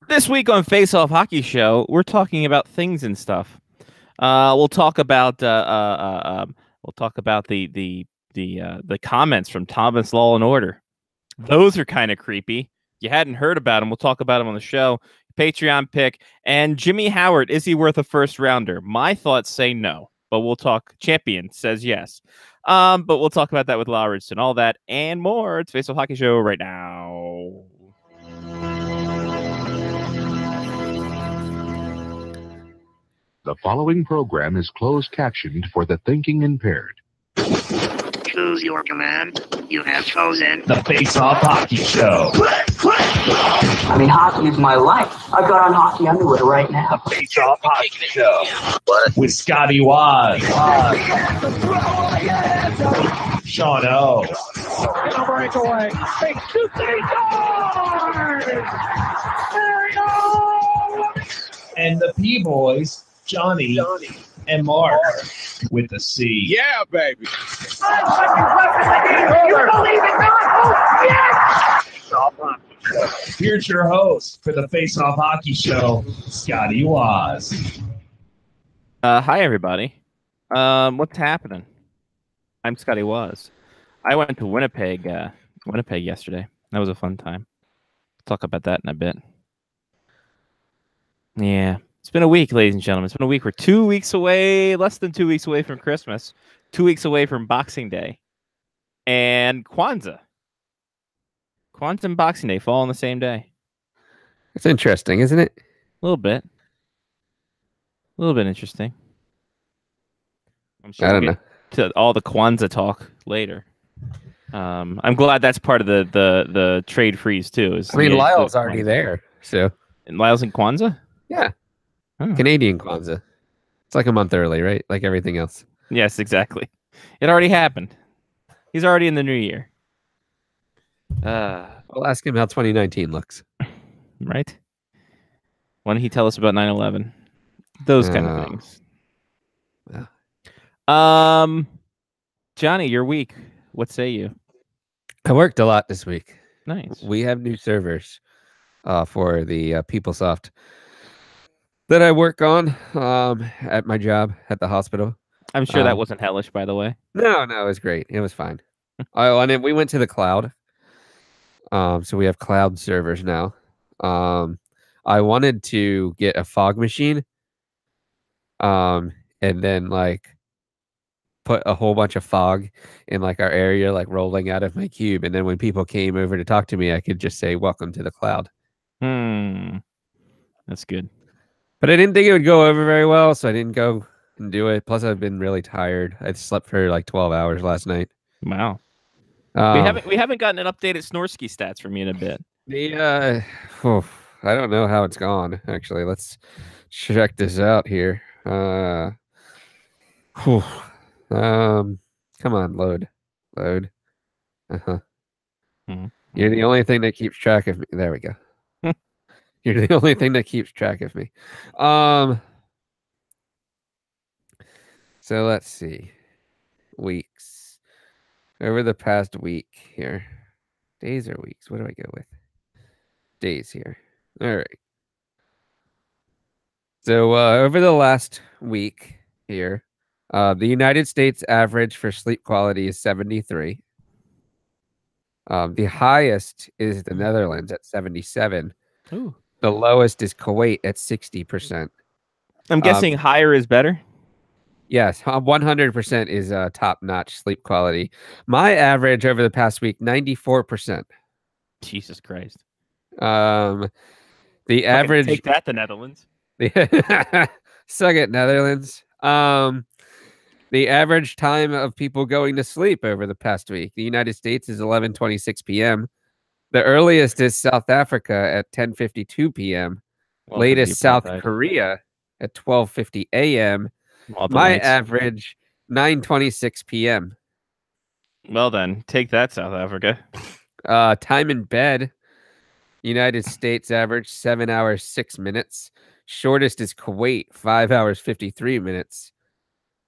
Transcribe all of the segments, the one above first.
This week on Face Off Hockey Show, we're talking about things and stuff. We'll talk about the comments from Thomas Law and Order. Those are kind of creepy. You hadn't heard about them. We'll talk about them on the show. Patreon pick and Jimmy Howard, is he worth a first rounder? My thoughts say no, but we'll talk. Champion says yes. But we'll talk about that with Lauritz and all that and more. It's Face Off Hockey Show right now. The following program is closed captioned for the thinking impaired. Choose your command. You have chosen the Face Off Hockey Show. I mean, hockey is my life. I got on hockey underwear right now. The Face Off Hockey Show. With Scotty Waz. Sean O. breakaway. And the P-Boys, Johnny and Mark with the C. Yeah, baby. You believe it not? Oh, yes! Here's your host for the Face Off Hockey Show, Scotty Waz. Hi everybody. What's happening? I'm Scotty Waz. I went to Winnipeg yesterday. That was a fun time. Talk about that in a bit. Yeah. It's been a week, ladies and gentlemen. It's been a week. We're 2 weeks away, less than 2 weeks away from Christmas, 2 weeks away from Boxing Day, and Kwanzaa. Kwanzaa and Boxing Day fall on the same day. It's interesting, isn't it? A little bit. A little bit interesting. I'm sure I don't know. to all the Kwanzaa talk later. I'm glad that's part of the trade freeze too. I mean, Lyle's already there, so. And Lyle's in Kwanzaa? Yeah. Oh. Canadian Kwanzaa. It's like a month early, right? Like everything else. Yes, exactly. It already happened. He's already in the new year. I'll ask him how 2019 looks. Right? Why don't he tell us about 9/11? Those kind of things. Johnny, your week. What say you? I worked a lot this week. Nice. We have new servers for the PeopleSoft that I work on at my job at the hospital. I'm sure that wasn't hellish, by the way. No, it was great. It was fine. And then we went to the cloud. So we have cloud servers now. I wanted to get a fog machine. And then like put a whole bunch of fog in like our area, like rolling out of my cube. And then when people came over to talk to me, I could just say, "Welcome to the cloud." That's good. But I didn't think it would go over very well, so I didn't go and do it. Plus, I've been really tired. I slept for like 12 hours last night. Wow. We haven't gotten an updated Snorsky stats from you in a bit. I don't know how it's gone. Actually, let's check this out here. Come on, load. You're the only thing that keeps track of me. There we go. You're the only thing that keeps track of me. So let's see. Weeks. Over the past week here. Days or weeks? What do I go with? Days here. All right. So over the last week here, the United States average for sleep quality is 73. The highest is the Netherlands at 77. Ooh. The lowest is Kuwait at 60%. I'm guessing higher is better? Yes, 100% is top-notch sleep quality. My average over the past week, 94%. Jesus Christ. The average... Take that, the Netherlands. Suck it, Netherlands. The average time of people going to sleep over the past week. The United States is 11:26 p.m. The earliest is South Africa at 10:52 p.m. Latest South Korea at 12:50 a.m. My average 9:26 p.m. Well then, take that, South Africa. Time in bed. United States average 7 hours 6 minutes. Shortest is Kuwait, 5 hours 53 minutes.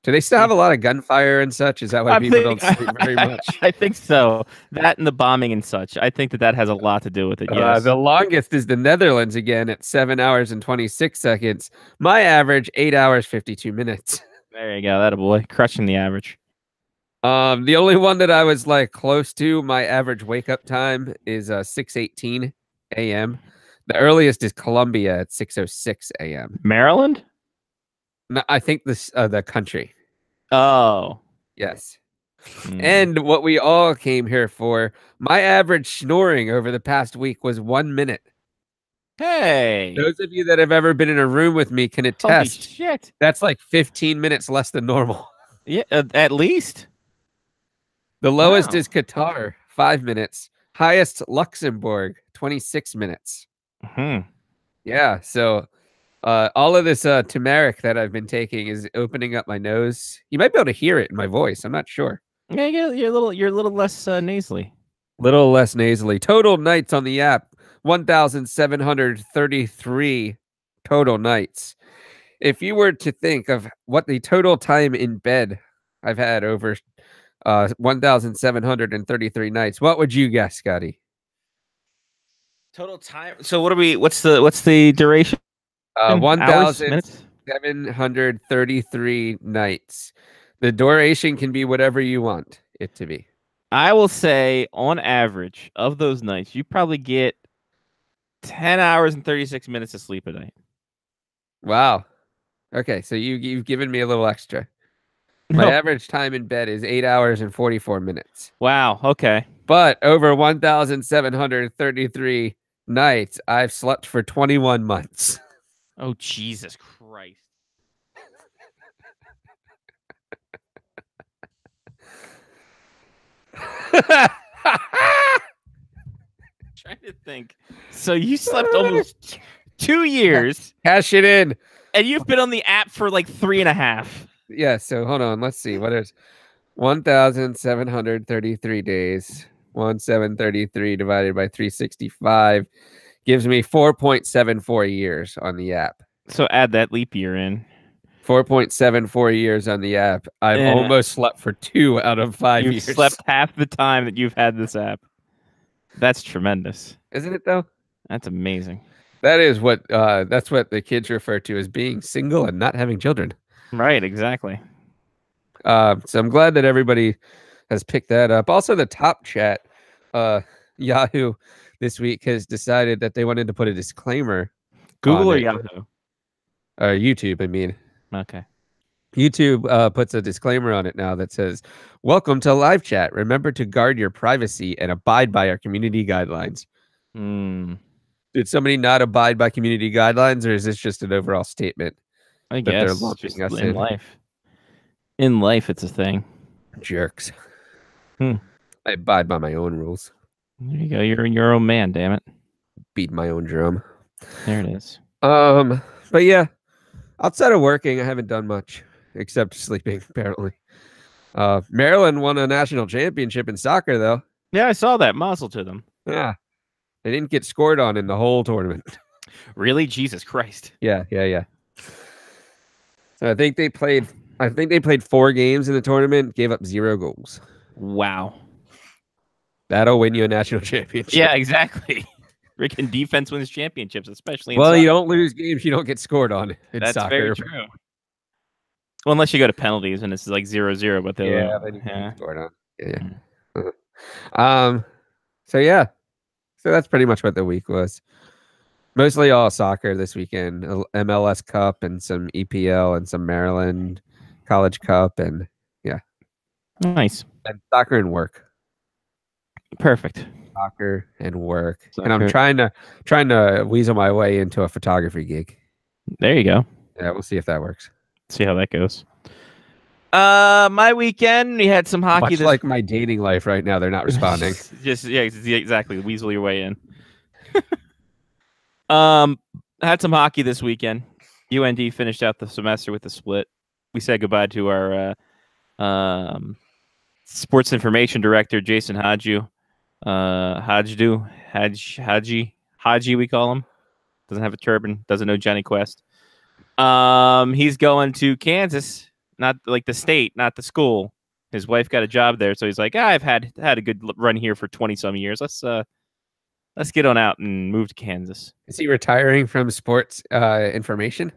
Do they still have a lot of gunfire and such? Is that why people don't sleep very much? I think so. That and the bombing and such. I think that has a lot to do with it. Yes. The longest is the Netherlands again at 7 hours and 26 seconds. My average 8 hours 52 minutes. There you go. That a boy, crushing the average. The only one that I was like close to my average wake up time is 6:18 a.m. The earliest is Colombia at 6:06 a.m. Maryland? No, I think the country. Oh, Yes. Hmm. And what we all came here for, my average snoring over the past week was 1 minute. Hey, Those of you that have ever been in a room with me can holy attest. shit! That's like 15 minutes less than normal. Yeah, at least. The lowest Wow. is Qatar, 5 minutes. Highest Luxembourg, 26 minutes. Hmm. Yeah, so all of this turmeric that I've been taking is opening up my nose. You might be able to hear it in my voice. I'm not sure. Yeah, you're a little less nasally. Little less nasally. Total nights on the app, 1,733 total nights. If you were to think of what the total time in bed I've had over 1,733 nights, what would you guess, Scotty? Total time. So what are we? What's the duration? Hours, minutes? 1,733 nights. The duration can be whatever you want it to be. I will say, on average, of those nights, you probably get 10 hours and 36 minutes of sleep a night. Wow. Okay, so you've given me a little extra. My No. average time in bed is 8 hours and 44 minutes. Wow. Okay. But over 1,733 nights, I've slept for 21 months. Oh, Jesus Christ. Trying to think. So you slept almost 2 years, Cash it in. and you've been on the app for like 3.5. Yeah, so hold on. Let's see. What is 1,733 days? 1,733 divided by 365 gives me 4.74 years on the app. So add that leap year in. 4.74 years on the app. I've Yeah. almost slept for 2 out of 5 You've years. slept half the time that you've had this app. That's tremendous. Isn't it though? That's amazing. That is what that's what the kids refer to as being single and not having children. Right, exactly. So I'm glad that everybody has picked that up. Also, the top chat, Yahoo this week has decided that they wanted to put a disclaimer. Google on or it. Yahoo? YouTube, I mean. Okay. YouTube puts a disclaimer on it now that says, "Welcome to live chat. Remember to guard your privacy and abide by our community guidelines." Hmm. Did somebody not abide by community guidelines, or is this just an overall statement? I That they're guess lumping just us in in. life. In life, it's a thing. Jerks. Hmm. I abide by my own rules. There you go. You're your own man. Damn it. Beat my own drum. There it is. But yeah, outside of working, I haven't done much except sleeping, apparently. Maryland won a national championship in soccer, though. Yeah, I saw that. Mazel to them. Yeah. They didn't get scored on in the whole tournament. Really? Jesus Christ. Yeah. So I think they played 4 games in the tournament, gave up 0 goals. Wow. That'll win you a national championship. Yeah, exactly. Freaking defense wins championships, especially in Well, soccer. you don't lose games you don't get scored on in That's soccer. very true. Well, unless you go to penalties and it's like 0-0, but they're Yeah, then you can get scored on. Yeah. So yeah. So that's pretty much what the week was. Mostly all soccer this weekend. MLS Cup and some EPL and some Maryland College Cup and Nice. soccer and work. Perfect. Soccer and work. And I'm Soccer. trying to weasel my way into a photography gig. There you go. Yeah, we'll see if that works. See how that goes. My weekend, we had some hockey. Much like my dating life right now, they're not responding. Just yeah, exactly. Weasel your way in. Had some hockey this weekend. UND finished out the semester with a split. We said goodbye to our sports information director, Jason Hadju. Haji, we call him. Doesn't have a turban. Doesn't know Johnny Quest. He's going to Kansas not like the state, not the school. His wife got a job there, so he's like, I've had a good run here for 20 some years. Let's get on out and move to Kansas. Is he retiring from sports information?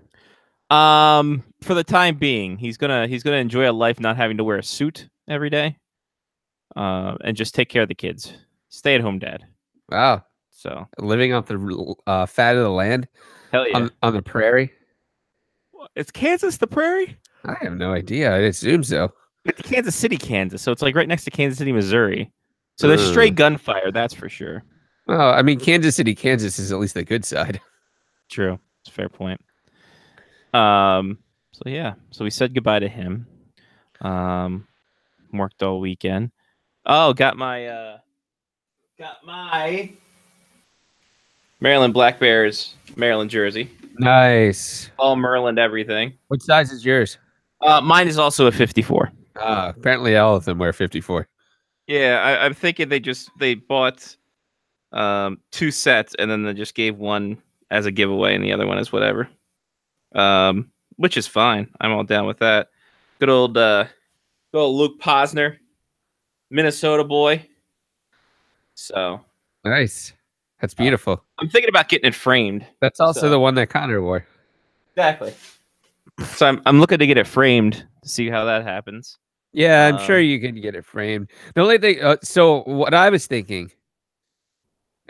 For the time being, he's gonna enjoy a life not having to wear a suit every day, and just take care of the kids. Stay at home dad. Wow. So Living off the fat of the land hell yeah. on the prairie. Is Kansas the prairie? I have no idea. I assume so. It's Kansas City, Kansas. So it's like right next to Kansas City, Missouri. So there's stray gunfire, that's for sure. Well, I mean, Kansas City, Kansas is at least the good side. True. It's a fair point. So yeah. So we said goodbye to him. Worked all weekend. Oh, got my Maryland Black Bears Maryland jersey. Nice. All Maryland everything. What size is yours? Mine is also a 54. Apparently all of them wear 54. Yeah, I'm thinking they bought 2 sets and then they just gave one as a giveaway and the other one is whatever. Which is fine. I'm all down with that. Good old Luke Posner, Minnesota boy. So Nice. That's beautiful. I'm thinking about getting it framed. That's also the one that Connor wore. Exactly. So I'm looking to get it framed to see how that happens. Yeah, I'm sure you can get it framed. The only thing, so what I was thinking,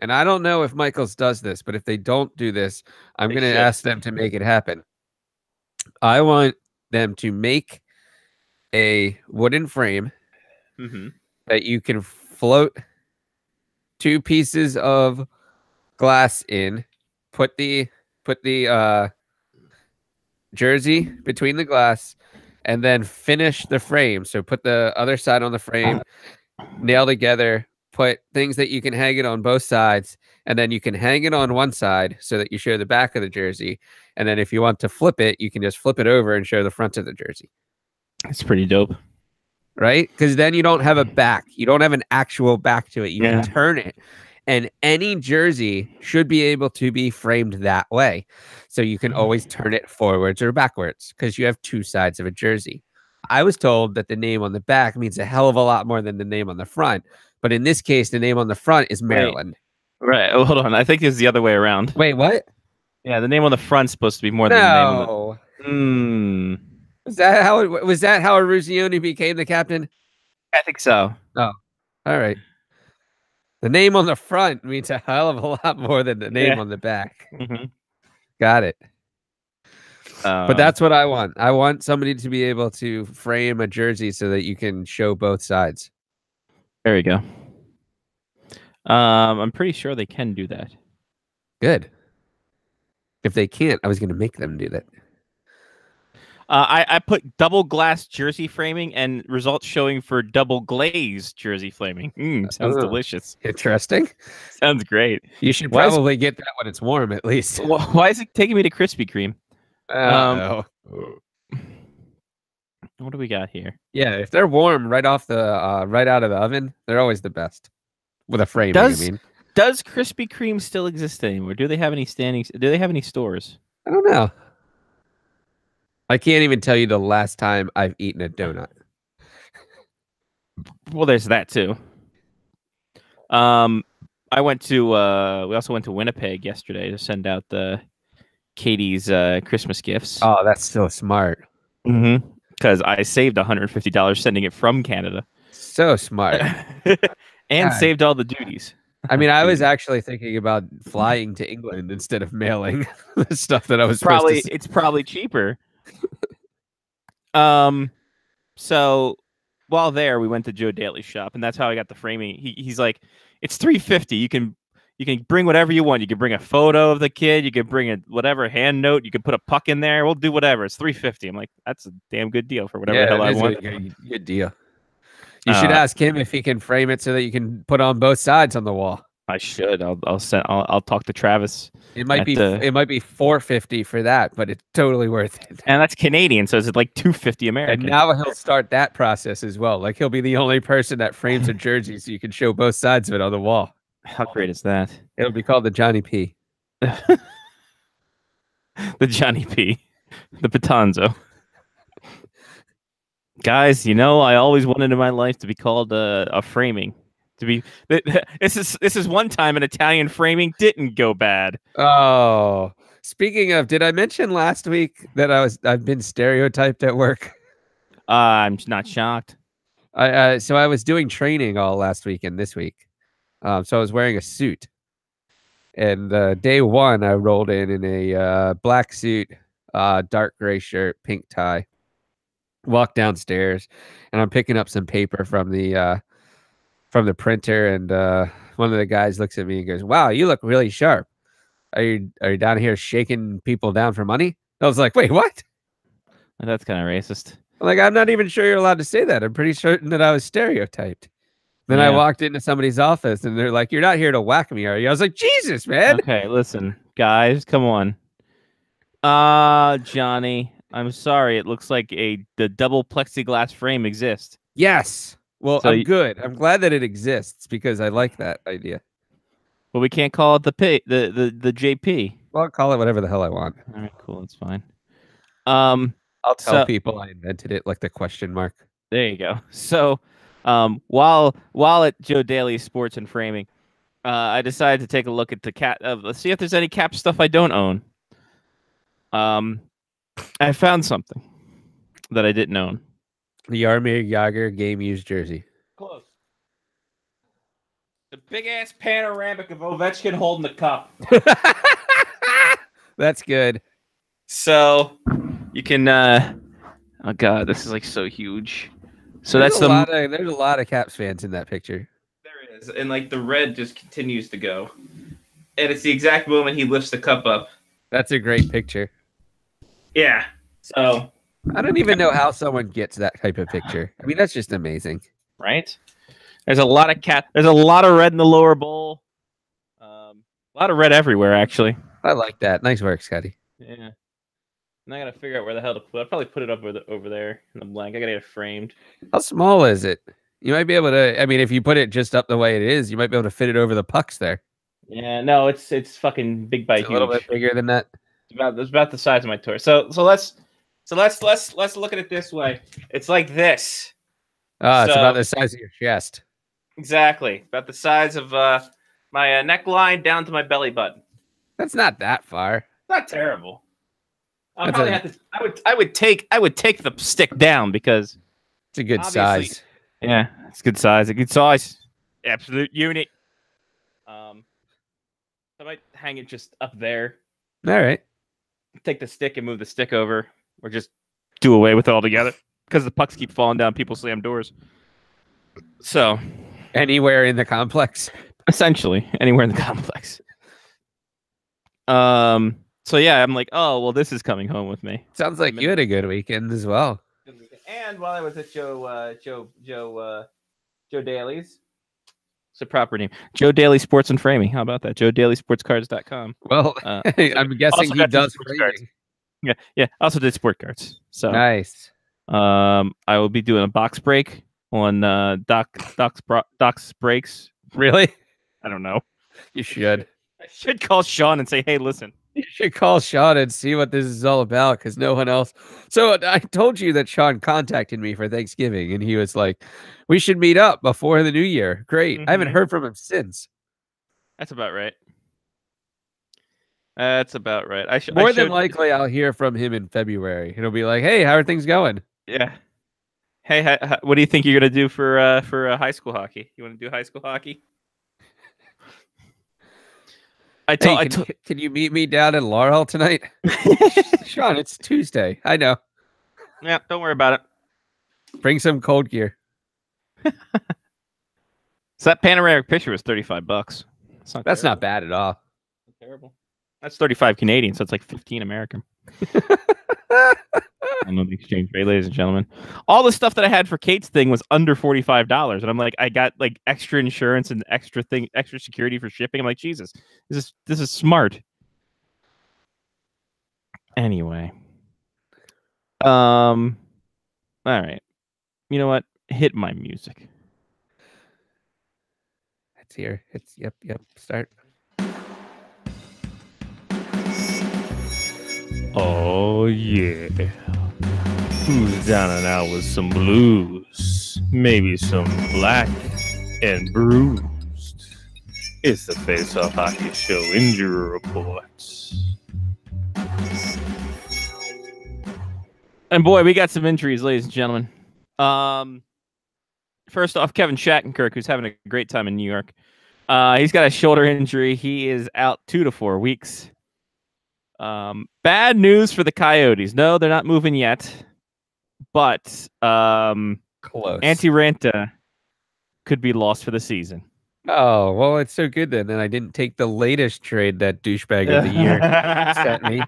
and I don't know if Michaels does this, but if they don't do this, I'm going to ask them to make it happen. I want them to make a wooden frame that you can float 2 pieces of glass in, put the jersey between the glass, and then finish the frame. So put the other side on the frame, nail together, put things that you can hang it on both sides, and then you can hang it on one side so that you show the back of the jersey. And then if you want to flip it, you can just flip it over and show the front of the jersey. It's pretty dope. Right? Because then you don't have a back. You don't have an actual back to it. You can turn it. And any jersey should be able to be framed that way. So you can always turn it forwards or backwards because you have 2 sides of a jersey. I was told that the name on the back means a hell of a lot more than the name on the front. But in this case, the name on the front is Maryland. Right. Oh, hold on. I think it's the other way around. Wait, what? Yeah, the name on the front's supposed to be more than the name on the... Was that how Ruzioni became the captain? I think so. Oh, all right. The name on the front means a hell of a lot more than the name on the back. Got it. But that's what I want. I want somebody to be able to frame a jersey so that you can show both sides. There you go. I'm pretty sure they can do that. Good. If they can't, I was going to make them do that. I put double glass jersey framing and results showing for double glazed jersey framing. Sounds delicious. Interesting. Sounds great. You should probably get that when it's warm, at least. Why is it taking me to Krispy Kreme? What do we got here? Yeah, if they're warm right off the right out of the oven, they're always the best. With a frame, I mean. Does Krispy Kreme still exist anymore? Do they have any standings? Do they have any stores? I don't know. I can't even tell you the last time I've eaten a donut. Well, there's that too. I went to we also went to Winnipeg yesterday to send out Katie's Christmas gifts. Oh, that's so smart. Because I saved $150 sending it from Canada. So smart. And saved all the duties. I mean, I was actually thinking about flying to England instead of mailing the stuff that I was It's probably cheaper. So while there, we went to Joe Daly's shop, and that's how I got the framing. He's like, it's $350. You can bring whatever you want. You can bring a photo of the kid. You can bring a whatever hand note. You can put a puck in there. We'll do whatever. It's $350. I'm like, that's a damn good deal for whatever the hell I want. Good deal. You should ask him if he can frame it so that you can put on both sides on the wall. I should. I'll talk to Travis. It might be $450 for that, but it's totally worth it. And that's Canadian, so it's like $250 American. And now he'll start that process as well. Like he'll be the only person that frames a jersey so you can show both sides of it on the wall. How great is that? It'll be called the Johnny P. The Johnny P. The Patanzo. Guys, I always wanted in my life to be called a framing. To be this is one time an Italian framing didn't go bad. Oh, speaking of, did I mention last week that I've been stereotyped at work? I'm not shocked. So I was doing training all last week and this week. So I was wearing a suit. And day one, I rolled in a black suit, dark gray shirt, pink tie. Walked downstairs, and I'm picking up some paper from the printer. And one of the guys looks at me and goes, "Wow, you look really sharp. Are you down here shaking people down for money?" I was like, "Wait, what?" That's kind of racist. I'm like, "I'm not even sure you're allowed to say that. I'm pretty certain that I was stereotyped." Then I Yeah. walked into somebody's office and they're like, "You're not here to whack me, are you?" I was like, "Jesus, man." Okay, listen, guys, come on. Johnny, I'm sorry. It looks like the double plexiglass frame exists. Yes. Well, So I'm good. I'm glad that it exists because I like that idea. But we can't call it the JP. Well, I'll call it whatever the hell I want. All right, cool. That's fine. I'll tell So- people I invented it, like the question mark. There you go. So, while at Joe Daly Sports and Framing, I decided to take a look at the cat. Let's see if there's any Cap stuff I don't own. I found something that I didn't own. The Jaromir Jagr game used jersey. Close. The big ass panoramic of Ovechkin holding the cup. That's good. So you can. Oh god, this is like so huge. So There's that's there's a lot of Caps fans in that picture. There is, and like the red just continues to go, and it's the exact moment he lifts the cup up. That's a great picture. Yeah. So I don't even know how someone gets that type of picture. I mean, that's just amazing. right, there's a lot of There's a lot of red in the lower bowl. A lot of red everywhere, actually. I like that. Nice work, Scotty. Yeah. And I gotta figure out where the hell to put. I'll probably put it up over there in the blank. I gotta get it framed. How small is it? You might be able to. I mean, if you put it just up the way it is, you might be able to fit it over the pucks there. Yeah, no, it's fucking big by It's a huge. little bit bigger than that. It's about the size of my torso. So let's look at it this way. It's like this. Oh, it's So- about the size of your chest. Exactly. About the size of my neckline down to my belly button. That's not that far. Not terrible. I That's probably a- have to. I would take the stick down because It's a good Obviously- size. yeah, it's good size. A good size. Absolute unit. I might hang it just up there. All right. Take the stick and move the stick over, or just do away with it altogether because the pucks keep falling down. People slam doors. So Anywhere in the complex. essentially, anywhere in the complex. So yeah, I'm like, oh well, this is coming home with me. Sounds like you had a good weekend as well. And while I was at Joe Daly's, it's a proper name, Joe Daly Sports and Framing. How about that? JoeDalySportsCards.com. Well, Uh, I'm guessing also he got some does sports cards. framing. Yeah. Also did sport cards. So Nice. I will be doing a box break on Doc's Breaks. Really? I don't know. You should. I should call Sean and say, hey, listen. You should call Sean and see what this is all about because no one else. So I told you that Sean contacted me for Thanksgiving and he was like, we should meet up before the new year. Great. I haven't Mhm. heard from him since. That's about right. That's about right. More than likely, I'll hear from him in February. It'll be like, hey, how are things going? Yeah. Hey, what do you think you're gonna do for high school hockey? You want to do high school hockey? Hey, can you meet me down in Laurel tonight? Sean, it's Tuesday. I know. Yeah, don't worry about it. Bring some cold gear. So that panoramic picture was $35. That's not bad at all. terrible. That's 35 Canadian, so it's like 15 American. I know the exchange rate, ladies and gentlemen. All the stuff that I had for Kate's thing was under $45, and I'm like, I got like extra insurance and extra security for shipping. I'm like, Jesus, this is smart. Anyway, all right. You know what? Hit my music. It's here. It's yep. Start. Oh yeah. Who's down and out with some blues? Maybe some black and bruised. It's the Face Off Hockey Show injury reports. And boy, we got some injuries, ladies and gentlemen. First off, Kevin Shattenkirk, who's having a great time in New York. He's got a shoulder injury. He is out 2 to 4 weeks. Bad news for the Coyotes. No, they're not moving yet. But Close. Antti Raanta could be lost for the season. Oh, well, it's so good then. And I didn't take the latest trade that douchebag of the year sent me.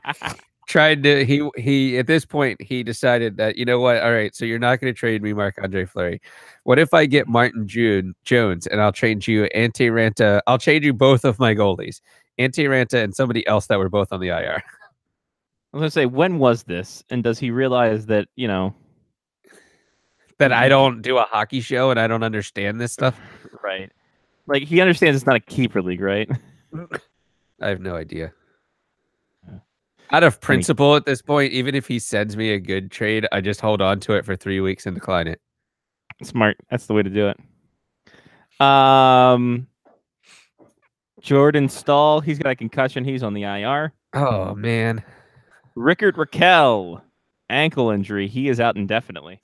Tried to he at this point he decided that, you know what, all right, so you're not going to trade me Marc-Andre Fleury. What if I get Martin Jones and I'll trade you Antti Raanta? I'll trade you both of my goalies, Antti Raanta and somebody else that were both on the IR. I was going to say, when was this? And does he realize that, you know, that I don't do a hockey show and I don't understand this stuff? Right. Like, he understands it's not a keeper league, right? I have no idea. Out of principle at this point, even if he sends me a good trade, I just hold on to it for 3 weeks and decline it. Smart. That's the way to do it. Jordan Stahl, he's got a concussion. He's on the IR. Oh, man. Rickard Rakell, ankle injury. He is out indefinitely.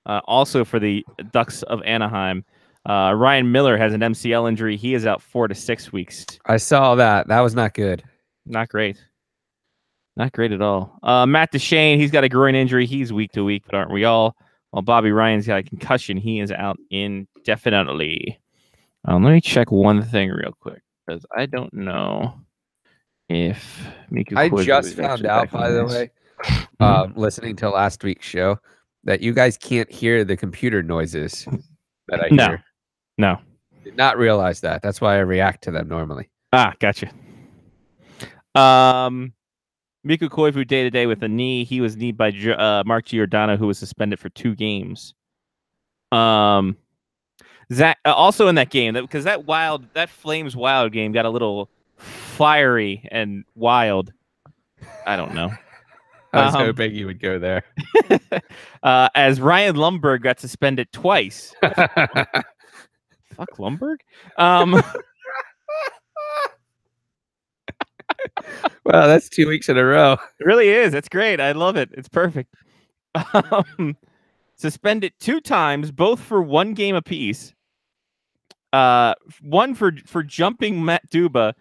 Also for the Ducks of Anaheim, Ryan Miller has an MCL injury. He is out 4 to 6 weeks. I saw that. That was not good. Not great. Not great at all. Matt Duchene, he's got a groin injury. He's week to week, but aren't we all? While Bobby Ryan's got a concussion. He is out indefinitely. Let me check one thing real quick, because I don't know if Mikko I Koivu just is found actually out, back by in the this. way, listening to last week's show, that you guys can't hear the computer noises that I No. hear. No. Did not realize that. That's why I react to them normally. Gotcha. Mikko Koivu day-to-day with a knee. He was kneed by Mark Giordano, who was suspended for 2 games. Zach, also in that game, because that Flames Wild game got a little fiery and wild. I don't know. I was hoping you would go there. As Ryan Lundberg got suspended twice. Fuck Lundberg? Wow, that's 2 weeks in a row. It really is. It's great. I love it. It's perfect. Suspended 2 times, both for 1 game apiece. One for jumping Matt Dumba.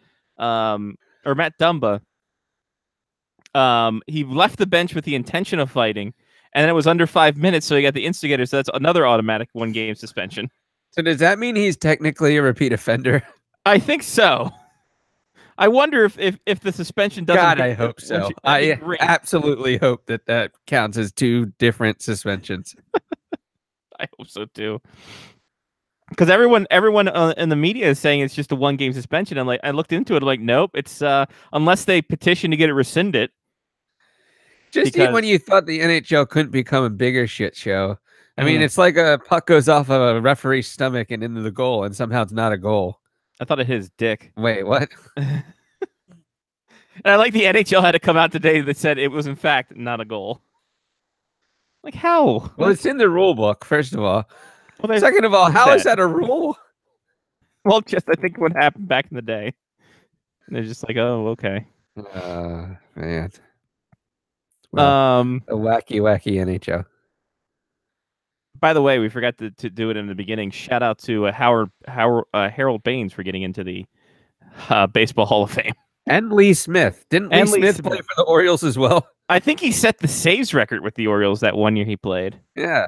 He left the bench with the intention of fighting, and then it was under 5 minutes, so he got the instigator. So that's another automatic 1-game suspension. So does that mean he's technically a repeat offender? I think so. I wonder if the suspension doesn't. God, I hope so. I absolutely hope that counts as 2 different suspensions. I hope so too. Because everyone in the media is saying it's just a 1-game suspension. I'm like, I looked into it. I'm like, nope. It's unless they petition to get it rescinded. Just even when you thought the NHL couldn't become a bigger shit show. I mean, it's like a puck goes off of a referee's stomach and into the goal, and somehow it's not a goal. I thought it hit his dick. Wait, what? And I like the NHL had to come out today that said it was in fact not a goal. Like how? Well, it's in the rule book, first of all. Well, second of all, how is that a rule? Well, just I think what happened back in the day. And they're just like, oh, okay. Man. Well, a wacky NHL. By the way, we forgot to do it in the beginning. Shout out to Harold Baines for getting into the Baseball Hall of Fame. And Lee Smith. Didn't Lee Smith play for the Orioles as well? I think he set the saves record with the Orioles that 1 year he played. Yeah.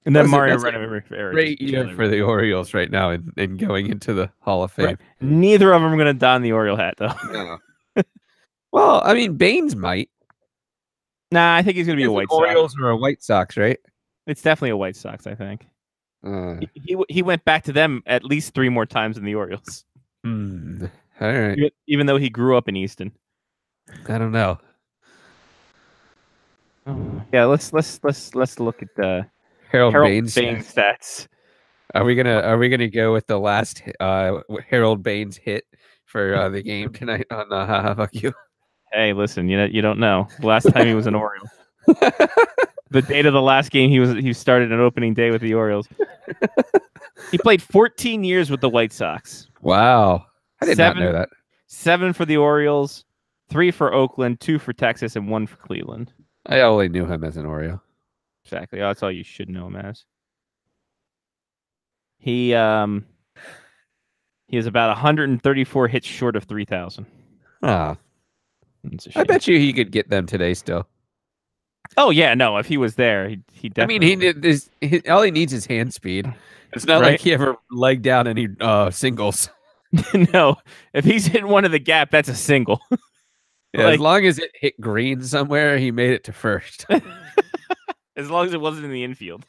And then Mario Rivera. Great year for the Orioles right now in going into the Hall of Fame. Right. Neither of them are going to don the Oriole hat, though. No. Well, I mean, Baines might. Nah, I think he's going to be a White Sox. Orioles or a White Sox, right? It's definitely a White Sox, I think. He went back to them at least 3 more times than the Orioles. All right. Even though he grew up in Easton. I don't know. Yeah, let's look at the Harold Baines stats. Are we gonna go with the last Harold Baines hit for the game tonight on Fuck You? Hey, listen, you don't know. The last time he was an Oriole. The date of the last game he started an opening day with the Orioles. He played 14 years with the White Sox. Wow. I did not know that. 7 for the Orioles, 3 for Oakland, 2 for Texas, and 1 for Cleveland. I only knew him as an Oriole. Exactly. That's all you should know him as. He is about 134 hits short of 3,000. Ah. I bet you he could get them today still. Oh yeah, no. If he was there, he definitely. I mean, he did this. All he needs is hand speed. It's not like he ever legged down any singles. No, if he's hitting one of the gap, that's a single. Yeah, as long as it hit green somewhere, he made it to first. As long as it wasn't in the infield.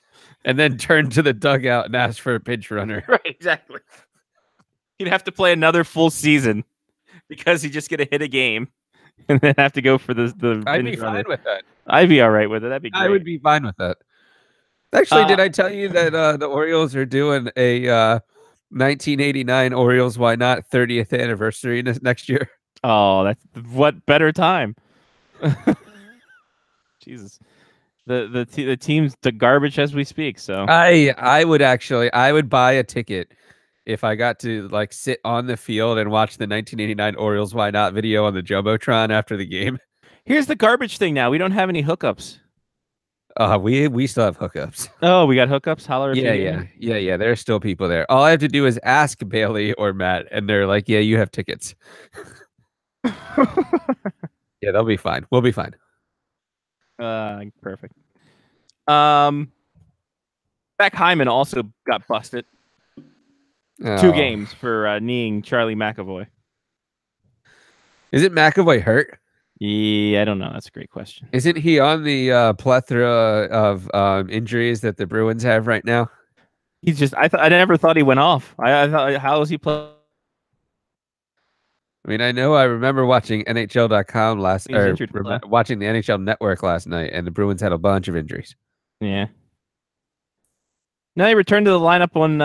And then turned to the dugout and asked for a pinch runner. Right, exactly. He'd have to play another full season because he'd just get to hit a game and then have to go for the I'd be fine with that. I'd be all right with it. That'd be great. I would be fine with that. Actually, did I tell you that the Orioles are doing a 1989 Orioles Why Not 30th anniversary next year? Oh, that's what better time. Jesus. The team's the garbage as we speak. So I would buy a ticket if I got to like sit on the field and watch the 1989 Orioles Why Not video on the Jumbotron after the game. Here's the garbage thing now. We don't have any hookups. We still have hookups. Oh, we got hookups? Holler if Yeah. There's still people there. All I have to do is ask Bailey or Matt, and they're like, yeah, you have tickets. Yeah, they'll be fine. We'll be fine. Perfect. Beck Hyman also got busted. 2 games for kneeing Charlie McAvoy. Isn't McAvoy hurt? Yeah, I don't know. That's a great question. Isn't he on the plethora of injuries that the Bruins have right now? He's just. I never thought he went off. I thought, how was he playing? I mean, I remember watching NHL.com watching the NHL Network last night, and the Bruins had a bunch of injuries. Yeah. No, he returned to the lineup on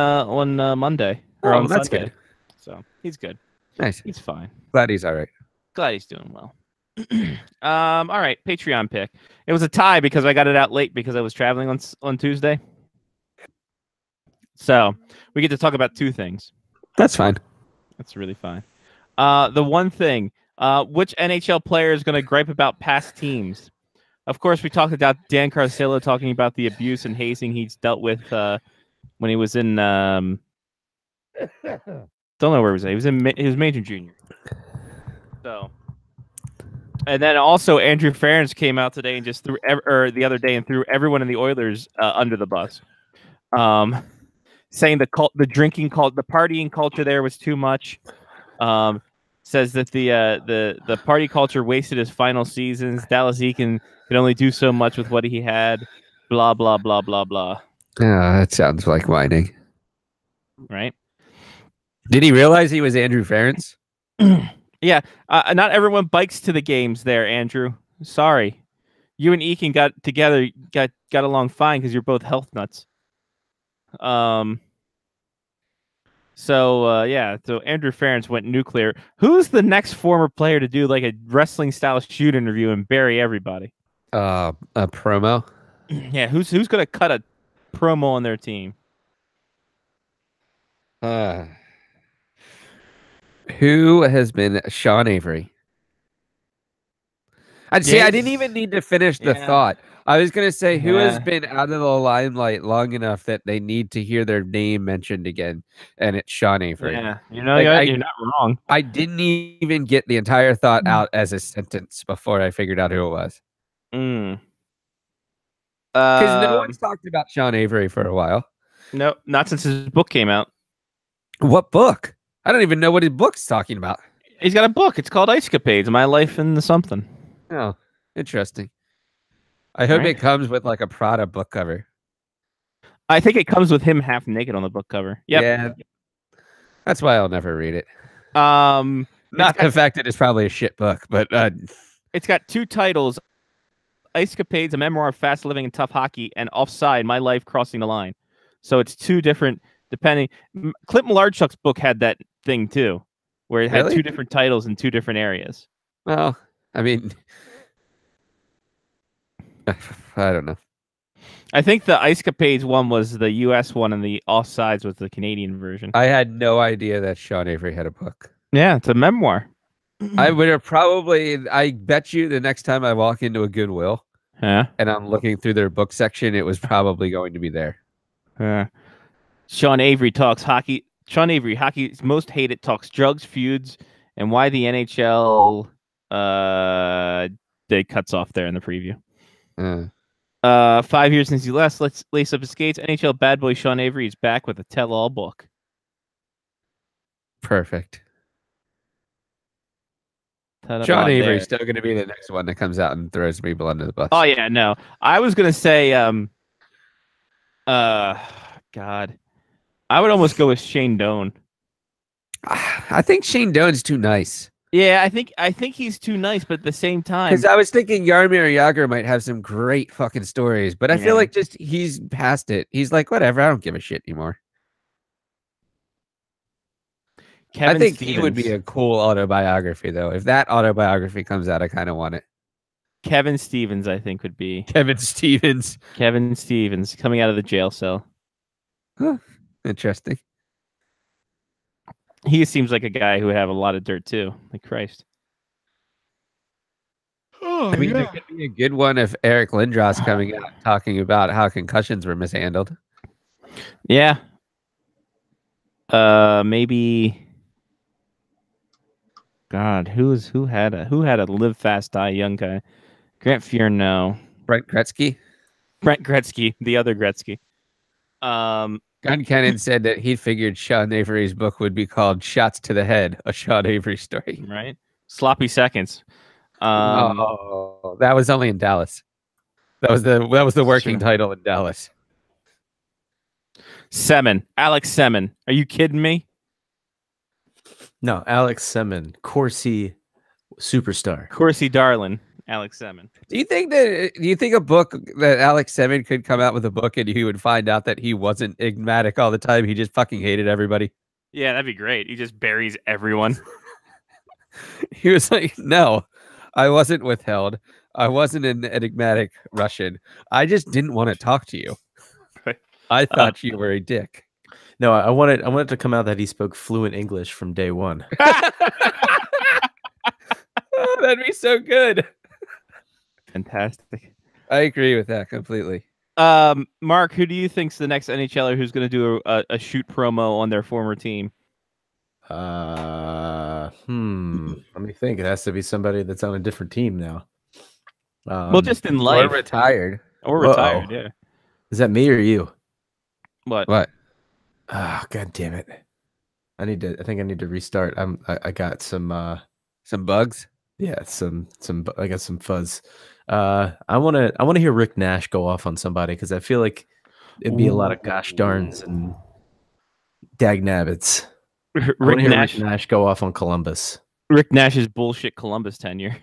Monday or on that's Sunday. Good. So he's good. Nice. He's fine. Glad he's all right. Glad he's doing well. All right, Patreon pick. It was a tie because I got it out late because I was traveling on Tuesday. So we get to talk about 2 things. That's fine. That's really fine. The one thing, which NHL player is going to gripe about past teams? Of course, we talked about Dan Carcillo talking about the abuse and hazing he's dealt with when he was in. Don't know where he was. He was major junior. So, and then also Andrew Ference came out today and just the other day and threw everyone in the Oilers under the bus, saying the partying culture there was too much. Says that the party culture wasted his final seasons. Dallas Eakin could only do so much with what he had. Blah blah blah blah blah. Yeah, that sounds like whining. Right? Did he realize he was Andrew Ference? Yeah. Not everyone bikes to the games there, Andrew. Sorry. You and Eakin got together, got along fine because you're both health nuts. So Andrew Ference went nuclear. Who's the next former player to do like a wrestling style shoot interview and bury everybody? A promo. Yeah, who's gonna cut a promo on their team? Who has been Sean Avery? I didn't even need to finish the thought. I was going to say, who has been out of the limelight long enough that they need to hear their name mentioned again? And it's Sean Avery. Yeah, you're not wrong. I didn't even get the entire thought out as a sentence before I figured out who it was. Because no one's talked about Sean Avery for a while. No, not since his book came out. What book? I don't even know what his book's talking about. He's got a book. It's called Ice Capades, My Life in the Something. Oh, interesting. I hope it comes with like a Prada book cover. I think it comes with him half naked on the book cover. Yep. Yeah. That's why I'll never read it. Not the fact that it's probably a shit book, but it's got 2 titles: Ice Capades, A Memoir of Fast Living and Tough Hockey, and Offside, My Life Crossing the Line. So it's 2 different, depending. Clint Malarchuk's book had that thing too, where it had 2 different titles in 2 different areas. Well, I mean, I don't know. I think the Ice Capades one was the U.S. one, and the Offsides was the Canadian version. I had no idea that Sean Avery had a book. Yeah, it's a memoir. I would have probably. I bet you the next time I walk into a Goodwill Yeah. and I'm looking through their book section, it was probably going to be there. Sean Avery talks hockey. Sean Avery, hockey's most hated, talks drugs, feuds, and why the NHL they cuts off there in the preview. 5 years since he left, let's lace up his skates. NHL bad boy Sean Avery is back with a tell-all book. Perfect. Ta-da, Sean there. Avery's still going to be the next one that comes out and throws people under the bus. Oh yeah, no. I was gonna say, God, I would almost go with Shane Doan. I think Shane Doan's too nice. Yeah, I think he's too nice, but at the same time, Because I was thinking Yarmir Yager might have some great fucking stories, but I Yeah. feel like just he's past it. He's like, whatever, I don't give a shit anymore. Kevin I think he would be Stevens. a cool autobiography, though. If that autobiography comes out, I kind of want it. Kevin Stevens, I think, would be Kevin Stevens. Kevin Stevens coming out of the jail cell. Interesting. He seems like a guy who would have a lot of dirt too. Like Christ. I mean, there could be a good one if Eric Lindros coming out talking about how concussions were mishandled. Yeah. Maybe. God, who had a live fast, die young guy? Grant Fuhr, no. Brent Gretzky. Brent Gretzky, the other Gretzky. Gun Cannon said that he figured Sean Avery's book would be called "Shots to the Head," a Sean Avery story. Right. Sloppy seconds. That was only in Dallas. That was the working Sure. title in Dallas. Semin, Alex Semin. Are you kidding me? No, Alex Semin, Corsi superstar. Corsi Darlin, Alex Semin. Do you think a book that Alex Semin could come out with a book and he would find out that he wasn't enigmatic all the time? He just fucking hated everybody. Yeah, that'd be great. He just buries everyone. He was like, "No, I wasn't withheld. I wasn't an enigmatic Russian. I just didn't want to talk to you. Right. I thought you were a dick." No, I wanted to come out that he spoke fluent English from day one. Oh, that'd be so good. Fantastic. I agree with that completely. Mark, who do you think's the next NHLer who's going to do a shoot promo on their former team? Let me think. It has to be somebody that's on a different team now. Well, just in Or life. retired. Or retired, yeah. Is that me or you? What? What? Ah, god damn it! I think I need to restart. I got some bugs. Yeah, I got some fuzz. I want to hear Rick Nash go off on somebody because I feel like it'd be a lot of gosh darns and dag nabbits. Rick Nash. Rick Nash go off on Columbus. Rick Nash's bullshit Columbus tenure.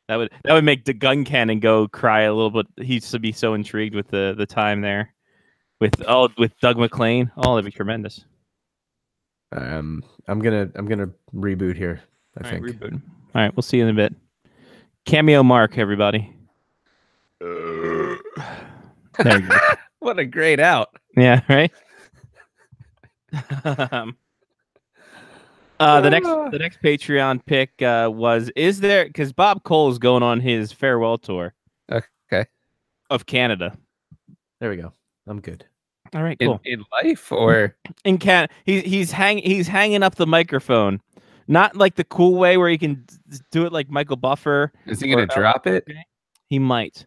That would make the gun cannon go cry a little bit. He used to be so intrigued with the time there with Doug McClain. Oh, that'd be tremendous. I'm gonna reboot here. I think. Right, reboot. All right, we'll see you in a bit. Cameo Mark, everybody. There you go. What a great out. Yeah, right. The next Patreon pick is there because Bob Cole's going on his farewell tour. Okay. Of Canada. There we go. I'm good. All right, cool. In life or In Canada, he's hanging up the microphone, not like the cool way where he can do it like Michael Buffer. is he gonna drop it? He might.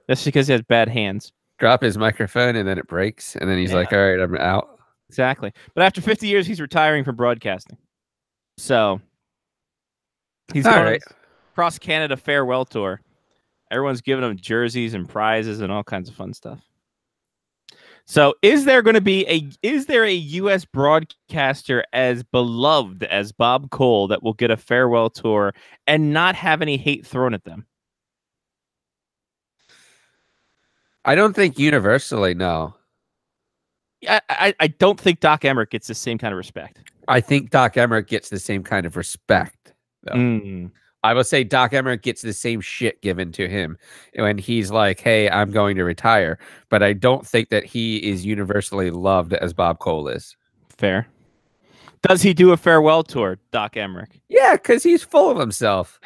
That's because he has bad hands. Drop his microphone and then it breaks, and then he's like, "All right, I'm out." Exactly. But after 50 years, he's retiring from broadcasting. So he's All going on right. his cross Canada farewell tour. Everyone's giving him jerseys and prizes and all kinds of fun stuff. So is there a U.S. broadcaster as beloved as Bob Cole that will get a farewell tour and not have any hate thrown at them? I don't think universally. No, I don't think Doc Emmerich gets the same kind of respect. I think Doc Emmerich gets the same kind of respect. Though. I will say Doc Emmerich gets the same shit given to him when he's like, "Hey, I'm going to retire," but I don't think that he is universally loved as Bob Cole is. Fair. Does he do a farewell tour, Doc Emmerich? Yeah, because he's full of himself.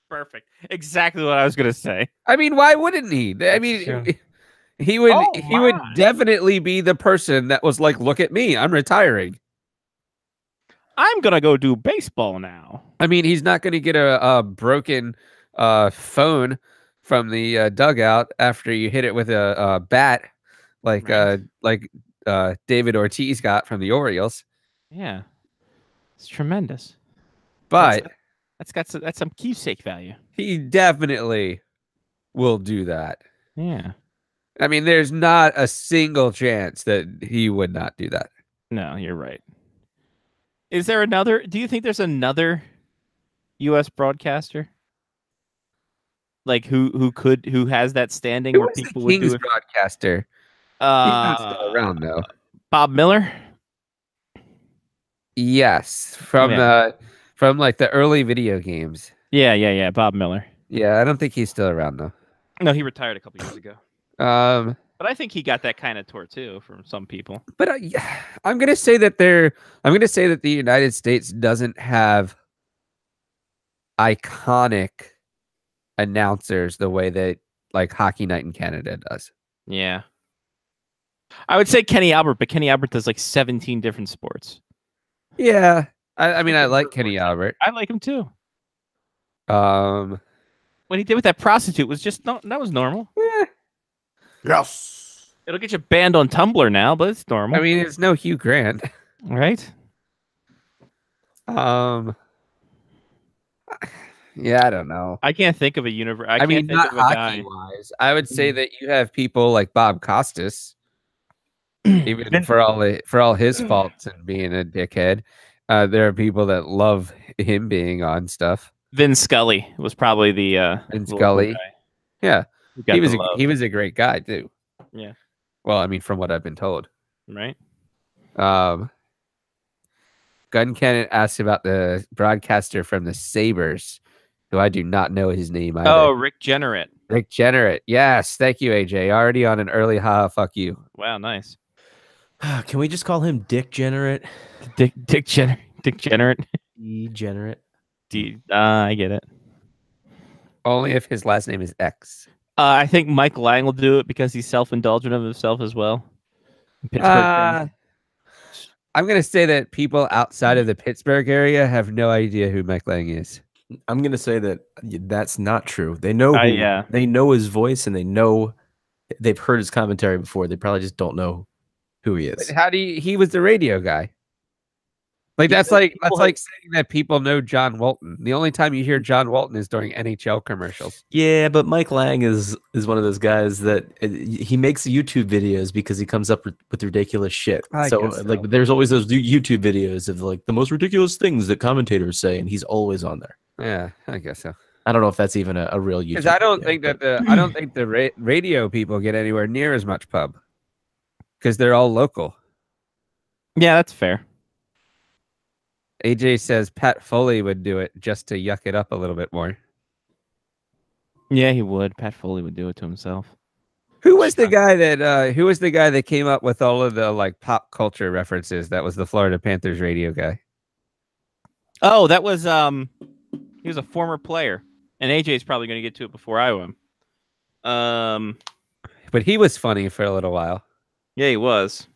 Perfect. Exactly what I was gonna say. I mean, why wouldn't he? I mean, he would definitely be the person that was like, "Look at me, I'm retiring." I'm gonna go do baseball now. I mean, he's not going to get a broken phone from the dugout after you hit it with a bat, like David Ortiz got from the Orioles. Yeah, it's tremendous. But that's some keepsake value. he definitely will do that. Yeah. I mean, there's not a single chance that he would not do that. No, you're right. Is there another? Do you think there's another U.S. broadcaster like who has that standing Who where was people the would Kings do it? broadcaster? He's not still around though. Bob Miller. Yes, from like the early video games. Yeah. Bob Miller. Yeah, I don't think he's still around though. No, he retired a couple years ago. But I think he got that kind of tour too from some people. But I'm gonna say that the United States doesn't have iconic announcers the way that like Hockey Night in Canada does. Yeah. I would say Kenny Albert, but Kenny Albert does like 17 different sports. Yeah. I mean, I like Kenny Albert. I like him too. What he did with that prostitute was just that was normal. Yeah. Yes. It'll get you banned on Tumblr now, but it's normal. I mean, it's no Hugh Grant. Right? Yeah, I don't know. I can't think of a universe. I mean, not hockey-wise. I would say that you have people like Bob Costas, even for all his faults and being a dickhead. There are people that love him being on stuff. Vin Scully was probably the Vin Scully. guy. Yeah, He he was a great guy too. Yeah. Well, I mean, from what I've been told. Right. Gun Cannon asked about the broadcaster from the Sabres, who I do not know his name either. Oh, Rick Jenneret. Rick Jenneret. Yes, thank you, AJ. Already on an early fuck you. Wow, nice. Can we just call him Dick Jenneret? Dick Jenneret. Degenerate. I get it. Only if his last name is X. I think Mike Lang will do it because he's self-indulgent of himself as well. Pittsburgh. I'm going to say that people outside of the Pittsburgh area have no idea who Mike Lang is. I'm going to say that that's not true. They know they know his voice and they've heard his commentary before. They probably just don't know who he is. But how do you, he was the radio guy. Like that's like saying that people know John Walton. The only time you hear John Walton is during NHL commercials. Yeah, but Mike Lang is one of those guys that he makes YouTube videos because he comes up with ridiculous shit. So like there's always those YouTube videos of like the most ridiculous things that commentators say, and he's always on there. Yeah, I guess so. I don't know if that's even a real YouTube. Because I don't think that the radio people get anywhere near as much pub because they're all local. Yeah, that's fair. AJ says Pat Foley would do it just to yuck it up a little bit more. Yeah, he would. Pat Foley would do it to himself. Who was the guy that came up with all of the like pop culture references? That was the Florida Panthers radio guy. Oh, that was he was a former player. And AJ's probably going to get to it before I am. But he was funny for a little while. Yeah, he was.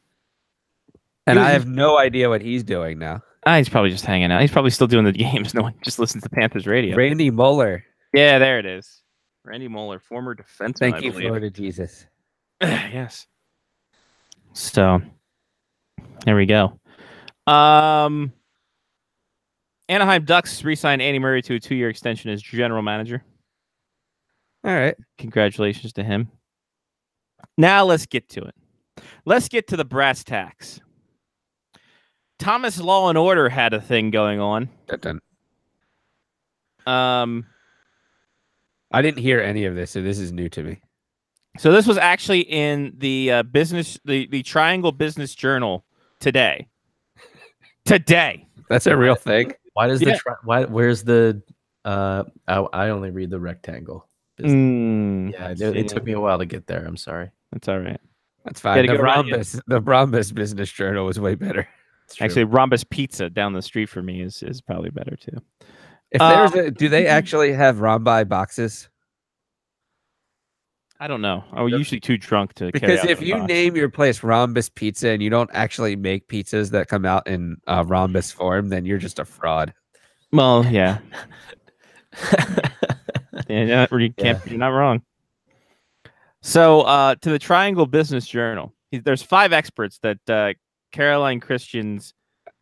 And I have no idea what he's doing now. He's probably just hanging out. He's probably still doing the games. No one just listens to Panthers radio. Randy Moeller. Yeah, there it is. Randy Moeller, former defenseman. Thank you, Florida Jesus. Yes. So, there we go. Anaheim Ducks re-signed Andy Murray to a 2-year extension as general manager. All right. Congratulations to him. Now let's get to it. Let's get to the brass tacks. Thomas Law and Order had a thing going on. I didn't hear any of this, so this is new to me. So this was actually in the the Triangle Business Journal today. Today. That's a real thing. Why does where's the I only read the Rectangle. Yeah, it took me a while to get there. I'm sorry. That's all right. That's fine. The Rhombus Business Journal was way better. Actually, Rhombus Pizza down the street for me is probably better too. If there's do they actually have Rhombi boxes? I don't know. I'm usually too drunk to. Because if you name your place Rhombus Pizza and you don't actually make pizzas that come out in rhombus form, then you're just a fraud. Well, yeah. You're not wrong. So, to the Triangle Business Journal, there's 5 experts that Caroline Christian's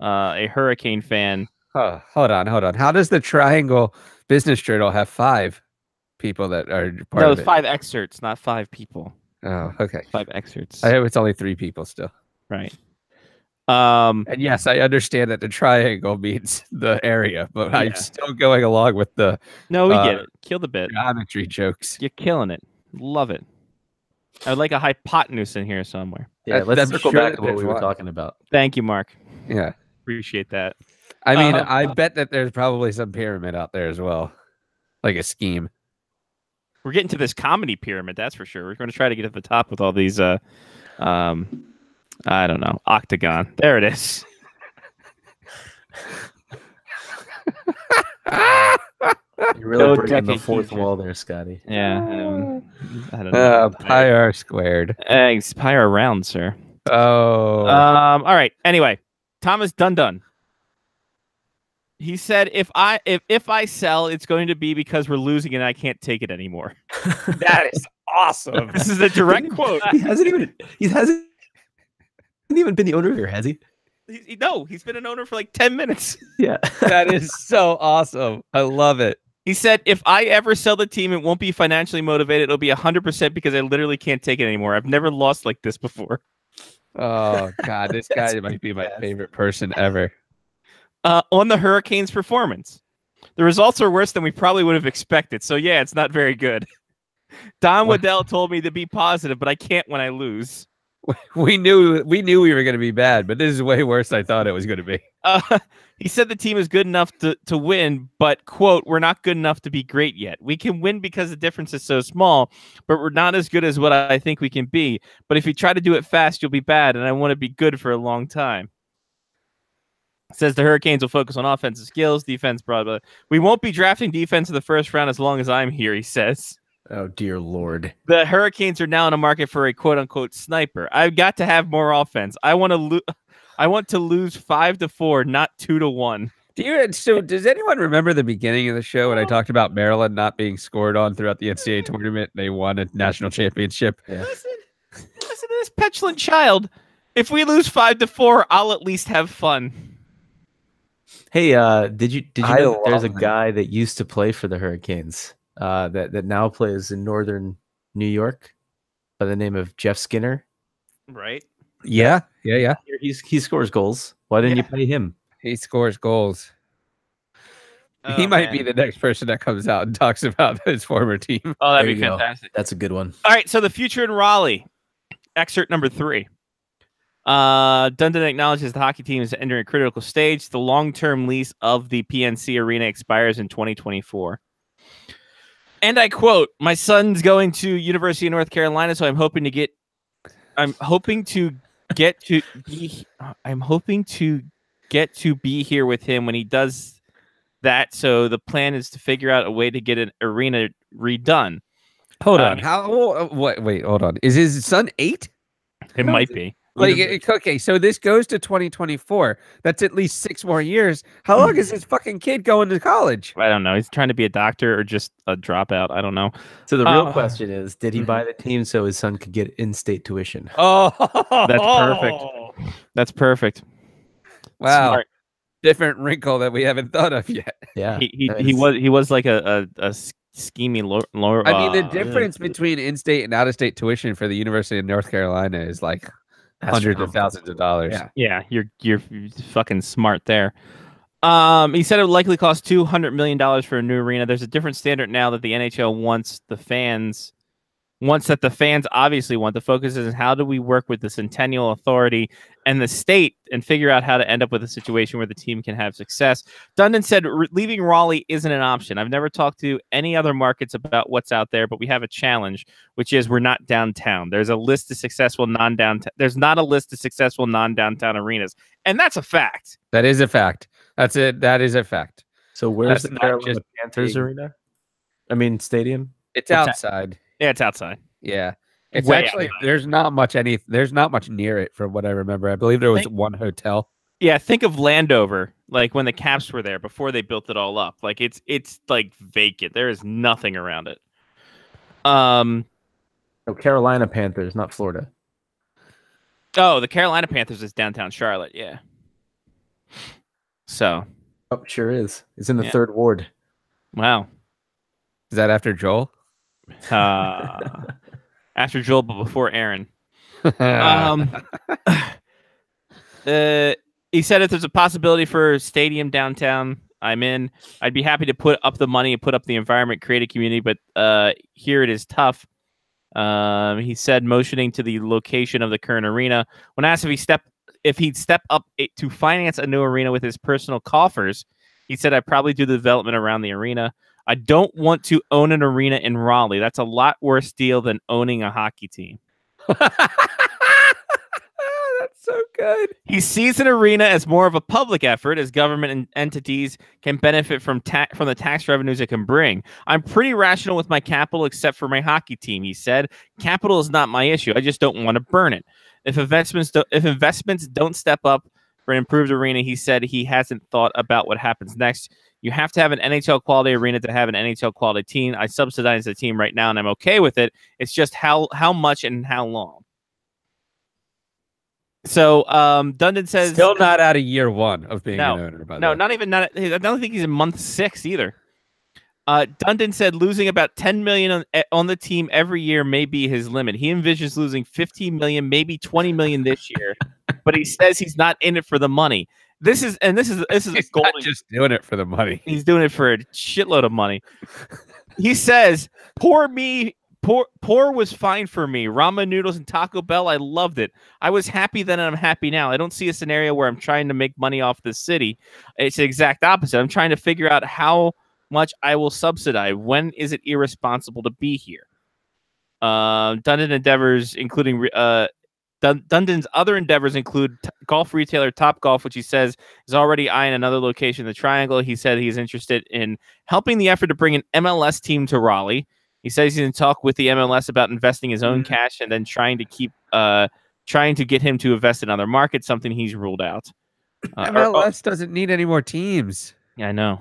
a Hurricane fan. Oh, hold on. How does the Triangle Business Journal have 5 people that are part of it? 5 excerpts, not 5 people. Oh, okay. 5 excerpts. I hope it's only 3 people still. Right. And yes, I understand that the triangle means the area, but I'm still going along with the. No, we get it. Kill the bit. Geometry jokes. You're killing it. Love it. I would like a hypotenuse in here somewhere. Yeah, let's circle back to what we were talking about. Thank you, Mark. Yeah. Appreciate that. I mean, I bet that there's probably some pyramid out there as well, like a scheme. We're getting to this comedy pyramid, that's for sure. We're going to try to get to the top with all these, I don't know, octagon. There it is. You're really breaking the fourth wall there, Scotty. Yeah. I don't know. Pi r squared. Eggs, pi r round, sir. Oh. All right. Anyway, Thomas Dundon. He said, if I sell, it's going to be because we're losing and I can't take it anymore. That is awesome. This is a direct quote. He hasn't even been the owner here, has he? No, he's been an owner for like 10 minutes. Yeah. That is so awesome. I love it. He said, if I ever sell the team, it won't be financially motivated. It'll be 100% because I literally can't take it anymore. I've never lost like this before. Oh, God. This guy might be my favorite person ever. On the Hurricanes' performance. The results are worse than we probably would have expected. So, yeah, it's not very good. Don Waddell told me to be positive, but I can't when I lose. We knew we were going to be bad, but this is way worse than I thought it was going to be. He said the team is good enough to win, but, quote, we're not good enough to be great yet. We can win because the difference is so small, but we're not as good as what I think we can be. But if you try to do it fast, you'll be bad, and I want to be good for a long time. Says the Hurricanes will focus on offensive skills, defense, broad. We won't be drafting defense in the first round as long as I'm here, he says. Oh, dear Lord. The Hurricanes are now in a market for a quote-unquote sniper. I've got to have more offense. I want to lose 5-4, not 2-1. So does anyone remember the beginning of the show when I talked about Maryland not being scored on throughout the NCAA tournament? They won a national championship. Yeah. Listen to this petulant child. If we lose 5-4, I'll at least have fun. Hey, did you know that there's a guy that used to play for the Hurricanes that now plays in northern New York by the name of Jeff Skinner? Right. Yeah. He scores goals. Why didn't you pay him? He scores goals. He might be the next person that comes out and talks about his former team. Oh, that'd be fantastic. That's a good one. All right, so the future in Raleigh. Excerpt number 3. Dundon acknowledges the hockey team is entering a critical stage. The long-term lease of the PNC Arena expires in 2024. And I quote, my son's going to University of North Carolina, so I'm hoping to get to be here with him when he does that. So the plan is to figure out a way to get an arena redone. Hold on. Wait, hold on. Is his son 8? It might be. Okay, so this goes to 2024. That's at least 6 more years. How long is this fucking kid going to college? I don't know. He's trying to be a doctor or just a dropout. I don't know. So the real question is, did he buy the team so his son could get in-state tuition? Oh, that's perfect. That's perfect. Wow. Smart. Different wrinkle that we haven't thought of yet. Yeah. He was like a scheming lower. I mean, the difference between in-state and out-of-state tuition for the University of North Carolina is like hundreds of thousands of dollars. Yeah, you're fucking smart there. He said it would likely cost $200 million for a new arena. There's a different standard now that the NHL wants the fans wants that the fans obviously want. The focus is how do we work with the Centennial Authority and the state and figure out how to end up with a situation where the team can have success. Dundon said leaving Raleigh isn't an option. I've never talked to any other markets about what's out there, but we have a challenge, which is we're not downtown. There's a list of successful non-downtown. There's not a list of successful non-downtown arenas, and that's a fact. That is a fact. That's it. That is a fact. So where's That's the not Carolina just Panthers being- arena? I mean, stadium. It's outside. Yeah, it's outside. Yeah. It's Way actually outside. there's not much near it from what I remember. I believe there was one hotel. Yeah, think of Landover, like when the Caps were there before they built it all up. Like it's like vacant. There is nothing around it. Oh, Carolina Panthers, not Florida. Oh, the Carolina Panthers is downtown Charlotte. Yeah. So. Oh, sure is. It's in the Yeah. 3rd ward. Wow. Is that after Joel? After Joel, but before Aaron. He said if there's a possibility for a stadium downtown, I'm in. I'd be happy to put up the money and put up the environment, create a community, but here it is tough. He said, motioning to the location of the current arena. When asked if he'd step up to finance a new arena with his personal coffers, he said, I'd probably do the development around the arena. I don't want to own an arena in Raleigh. That's a lot worse deal than owning a hockey team. That's so good. He sees an arena as more of a public effort, as government entities can benefit from the tax revenues it can bring. I'm pretty rational with my capital, except for my hockey team, he said. Capital is not my issue. I just don't want to burn it. If investments don't step up for an improved arena, he said he hasn't thought about what happens next. You have to have an NHL quality arena to have an NHL quality team. I subsidize the team right now, and I'm okay with it. It's just how much and how long. So Dundon says Still not out of year 1 of being No. an owner. By the no, way. not even. I don't think he's in month 6 either. Dundon said losing about $10 million on the team every year may be his limit. He envisions losing $15 million, maybe $20 million this year, but he says he's not in it for the money. This is a He's golden. not just doing it for the money. He's doing it for a shitload of money. He says, "Poor was fine for me. Ramen noodles and Taco Bell, I loved it. I was happy then, and I'm happy now. I don't see a scenario where I'm trying to make money off the city. It's the exact opposite. I'm trying to figure out how much I will subsidize. When is it irresponsible to be here?" Dundon endeavors, including Dundon's other endeavors include golf retailer Topgolf, which he says is already eyeing another location in the Triangle. He said he's interested in helping the effort to bring an MLS team to Raleigh. He says he's in talk with the MLS about investing his own cash and then trying to get him to invest in other markets, something he's ruled out. MLS doesn't need any more teams. Yeah, I know.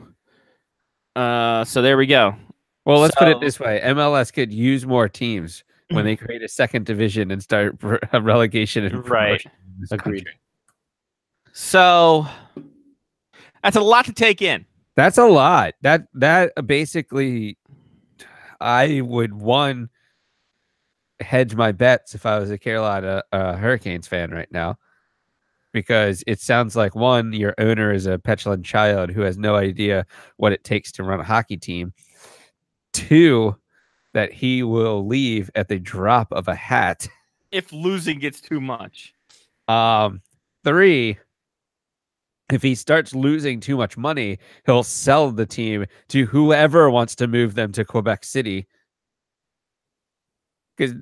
So there we go. Well, let's put it this way: MLS could use more teams when they create a 2nd division and start a relegation and Right. promotion in this Agreed. country. So that's a lot to take in. That's a lot. That basically, I would hedge my bets if I was a Carolina Hurricanes fan right now, because it sounds like your owner is a petulant child who has no idea what it takes to run a hockey team. 2, that he will leave at the drop of a hat. If losing gets too much. 3, if he starts losing too much money, he'll sell the team to whoever wants to move them to Quebec City. Because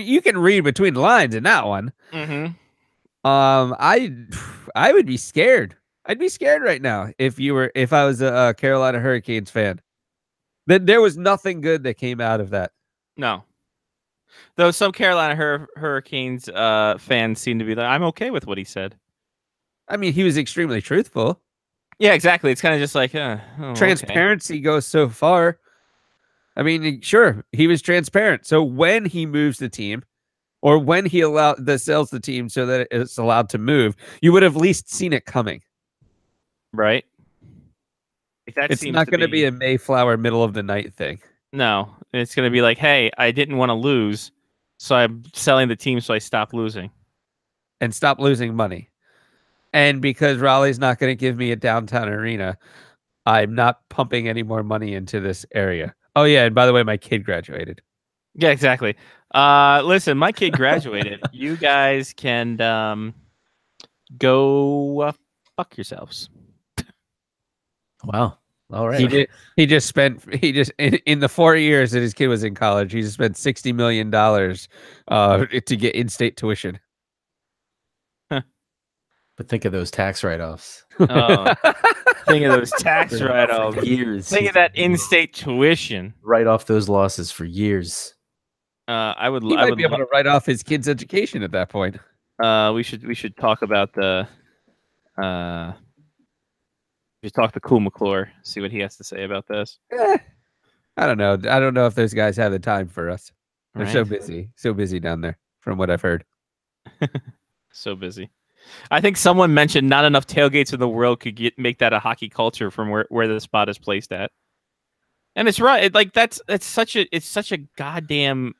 you can read between the lines in that one. Mm-hmm. I would be scared. I'd be scared right now if I was a Carolina Hurricanes fan. Then there was nothing good that came out of that. No. Though some Carolina Hurricanes fans seem to be like, I'm okay with what he said. I mean, he was extremely truthful. Yeah, exactly. It's kind of just like Transparency goes so far. I mean, sure, he was transparent. So when he moves the team, or when he sells the team so that it's allowed to move, you would have at least seen it coming. Right. It's not going to be a Mayflower middle of the night thing. No, it's going to be like, hey, I didn't want to lose, so I'm selling the team so I stop losing. And stop losing money. And because Raleigh's not going to give me a downtown arena, I'm not pumping any more money into this area. Oh, yeah, and by the way, my kid graduated. Yeah, exactly. Listen, my kid graduated. You guys can go fuck yourselves. Wow. All right. He just spent in the 4 years that his kid was in college, he just spent $60 million to get in-state tuition. But think of those tax write-offs. Oh, think of those tax write-offs. Years. Think of that in-state tuition. Write off those losses for years. I would. He I might would be able to write off his kid's education at that point. We should talk about the. We should talk to Cool McClure. See what he has to say about this. I don't know. I don't know if those guys have the time for us. They're so Right. busy down there, from what I've heard. So busy. I think someone mentioned not enough tailgates in the world could make that a hockey culture from where the spot is placed at. And it's right. It's such a goddamn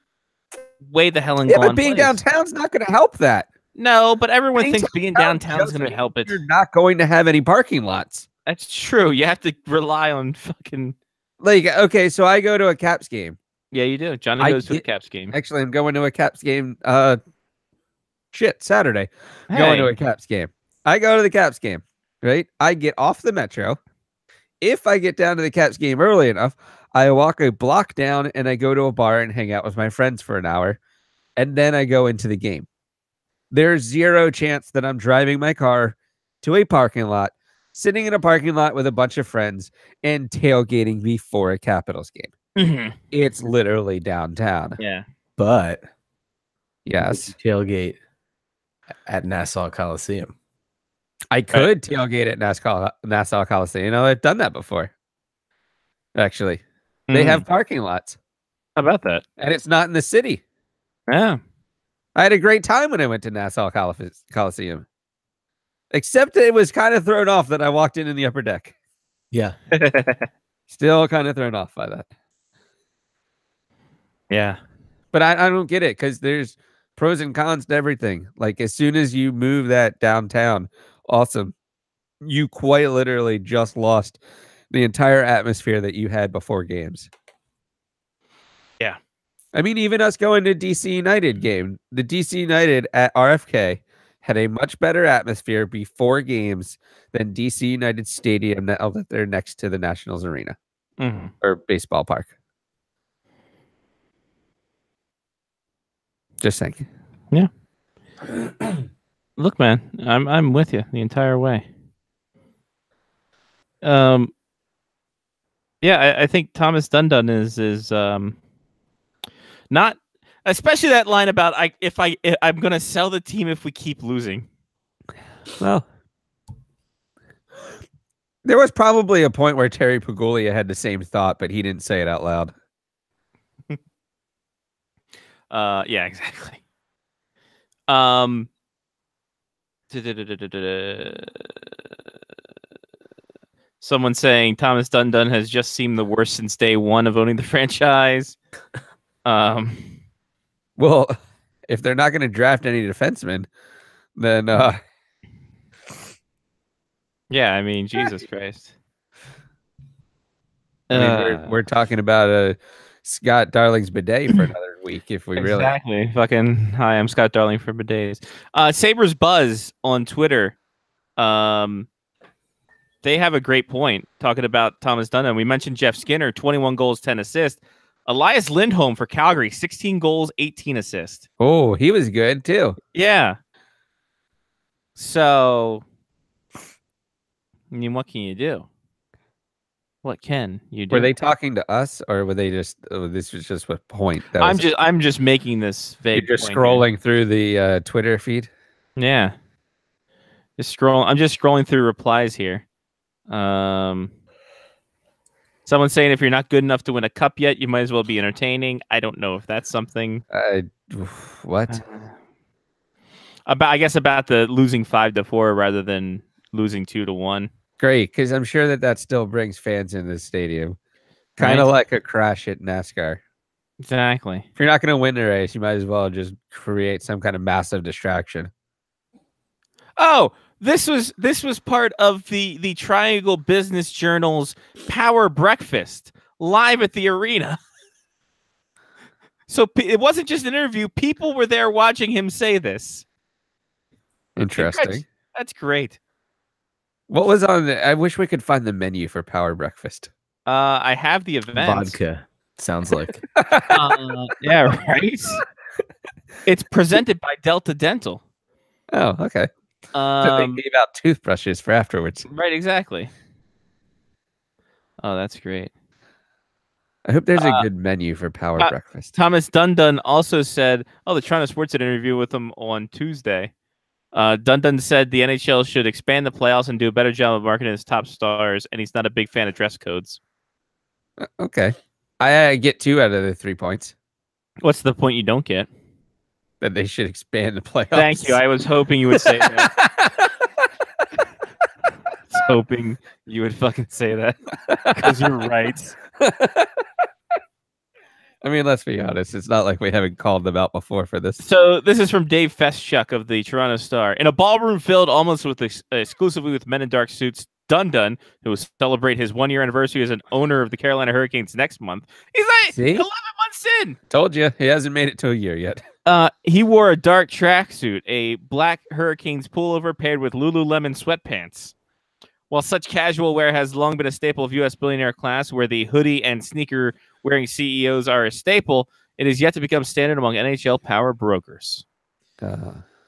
way the hell and Yeah, gone but being place. downtown's not going to help that. No, but everyone Being thinks being downtown is going to help it. You're not going to have any parking lots. That's true. You have to rely on fucking. Like, okay, so I go to a Caps game. Yeah, you do. Johnny I goes to a get- Caps game. Actually, I'm going to a Caps game. Saturday. Going to a Caps game. I go to the Caps game, right? I get off the metro. If I get down to the Caps game early enough, I walk a block down and I go to a bar and hang out with my friends for an hour, and then I go into the game. There's zero chance that I'm driving my car to a parking lot, sitting in a parking lot with a bunch of friends, and tailgating before a Capitals game. Mhm. It's literally downtown. Yeah. But Yes. tailgate at Nassau Coliseum. I could tailgate at Nassau Coliseum. You know, I've done that before. Actually, they have parking lots, How about that? and it's not in the city. Yeah. I had a great time when I went to Nassau Coliseum, except that it was kind of thrown off that I walked in the upper deck. Yeah. Still kind of thrown off by that. Yeah. But I don't get it because there's pros and cons to everything. Like, as soon as you move that downtown, awesome. You quite literally just lost the entire atmosphere that you had before games. Yeah. I mean, even us going to DC United game, the DC United at RFK had a much better atmosphere before games than DC United Stadium now that they're next to the Nationals Arena or baseball park. Just saying. Yeah. Look, man, I'm with you the entire way. Yeah, I think Thomas Dundon is not, especially that line about I'm gonna sell the team if we keep losing. Well, there was probably a point where Terry Paguglia had the same thought, but he didn't say it out loud. Yeah, exactly. Someone saying Thomas Dundon has just seemed the worst since day one of owning the franchise. Well, if they're not going to draft any defensemen, then yeah, I mean, Jesus Christ. I mean, we're talking about Scott Darling's bidet for another week if we really. Exactly. Fucking hi, I'm Scott Darling for bidets. Sabres Buzz on Twitter. They have a great point talking about Thomas Dundon. We mentioned Jeff Skinner, 21 goals, 10 assists. Elias Lindholm for Calgary, 16 goals, 18 assists. Oh, he was good too. Yeah. So, I mean, what can you do? What can you do? Were they talking to us, or were they just? Oh, this was just a point. I'm just making this vague. You're just point scrolling through the Twitter feed. here. Yeah. I'm just scrolling through replies here. Someone's saying if you're not good enough to win a cup yet, you might as well be entertaining. I don't know if that's something. What? I guess about the losing 5-4 rather than losing 2-1. Great, because I'm sure that still brings fans in the stadium. Kind of Right. like a crash at NASCAR. Exactly. If you're not going to win the race, you might as well just create some kind of massive distraction. Oh, this was part of the Triangle Business Journal's Power Breakfast live at the arena. So it wasn't just an interview. People were there watching him say this. Interesting. That's great. What was on I wish we could find the menu for Power Breakfast. I have the event. Vodka. Sounds like. Yeah, right? It's presented by Delta Dental. Oh, okay. So they gave out toothbrushes for afterwards. Right, exactly. Oh, that's great. I hope there's a good menu for Power Breakfast. Thomas Dundon also said, the Toronto Sports did an interview with him on Tuesday. Dundon said the NHL should expand the playoffs and do a better job of marketing its top stars, and he's not a big fan of dress codes. Okay. I get 2 out of the 3 points. What's the point you don't get? That they should expand the playoffs. Thank you. I was hoping you would say that. I was hoping you would fucking say that. Because you're right. I mean, let's be honest. It's not like we haven't called them out before for this. So this is from Dave Feschuk of the Toronto Star. In a ballroom filled almost with exclusively with men in dark suits, Dundon, who will celebrate his 1-year anniversary as an owner of the Carolina Hurricanes next month, he's like 11 months in. Told you. He hasn't made it to a year yet. He wore a dark tracksuit, a black Hurricanes pullover paired with Lululemon sweatpants. While such casual wear has long been a staple of U.S. billionaire class, where the hoodie and sneaker-wearing CEOs are a staple, it is yet to become standard among NHL power brokers.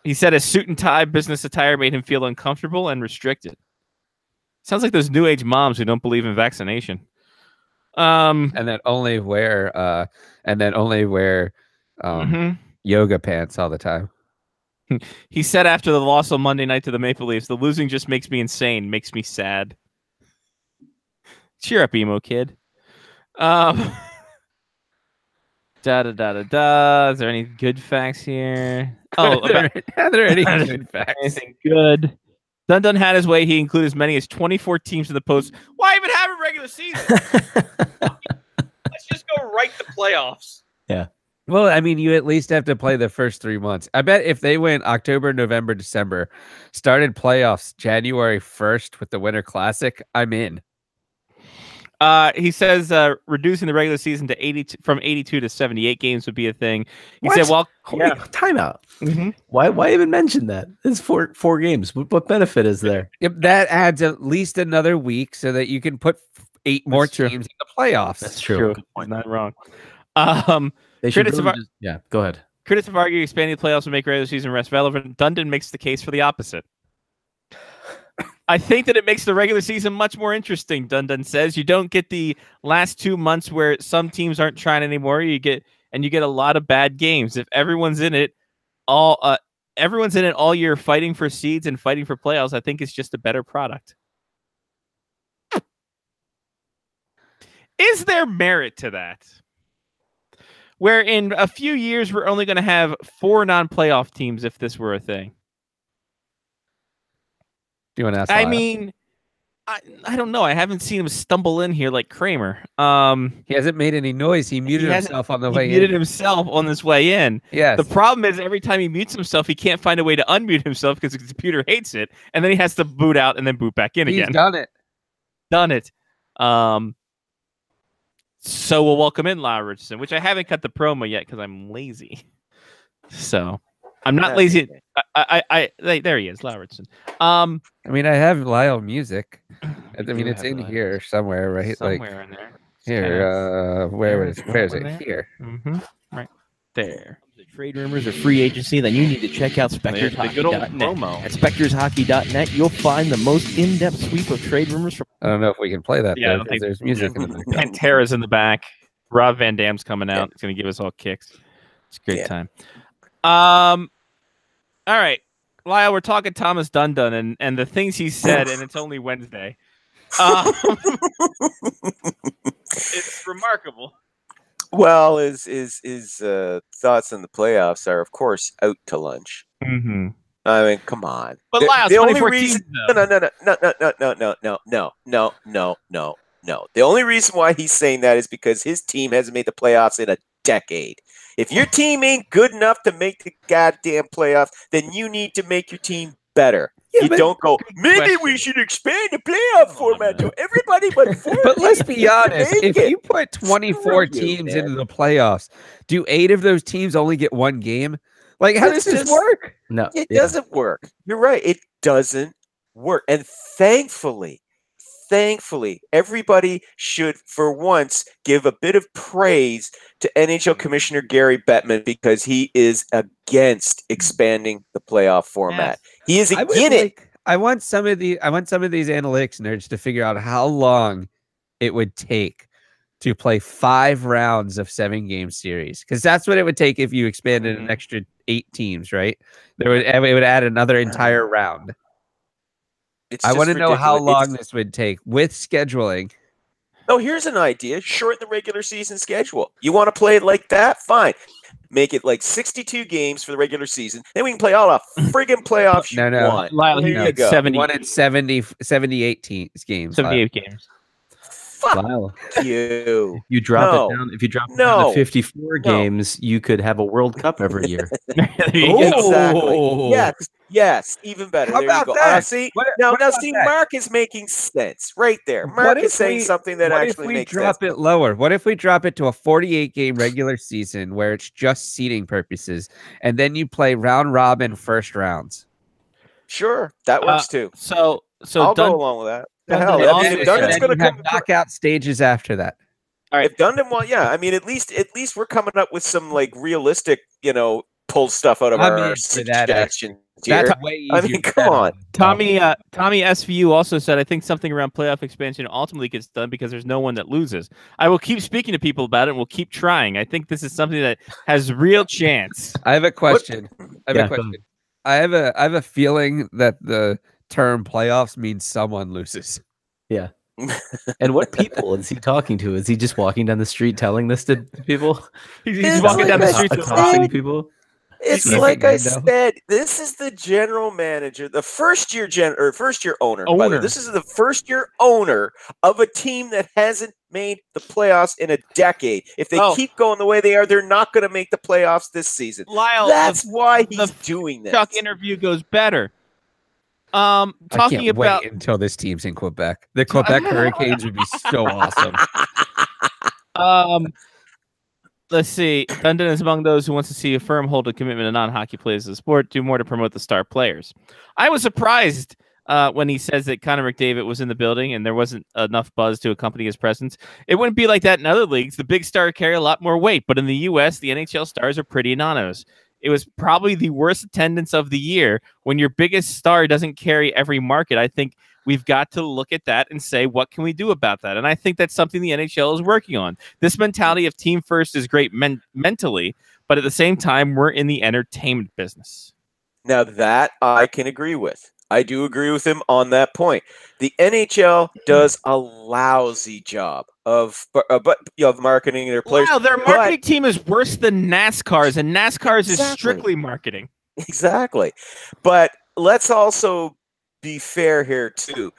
He said a suit and tie business attire made him feel uncomfortable and restricted. Sounds like those new age moms who don't believe in vaccination. And then only wear yoga pants all the time. He said after the loss on Monday night to the Maple Leafs, the losing just makes me insane, makes me sad. Cheer up, emo kid. Is there any good facts here? Are there any good facts? Anything good? Dundon had his way. He included as many as 24 teams in the post. Why even have a regular season? Let's just go right to playoffs. Yeah. Well, I mean, you at least have to play the first 3 months. I bet if they went October, November, December, started playoffs January 1st with the Winter Classic, I'm in. He says reducing the regular season to from 82 to 78 games would be a thing. He said, "Well, timeout. Mm-hmm. Why even mention that? It's four games. What benefit is there? Yep, that adds at least another week so that you can put 8 more teams in the playoffs. That's true. Good point. Not wrong. They should go ahead. Critics have argued expanding the playoffs would make regular season rest relevant. Dundon makes the case for the opposite. I think that it makes the regular season much more interesting, Dundon says. You don't get the last 2 months where some teams aren't trying anymore. You get a lot of bad games. If everyone's in it all year fighting for seeds and fighting for playoffs, I think it's just a better product. Is there merit to that? Where in a few years we're only going to have 4 non-playoff teams if this were a thing. Do you want to ask? I mean, I don't know. I haven't seen him stumble in here like Kramer. He hasn't made any noise. He muted himself on the way in. He muted himself on this way in. Yes. The problem is every time he mutes himself, he can't find a way to unmute himself because the computer hates it, and then he has to boot out and then boot back in again. He's done it. Done it. So we'll welcome in Lyle Richardson, which I haven't cut the promo yet because I'm lazy. So I'm not lazy. There he is, Lyle Richardson. I mean, I have Lyle music. I mean, it's in here somewhere, right? Somewhere in there. Here, where is it? Here. Mm-hmm. Right there. Trade rumors or free agency, then you need to check out SpectorsHockey.net. At SpectorsHockey.net, you'll find the most in-depth sweep of trade rumors. I don't know if we can play that. Yeah, though, there's music in the background. Pantera's in the back. Rob Van Dam's coming out. It's going to give us all kicks. It's a great time. All right, Lyle, we're talking Thomas Dundon and the things he said, and it's only Wednesday. It's remarkable. Well, his thoughts on the playoffs are, of course, out to lunch. Mm-hmm. I mean, come on. But Lyle, the only reason, no. The only reason why he's saying that is because his team hasn't made the playoffs in a decade. If your team ain't good enough to make the goddamn playoffs, then you need to make your team better. Yeah, you don't go, maybe we should expand the playoff format to everybody but 4 But let's be teams honest. make If it. you put 24 Screw you, teams man. into the playoffs, do 8 of those teams only get 1 game? Like, how does this work? No, It doesn't work. You're right. It doesn't work. And thankfully, everybody should, for once, give a bit of praise to NHL Commissioner Gary Bettman because he is against expanding the playoff format. He is against it. I want some of these analytics nerds to figure out how long it would take to play 5 rounds of 7-game series, because that's what it would take if you expanded an extra 8 teams, right? It would add another entire round. I want to know how long this would take with scheduling. Oh, here's an idea. Shorten the regular season schedule. You want to play it like that? Fine. Make it like 62 games for the regular season. Then we can play all the friggin' playoffs you want. Lyle, Here you go. 78 games. 78 games. Lyle, you. You drop it down. If you drop it down to 54 games, you could have a World Cup every year. Exactly. Yes, even better. How There about you go. that? See, What now about see, that? Mark is making sense right there. Mark is saying something that actually makes sense. What if we drop it lower? What if we drop it to a 48-game regular season where it's just seeding purposes, and then you play round robin first rounds? Sure, that works too. So I'll go along with that. The hell, Dundon I mean, if Dundon's going to have come knockout stages after that. All right. If Dundon won, yeah, I mean, at least we're coming up with some like realistic, pull stuff out of our suggestions here. That's way easier. I mean, come on. Tommy SVU also said, I think something around playoff expansion ultimately gets done because there's no one that loses. I will keep speaking to people about it and we'll keep trying. I think this is something that has real chance. I have a question. I have a feeling that the term playoffs means someone loses. Yeah. And what people is he talking to? Is he just walking down the street telling this to people? He's walking down the street accosting people. It's like I said, this is the general manager, the first year owner. By the way. This is the first year owner of a team that hasn't made the playoffs in a decade. If they keep going the way they are, they're not going to make the playoffs this season. Lyle, that's why he's doing this. Chuck interview goes better. I Talking can't about wait until this team's in Quebec. The Quebec Hurricanes would be so awesome. Let's see. Dundon is among those who wants to see a firm hold a commitment to non-hockey players of the sport, do more to promote the star players. I was surprised when he says that Connor McDavid was in the building and there wasn't enough buzz to accompany his presence. It wouldn't be like that in other leagues. The big star carry a lot more weight, but in the U.S., the NHL stars are pretty anonymous. It was probably the worst attendance of the year. When your biggest star doesn't carry every market, I think we've got to look at that and say, what can we do about that? And I think that's something the NHL is working on. This mentality of team first is great mentally, but at the same time, we're in the entertainment business. Now that I can agree with. I do agree with him on that point. The NHL does a lousy job of marketing their players. Wow, their marketing team is worse than NASCAR's, and NASCAR's is strictly marketing. Exactly. But let's also be fair here too.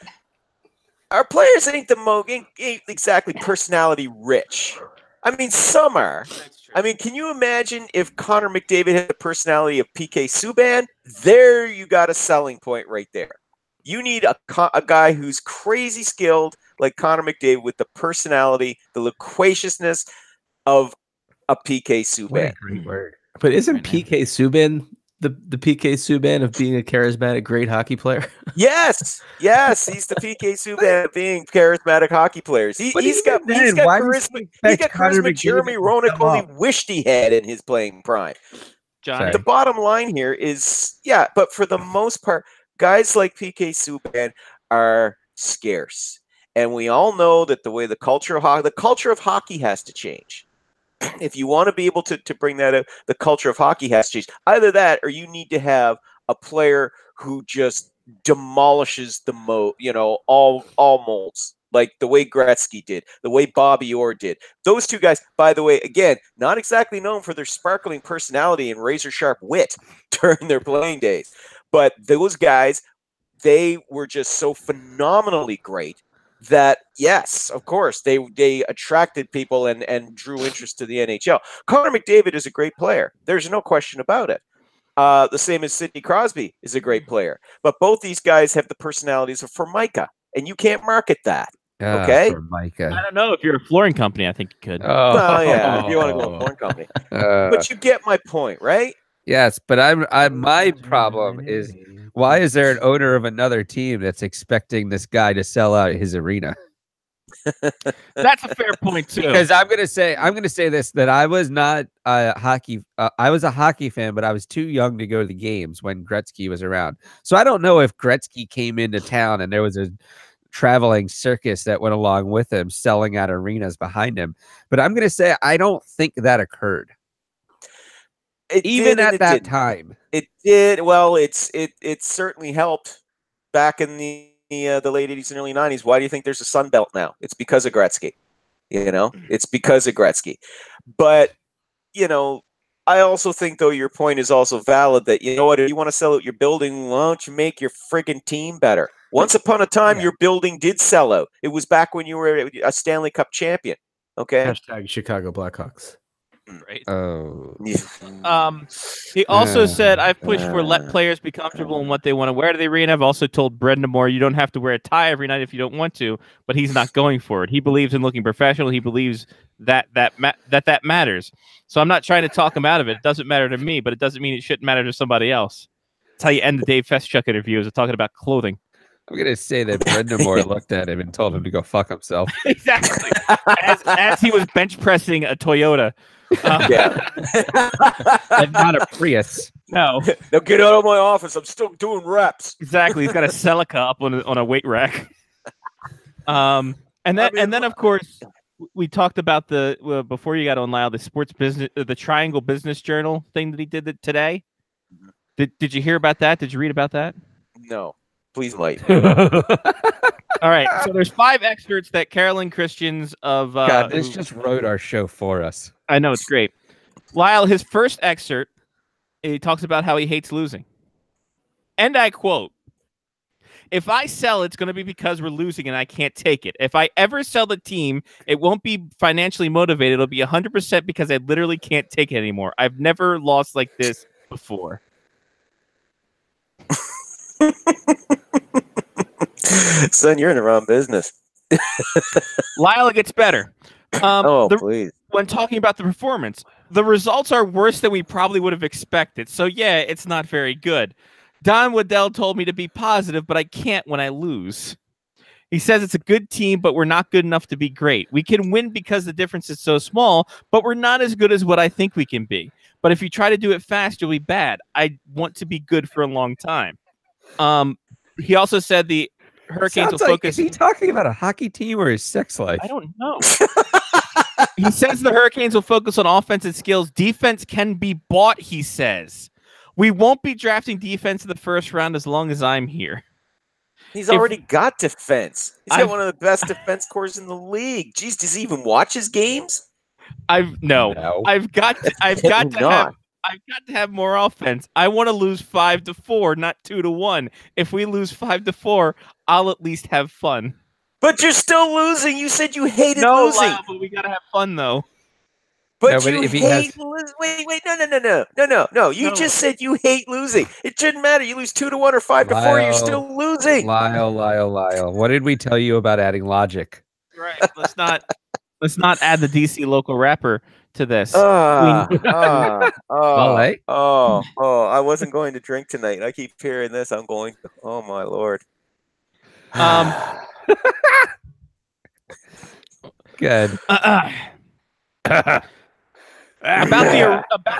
Our players ain't exactly personality rich. I mean, some are. I mean, can you imagine if Connor McDavid had the personality of PK Subban? There you got a selling point right there. You need a guy who's crazy skilled like Connor McDavid with the personality, the loquaciousness of a PK Subban. What a great word. But isn't PK Subban the PK Subban of being a charismatic, great hockey player? Yes, he's the PK Subban of being charismatic hockey players. He's got charisma. He got charisma Jeremy Roenick only wished he had in his playing prime. Johnny. The bottom line here is, but for the most part, guys like PK Subban are scarce, and we all know that the culture of hockey has to change. If you want to be able to bring that up, the culture of hockey has to change. Either that, or you need to have a player who just demolishes all molds, like the way Gretzky did, the way Bobby Orr did. Those two guys, by the way, again, not exactly known for their sparkling personality and razor sharp wit during their playing days, but those guys, they were just so phenomenally great that, yes, of course, they attracted people and drew interest to the NHL. Connor McDavid is a great player. There's no question about it. The same as Sidney Crosby is a great player. But both these guys have the personalities of Formica, and you can't market that. Okay? Formica. I don't know. If you're a flooring company, I think you could. Well, yeah, if you want to go to a flooring company. But you get my point, right? Yes, but my problem is, why is there an owner of another team that's expecting this guy to sell out his arena? That's a fair point too. Because I'm gonna say this, that I was not a hockey. I was a hockey fan, but I was too young to go to the games when Gretzky was around. So I don't know if Gretzky came into town and there was a traveling circus that went along with him, selling out arenas behind him. But I'm gonna say I don't think that occurred. Even at that time, it did. Well, it certainly helped back in the late 80s and early 90s. Why do you think there's a Sun Belt now? It's because of Gretzky. It's because of Gretzky. But I also think, though, your point is also valid that, you know what, if you want to sell out your building, why don't you make your friggin' team better? Once upon a time, your building did sell out. It was back when you were a Stanley Cup champion. Okay. Hashtag Chicago Blackhawks. Right. Oh. He also said, I've pushed for let players be comfortable in what they want to wear to the arena. I've also told Brenda Moore, you don't have to wear a tie every night if you don't want to, but he's not going for it. He believes in looking professional. He believes that matters. So I'm not trying to talk him out of it. It doesn't matter to me, but it doesn't mean it shouldn't matter to somebody else. That's how you end the Dave Feschuk interview, is talking about clothing. I'm going to say that Brenda Moore looked at him and told him to go fuck himself. Exactly. As he was bench pressing a Toyota. And not a Prius. No. Now get out of my office. I'm still doing reps. Exactly. He's got a Celica up on a weight rack. And then of course we talked about before you got on, Lyle, the sports business, the Triangle Business Journal thing that he did today. Did you hear about that? Did you read about that? No. Please light. All right. So there's 5 excerpts that Carolyn Christians of God, this just wrote our show for us. I know, it's great. Lyle, his first excerpt, he talks about how he hates losing. And I quote, "If I sell, it's going to be because we're losing and I can't take it. If I ever sell the team, it won't be financially motivated. It'll be 100% because I literally can't take it anymore. I've never lost like this before." Son, you're in the wrong business. Lyle, it gets better. Please. When talking about the performance, the results are worse than we probably would have expected. So, yeah, it's not very good. Don Waddell told me to be positive, but I can't when I lose. He says it's a good team, but we're not good enough to be great. We can win because the difference is so small, but we're not as good as what I think we can be. But if you try to do it fast, you'll be bad. I want to be good for a long time. He also said the Hurricanes will focus. Is he talking about a hockey team or his sex life? I don't know. He says the Hurricanes will focus on offensive skills. Defense can be bought, he says. We won't be drafting defense in the first round as long as I'm here. He's already got defense. He's got one of the best defense cores in the league. Jeez, does he even watch his games? I've got to have more offense. I want to lose 5-4, not 2-1. If we lose 5-4, I'll at least have fun. But you're still losing. You said you hated losing. Lyle, but we gotta have fun though. But no, you hate losing. Wait, no. You just said you hate losing. It shouldn't matter. You lose 2-1 or 5-4, you're still losing. Lyle. What did we tell you about adding logic? Right. Let's not add the DC local rapper to this. I wasn't going to drink tonight. I keep hearing this. I'm going to. Oh my Lord. Good. About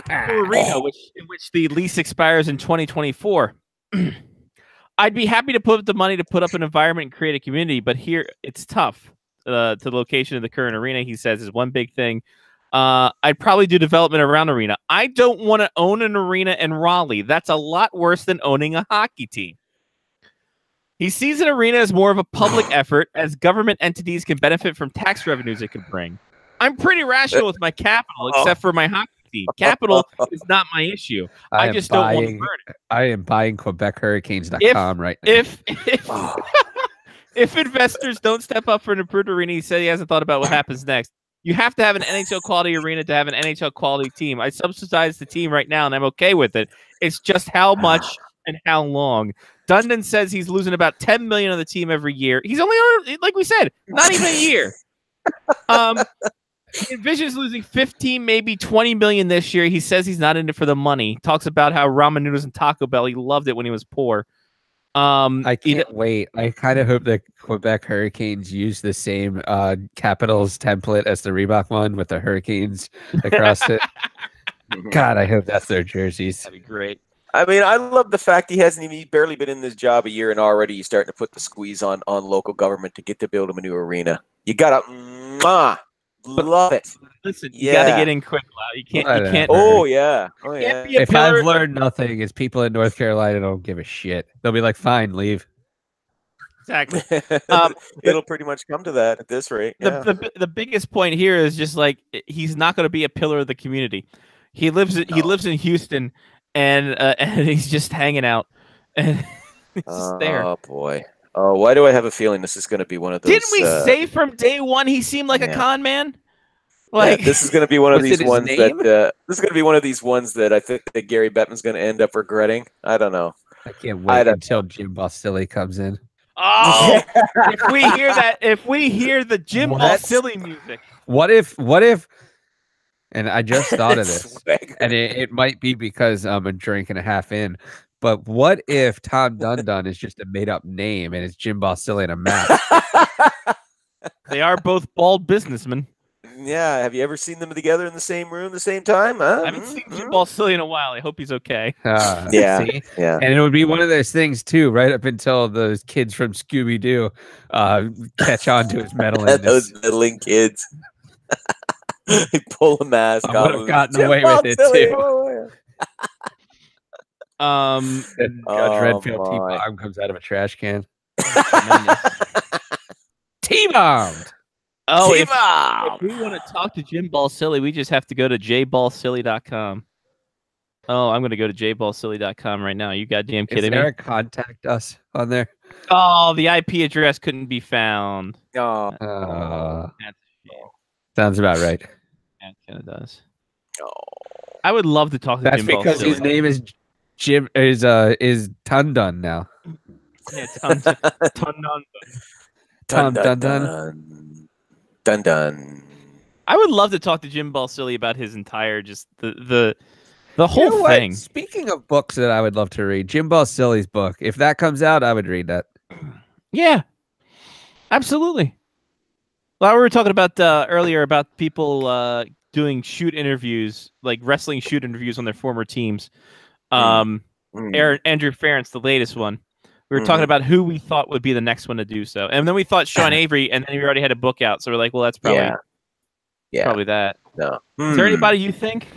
the arena, in which the lease expires in 2024. I'd be happy to put up the money to put up an environment and create a community, but here it's tough. To the location of the current arena, he says, is one big thing. I'd probably do development around arena. I don't want to own an arena in Raleigh. That's a lot worse than owning a hockey team. He sees an arena as more of a public effort, as government entities can benefit from tax revenues it could bring. I'm pretty rational with my capital, except for my hocky team. Capital is not my issue. I just don't want to burn it. I am buying QuebecHurricanes.com right now. If investors don't step up for an improved arena, he said he hasn't thought about what happens next. You have to have an NHL quality arena to have an NHL quality team. I subsidize the team right now, and I'm okay with it. It's just how much and how long. Dundon says he's losing about $10 million on the team every year. He's only on, like we said, not even a year. He envisions losing 15, maybe 20 million this year. He says he's not in it for the money. Talks about how ramen noodles and Taco Bell, he loved it when he was poor. I can't wait. I kind of hope the Quebec Hurricanes use the same Capitals template as the Reebok one with the Hurricanes across it. God, I hope that's their jerseys. That'd be great. I mean, I love the fact he's barely been in this job a year, and already he's starting to put the squeeze on local government to get to build him a new arena. You gotta love it. Listen, you gotta get in quick. You can't. Oh yeah. If I've learned nothing, is people in North Carolina don't give a shit. They'll be like, "Fine, leave." Exactly. It'll pretty much come to that at this rate. Yeah. The biggest point here is just like he's not going to be a pillar of the community. He lives in Houston, and he's just hanging out, and it's just there. Oh boy. Oh, why do I have a feeling this is going to be one of those? Didn't we say from day one he seemed like a con man? Like this is going to be one of these ones that this is going to be one of these ones that I think that Gary Bettman's going to end up regretting. I don't know. I can't wait until Jim Balsillie comes in. Oh, if we hear the Jim Balsillie music. What if? And I just thought of this, and it might be because I'm a drink and a half in. But what if Tom Dundon is just a made-up name and it's Jim Balsillie in a mask? They are both bald businessmen. Yeah, have you ever seen them together in the same room, the same time? Huh? I haven't seen Jim Balsillie in a while. I hope he's okay. Yeah. And it would be one of those things too, right up until those kids from Scooby Doo catch on to his metal. Those middling kids. They pull a mask off. I would have gotten away with it too. Judge Redfield T-bomb comes out of a trash can. T-bombed. Oh, if we want to talk to Jim Balsillie, we just have to go to jbalsillie.com. Oh, I'm going to go to jbalsillie.com right now. You goddamn kidding me? Is there a contact us on there? Oh, the IP address couldn't be found. Oh, that's a shame. Sounds about right. Yeah, it kind of does. Oh. I would love to talk to That's Jim because Balsillie. his name is Jim is Tundun now. Yeah, Tundun. Dun. I would love to talk to Jim Balsillie about his entire just the whole thing. Speaking of books that I would love to read, Jim Balsillie's book. If that comes out, I would read that. Yeah, absolutely. Well, we were talking about earlier about people doing shoot interviews, like wrestling shoot interviews on their former teams. Andrew Ferentz, the latest one. We were talking about who we thought would be the next one to do so. And then we thought Sean Avery, and then we already had a book out. So we're like, well, that's probably probably that. No. Is there anybody you think?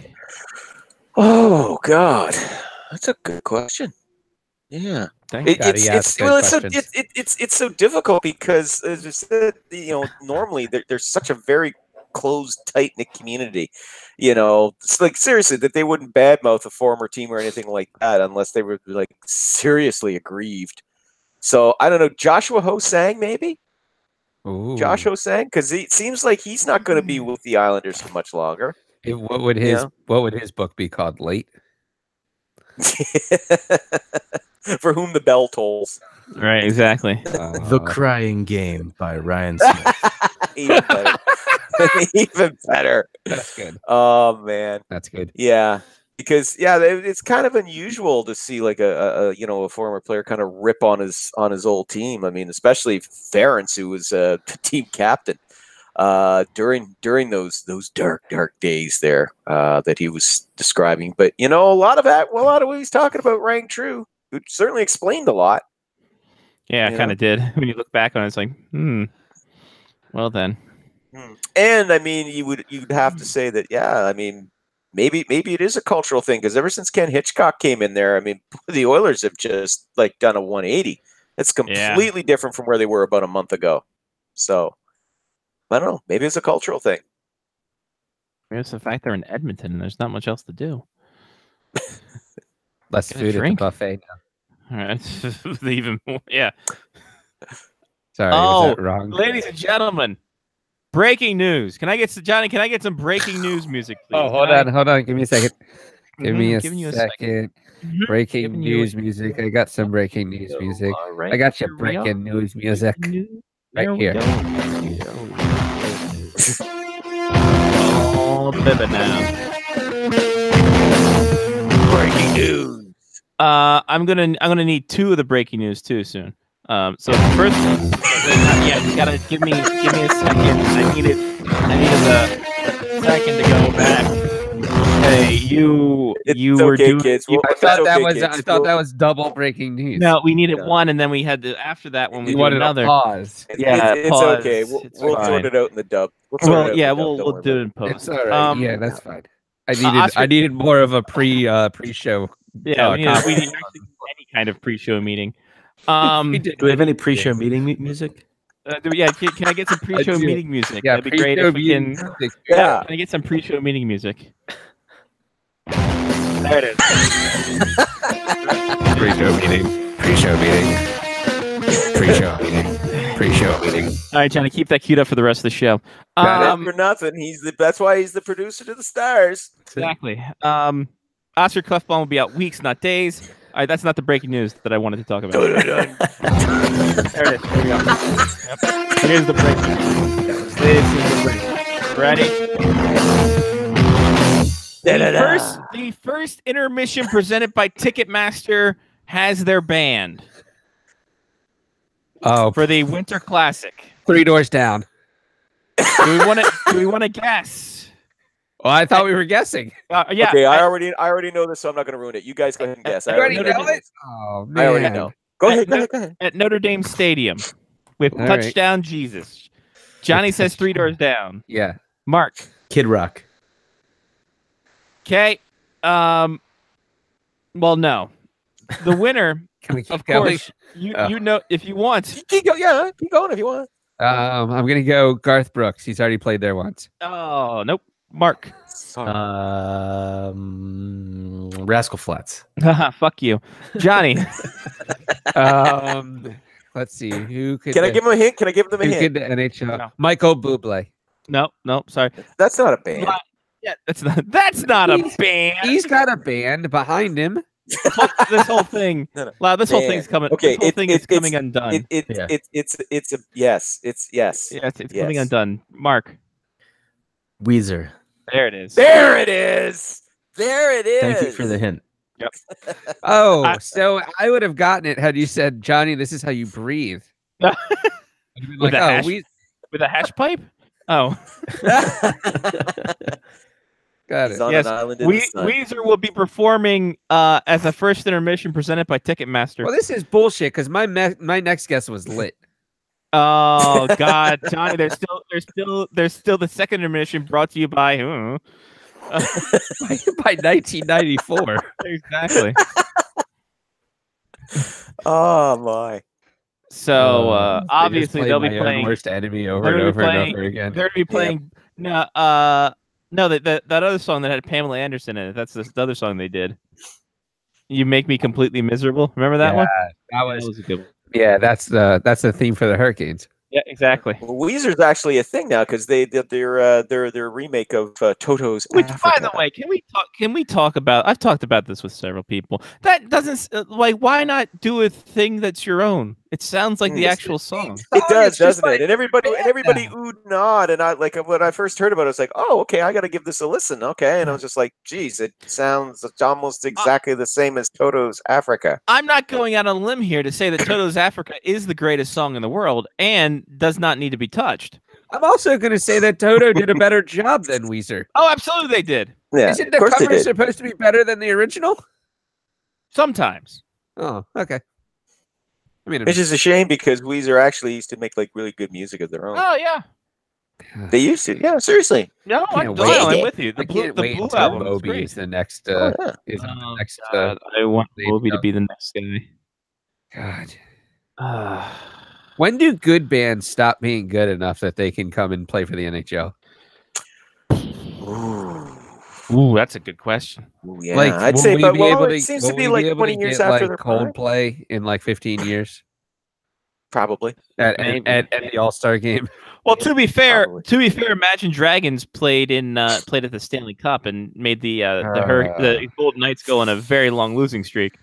Oh, God. That's a good question. Yeah. It's so difficult because, as I said, normally there's such a very closed, tight-knit community. It's like seriously that they wouldn't badmouth a former team or anything like that unless they were like seriously aggrieved. So I don't know, Joshua Ho-Sang maybe. Ooh. Josh Ho-Sang, because it seems like he's not going to be with the Islanders for much longer. What would his book be called? Late. For whom the bell tolls. Right, exactly. The Crying Game by Ryan Smith. Even better. Even better. That's good. Oh man, that's good. Yeah, because it's kind of unusual to see like a former player kind of rip on his old team. I mean, especially Ferentz, who was the team captain during those dark days there that he was describing. But a lot of what he's talking about rang true. It certainly explained a lot. Yeah, it kind of did. When you look back on it, it's like, well then. And I mean, you'd have to say that, I mean, maybe it is a cultural thing because ever since Ken Hitchcock came in there, I mean, the Oilers have just like done a 180. It's completely different from where they were about a month ago. So I don't know. Maybe it's a cultural thing. Maybe it's the fact they're in Edmonton and there's not much else to do. Less food at the buffet now. All right, even more. Yeah. Sorry, was that wrong? Ladies and gentlemen, Breaking news. Can I get Johnny? Can I get some breaking news music, please? Oh, hold on. Give me a second. Give me a Giving you a second. Breaking news music. I got some breaking news music. Right, I got your here we are. breaking news music There right we here. go. Oh, baby now. Breaking news. I'm gonna need 2 of the breaking news too soon. So the first, yeah, you gotta give me a second. I needed a second to go back. Hey, you were okay, doing. kids. You, I thought that was double breaking news. no, we needed one, and then we had to after that when we You do wanted another. a pause. Yeah, it's pause. okay. It's We'll fine. sort it out in the dub. We'll do it in post. It's all right. Yeah, that's fine. I Oscar- needed more of a pre-show. Yeah, we need actually any kind of pre-show meeting. Do we have any pre-show meeting music? Yeah, can I get some pre-show meeting music? Yeah, that'd be great if we can. Yeah. Can I get some pre-show meeting music? There it is. Pre-show meeting. All right, Johnny, keep that queued up for the rest of the show. Not for nothing. That's why he's the producer to the stars. Exactly. Oscar Clefbaum will be out weeks, not days. All right, that's not the breaking news that I wanted to talk about. There it is. Here we go. Yep. Here's the breaking news. This is the breaking. Ready? The first intermission presented by Ticketmaster has their band. Oh, for the Winter Classic. 3 Doors Down. Do we want to guess? Well, I thought we were guessing. Yeah. Okay, I already know this, so I'm not going to ruin it. You guys go ahead and guess. You already know it? Oh, man. I already know. Go ahead. At Notre Dame Stadium with All Touchdown Jesus. Johnny says 3 Doors Down. Yeah. Mark. Kid Rock. Okay. Well, no. The winner, Can we keep of going? course, you know if you want. Keep going if you want. I'm gonna go Garth Brooks. He's already played there once. Oh, nope. Mark. Rascal Flatts. Fuck you. Johnny. Let's see. Who could? Can I give him a hint? Can I give them a Who hint? could the NHL? No. Michael Bublé. No, sorry. That's not a band. Yeah, that's not a band. He's got a band behind him. This whole thing. No. Wow, this whole Man. thing's coming. Okay, this whole thing is coming undone. It's a yes. It's yes. Yes, it's coming undone. Mark. Weezer. There it is. There it is. There it is. Thank you for the hint. Yep. So I would have gotten it had you said, Johnny, this is how you breathe. with, like, a oh, hash, with a hash pipe? Oh. Got He's it. on Yes. an island in the sun. Weezer will be performing as a first intermission presented by Ticketmaster. Well, this is bullshit because my next guess was lit. Oh God, Johnny, there's still the second intermission brought to you by by 1994. Exactly. Oh my. So They just obviously play they'll be My Own playing Worst Enemy over they're and gonna be over and playing- over again. They're gonna be playing no that other song that had Pamela Anderson in it. That's the other song they did. You Make Me Completely Miserable. Remember that one? That was a good one. Yeah, that's the theme for the Hurricanes. Yeah, exactly. Well, Weezer's actually a thing now because they did their remake of Toto's. Which, by Africa. the way, can we talk about? I've talked about this with several people. That doesn't why not do a thing that's your own? It sounds like the actual song. It does, it's just doesn't it? And everybody yeah. oohed and awed. And I when I first heard about it, I was like, oh, okay, I got to give this a listen. Okay, and I was just like, geez, it sounds almost exactly the same as Toto's Africa. I'm not going out on a limb here to say that Toto's Africa is the greatest song in the world and does not need to be touched. I'm also going to say that Toto did a better job than Weezer. Oh, absolutely, they did. Yeah, Isn't of the course they cover did. supposed to be better than the original? Sometimes. Oh, okay. I mean, Which is a shame because Weezer actually used to make like really good music of their own. Oh yeah. They used to, yeah, seriously. No, Can't I'm wait. with you. The I Blue, can't the wait Blue until album is Moby great. is the next. Oh, yeah. Is the Oh, next. God, I want lead Moby to up. be the next guy. God. When do good bands stop being good enough that they can come and play for the NHL? Ooh, that's a good question. Ooh, yeah, Like, I'd will say, we but be well, able it to- seems will to we be like able 20 to years get, after like their prime. Coldplay in like 15 years. Probably. At the All-Star game. Well, to be fair, Imagine Dragons played at the Stanley Cup and made the Golden Knights go on a very long losing streak.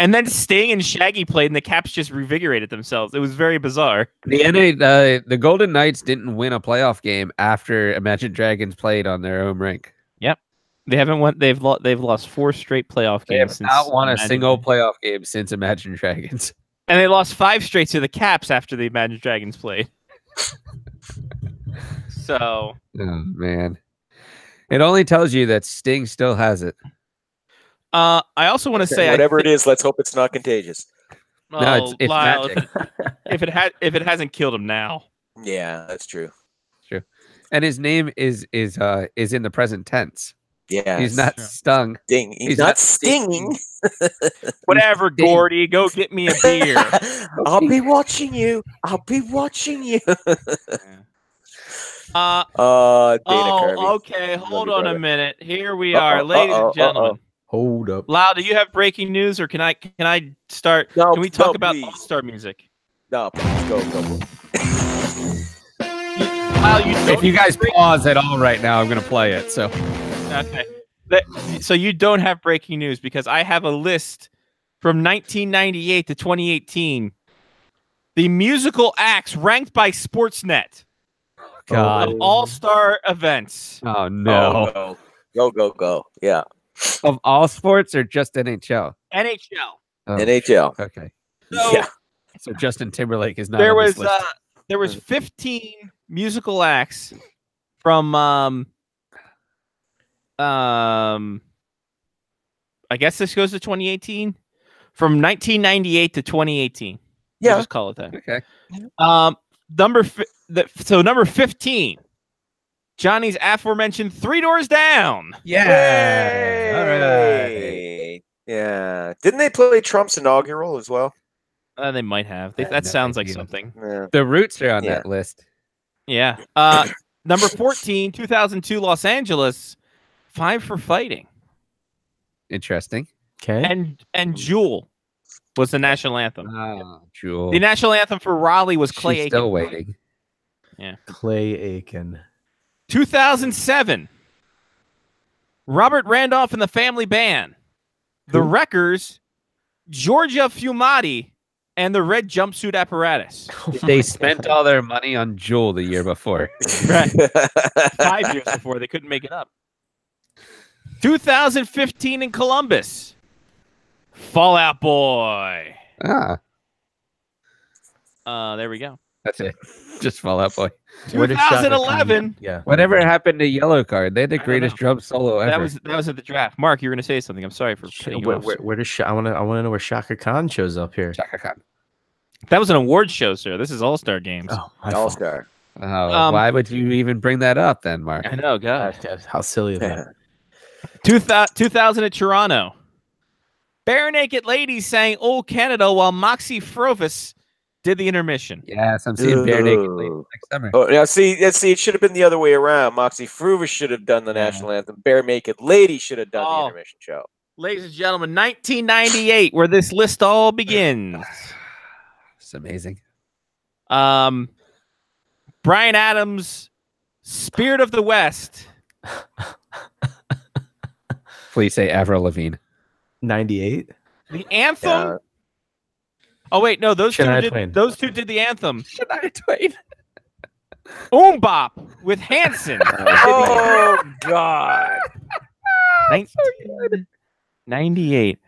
And then Sting and Shaggy played, and the Caps just revigorated themselves. It was very bizarre. The Golden Knights didn't win a playoff game after Imagine Dragons played on their home rink. Yep, they haven't won. They've lost 4 straight playoff games. They have not won a single playoff game since Imagine Dragons. And they lost 5 straight to the Caps after the Imagine Dragons played. So, oh man, it only tells you that Sting still has it. I also want to say, whatever it is, let's hope it's not contagious. No, it's Lyle, magic. if it hasn't killed him now. Yeah, that's true. True. And his name is in the present tense. Yeah, he's not stung. Sting. He's not stinging. Whatever, Gordy, go get me a beer. I'll be watching you. I'll be watching you. Dana Kirby. Okay. Hold on a minute. Here we are, ladies and gentlemen. Hold up. Lau, do you have breaking news, or can I start? No, can we talk no, about please. All-Star music? No, please go. Lau, If you guys pause at all right now, I'm going to play it. So, okay. So you don't have breaking news, because I have a list from 1998 to 2018. The musical acts ranked by Sportsnet. God. Of All-Star events. Oh no. Go. Yeah. Of all sports or just NHL? NHL. Oh, NHL. Okay. So, Yeah. So Justin Timberlake is not. There on this was list. there was 15 musical acts from I guess this goes to 2018, from 1998 to 2018. Yeah. We'll just call it that. Okay. Number 15, Johnny's aforementioned Three Doors Down. Yeah. All right. Hey. Yeah. Didn't they play Trump's inaugural as well? They might have. That sounds like something. Yeah. The Roots are on that list. Yeah. Number 14, 2002 Los Angeles, Five for Fighting. Interesting. Okay. And Jewel was the national anthem. Oh, Jewel. The national anthem for Raleigh was Clay She's Aiken. still waiting. Yeah. Clay Aiken. 2007, Robert Randolph and the Family Band, The Wreckers, Georgia Fumati, and the Red Jumpsuit Apparatus. They spent all their money on Jewel the year before. Right. 5 years before. They couldn't make it up. 2015 in Columbus, Fallout Boy. Ah. There we go. That's it. Just Fallout Boy. 2011. Yeah. Whatever happened to Yellow Card? They had the greatest drum solo ever. That was at the draft. Mark, you were going to say something. I'm sorry for cutting you off. Where does I want to know where Shaka Khan shows up here. Shaka Khan. That was an award show, sir. This is All-Star Games. Oh, All-Star. Oh, why would you even bring that up then, Mark? I know, God. How silly is that? 2000 at Toronto. Bare Naked Ladies sang Old Canada while Moxie Frovis did the intermission. Yes, I'm seeing Bare Naked Ladies next summer. Oh, now see, it should have been the other way around. Moxie Fruvis should have done the national anthem. Bare Naked Lady should have done the intermission show. Ladies and gentlemen, 1998, where this list all begins. It's amazing. Brian Adams, Spirit of the West. Please say Avril Lavigne. 98. The anthem. Oh wait, no, those two Twain. did the anthem. Shania Twain. Bop with Hanson. Oh God. 1998.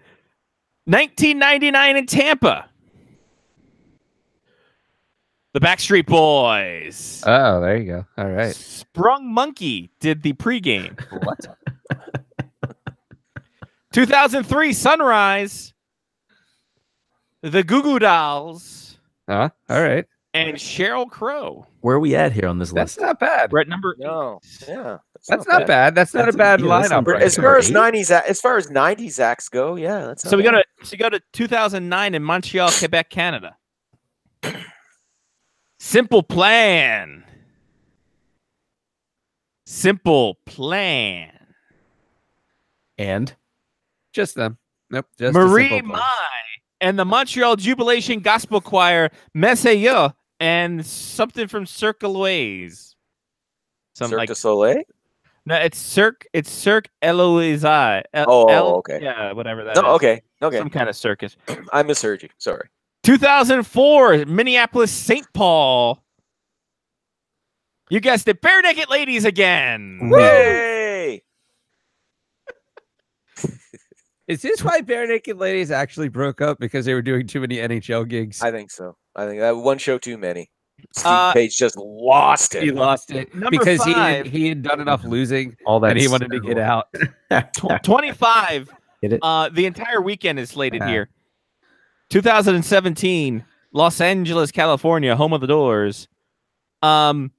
1999 in Tampa. The Backstreet Boys. Oh, there you go. All right. Sprung Monkey did the pregame. What? 2003 Sunrise. The Goo Goo Dolls. All right. And Sheryl Crow. Where are we at here on this That's list? not bad. We're at number. No. Yeah. That's not bad. That's not a bad lineup. Right? As far as 90s acts go, yeah. That's So we go to 2009 in Montreal, Quebec, Canada. Simple Plan. Simple Plan. And just them. Nope. Just Marie Mai and the Montreal Jubilation Gospel Choir, Messieurs, and something from Cirque Eloise. Cirque du Soleil? No, it's Cirque Eloise. Okay. Yeah, whatever that is. Okay. Some kind of circus. I misheard you. Sorry. 2004, Minneapolis, St. Paul. You guessed it, Bare Naked Ladies again. Yay! Is this why Bare Naked Ladies actually broke up because they were doing too many NHL gigs? I think so. I think that one show too many. Steve Page just lost it. He lost it because he had done enough losing, all that, and he wanted to get out. 25. Get it? The entire weekend is slated here. 2017, Los Angeles, California, home of the Doors. The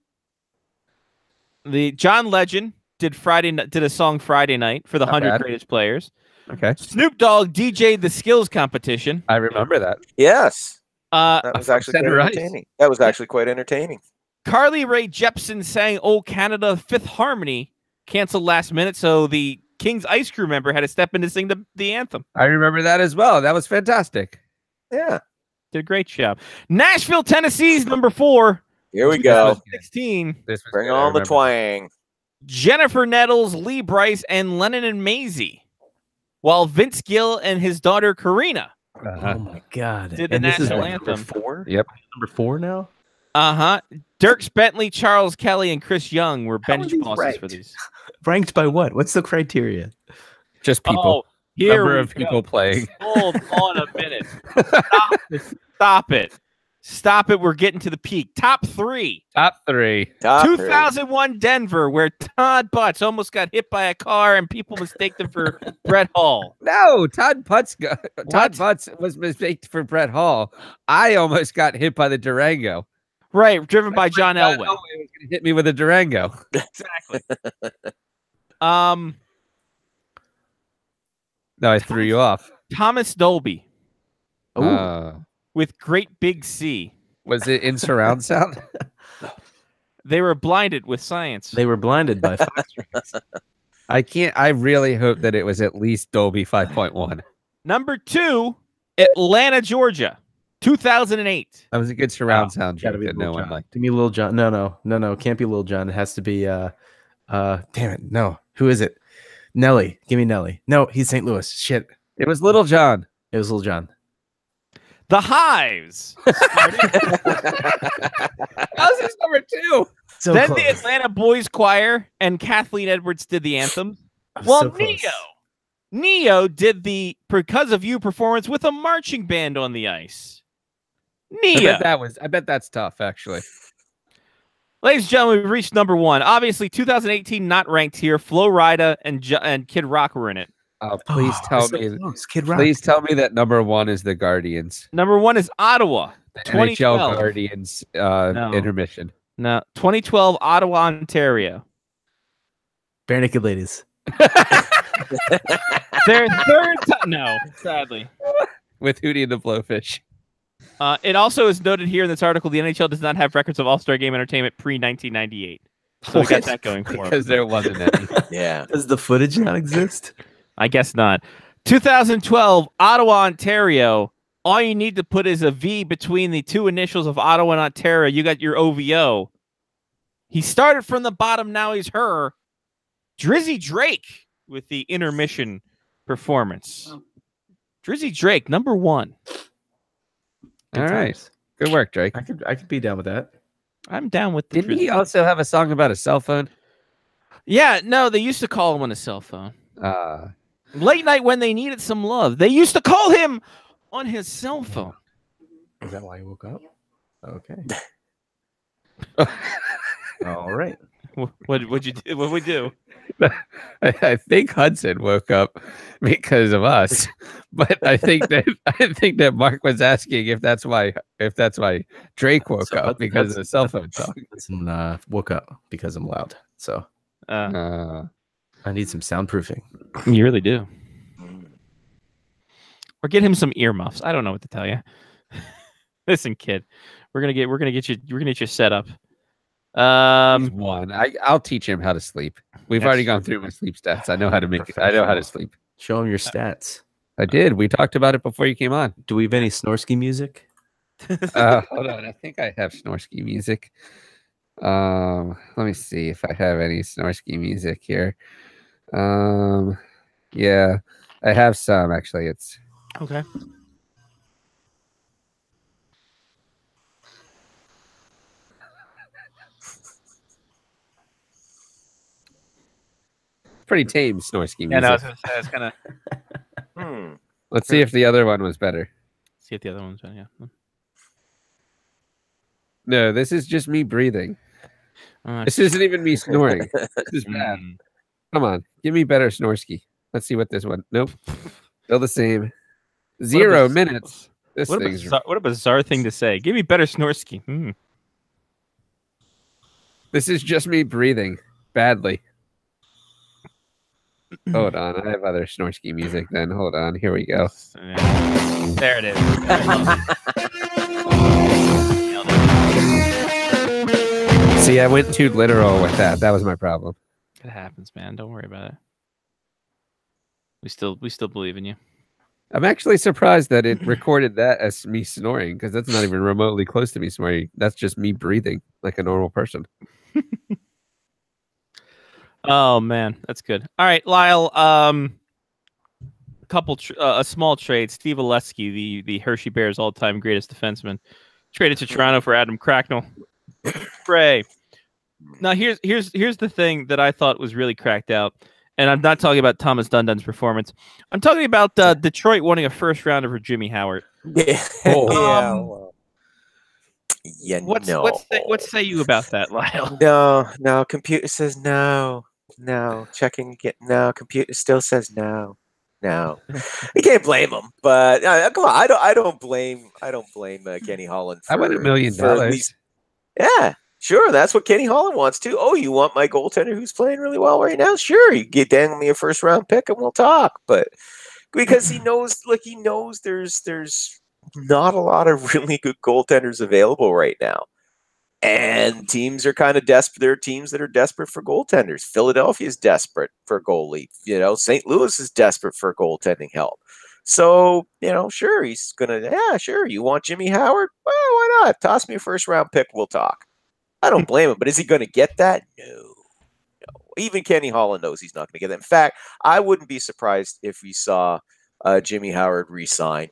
John Legend did a song Friday night for the 100 Greatest Players. Okay. Snoop Dogg DJ'd the skills competition. I remember that. Yes. That was actually quite entertaining. That was actually quite entertaining. Carly Rae Jepsen sang "Old Canada" Fifth Harmony, canceled last minute, so the King's Ice Crew member had to step in to sing the anthem. I remember that as well. That was fantastic. Yeah. Did a great job. Nashville, Tennessee's number 4. Here we go. 16. Bring on the twang. Jennifer Nettles, Lee Brice, and Lennon and Maisie. While Vince Gill and his daughter Karina Oh my God! did the national anthem. Number 4? Yep. Number 4 now. Dirk Bentley, Charles Kelly, and Chris Young were bench bosses for these. Ranked by what? What's the criteria? Just people. Number of people playing. Hold on a minute. Stop it. We're getting to the peak. Top 3. 2001 Denver, where Todd Butts almost got hit by a car and people mistake him for Brett Hall. No, Todd Butts was mistaken for Brett Hall. I almost got hit by the Durango. Right, driven by John Elway. Elway was going to hit me with a Durango. Exactly. No, I threw you off. Thomas Dolby. Oh. With Great Big C. Was it in surround sound? They were blinded with science. They were blinded by Fox. I really hope that it was at least Dolby 5.1. Number 2, Atlanta, Georgia. 2008. That was a good surround sound joke that no one liked. Give me Lil Jon. No. Can't be Lil Jon. It has to be damn it. No. Who is it? Nelly. Give me Nelly. No, he's St. Louis. Shit. It was Little John. It was Lil Jon. The Hives. How's his number 2? So then close. the Atlanta Boys Choir and Kathleen Edwards did the anthem. So Neo did the Because of You performance with a marching band on the ice. Neo. I bet that's tough, actually. Ladies and gentlemen, we reached number 1. Obviously, 2018 not ranked here. Flo Rida and Kid Rock were in it. Please tell me. Please tell me that number 1 is the Guardians. Number 1 is Ottawa. The NHL Guardians intermission. No, 2012 Ottawa, Ontario. Bare Naked Ladies. Their third time. No, sadly. With Hootie and the Blowfish. It also is noted here in this article the NHL does not have records of All-Star Game entertainment pre-1998. So we got that going for Because there wasn't any. Yeah. Does the footage not exist? I guess not. 2012, Ottawa, Ontario. All you need to put is a V between the two initials of Ottawa and Ontario. You got your OVO. He started from the bottom. Now he's her. Drizzy Drake with the intermission performance. Drizzy Drake, number 1. All right. Good work, Drake. I could be down with that. I'm down with the Didn't he also have a song about a cell phone? Yeah, no, they used to call him on a cell phone. Late night when they needed some love. They used to call him on his cell phone. Is that why you woke up? Okay. All right. What'd you do? What'd we do? I think Hudson woke up because of us, but I think that Mark was asking if that's why Drake woke up because of the cell phone song. Hudson woke up because I'm loud. So I need some soundproofing. You really do. Or get him some earmuffs. I don't know what to tell you. Listen, kid, we're gonna get you set up. One. I'll teach him how to sleep. We've already gone through my sleep stats. I know how to make it. I know how to sleep. Show him your stats. I did. We talked about it before you came on. Do we have any Snorsky music? Hold on. I think I have Snorsky music. Let me see if I have any Snorsky music here. Yeah, I have some actually. It's okay. Pretty tame Snorsky music. Yeah, no, I was gonna say it's kind of. Let's see if the other one was better. See if the other one's better. Yeah. No, this is just me breathing. This isn't even me snoring. This is bad. Come on, give me better Snorsky. Let's see what this one. Nope, still the same. 0 minutes. This what a bizarre thing to say. Give me better Snorsky. This is just me breathing badly. Hold on, I have other Snorsky music. Then hold on. Here we go. There it is. See, I went too literal with that. That was my problem. It happens, man. Don't worry about it. We still believe in you. I'm actually surprised that it recorded that as me snoring, because that's not even remotely close to me snoring. That's just me breathing like a normal person. Oh man, that's good. All right, Lyle. A small trade. Steve Oleski, the Hershey Bears all-time greatest defenseman, traded to Toronto for Adam Cracknell. Pray. Now here's the thing that I thought was really cracked out, and I'm not talking about Thomas Dundon's performance. I'm talking about Detroit wanting a first rounder for Jimmy Howard. Yeah. Yeah. What say you about that, Lyle? No. Computer says no. No. Checking again. No. Computer still says no. No. You can't blame him, but come on. I don't blame Kenny Holland. I want $1 million. Yeah. Sure, that's what Kenny Holland wants too. Oh, you want my goaltender who's playing really well right now? Sure, you get dangle me a first round pick and we'll talk. But because he knows there's not a lot of really good goaltenders available right now, and teams are kind of desperate. There are teams that are desperate for goaltenders. Philadelphia is desperate for a goalie. St. Louis is desperate for goaltending help. So sure, he's gonna. Yeah, sure. You want Jimmy Howard? Well, why not? Toss me a first round pick. We'll talk. I don't blame him, but is he going to get that? No. Even Kenny Holland knows he's not going to get that. In fact, I wouldn't be surprised if we saw Jimmy Howard re-sign,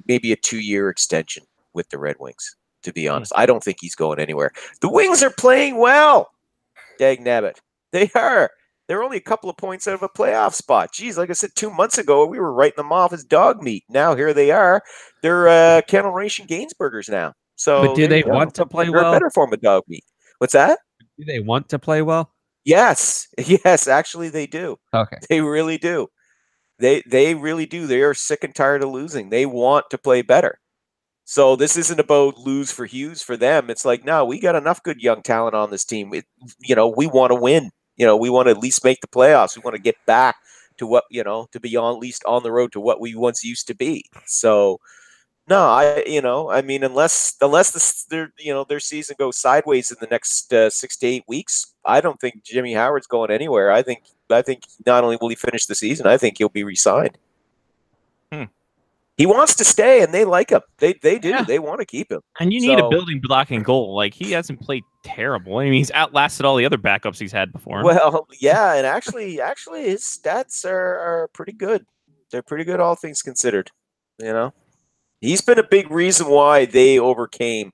maybe a 2-year extension with the Red Wings, to be honest. I don't think he's going anywhere. The Wings are playing well. Dagnabbit. They are. They're only a couple of points out of a playoff spot. Geez, like I said, 2 months ago, we were writing them off as dog meat. Now here they are. They're Kennel Ration Gainsburgers now. So, but do they want to play well? A better form of dog meat. What's that? Do they want to play well? Yes, actually they do. Okay, they really do. They really do. They are sick and tired of losing. They want to play better. So this isn't about lose for Hughes for them. It's like, no, we got enough good young talent on this team. We want to win. We want to at least make the playoffs. We want to get back to what to be at least on the road to what we once used to be. So. No, unless their season goes sideways in the next 6 to 8 weeks, I don't think Jimmy Howard's going anywhere. I think not only will he finish the season, I think he'll be re-signed. He wants to stay, and they like him. They do. Yeah. They want to keep him. And you need a building block and goal. Like, he hasn't played terrible. I mean, he's outlasted all the other backups he's had before. Well, yeah, and actually, his stats are pretty good. They're pretty good, all things considered. He's been a big reason why they overcame,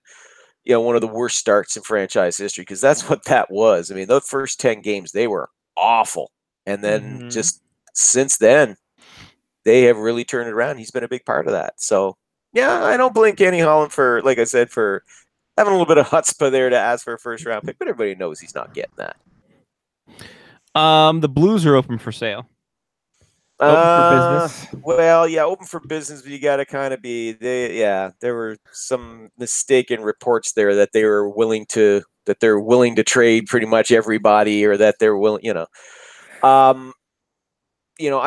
one of the worst starts in franchise history, because that's what that was. I mean, those first 10 games, they were awful. And then just since then, they have really turned it around. He's been a big part of that. So, yeah, I don't blame Kenny Holland for, like I said, for having a little bit of chutzpah there to ask for a first round pick, but everybody knows he's not getting that. The Blues are open for sale. Open for business. Well, yeah, open for business, but you got to kind of be. There were some mistaken reports there that they're willing to trade pretty much everybody, or that they're willing. I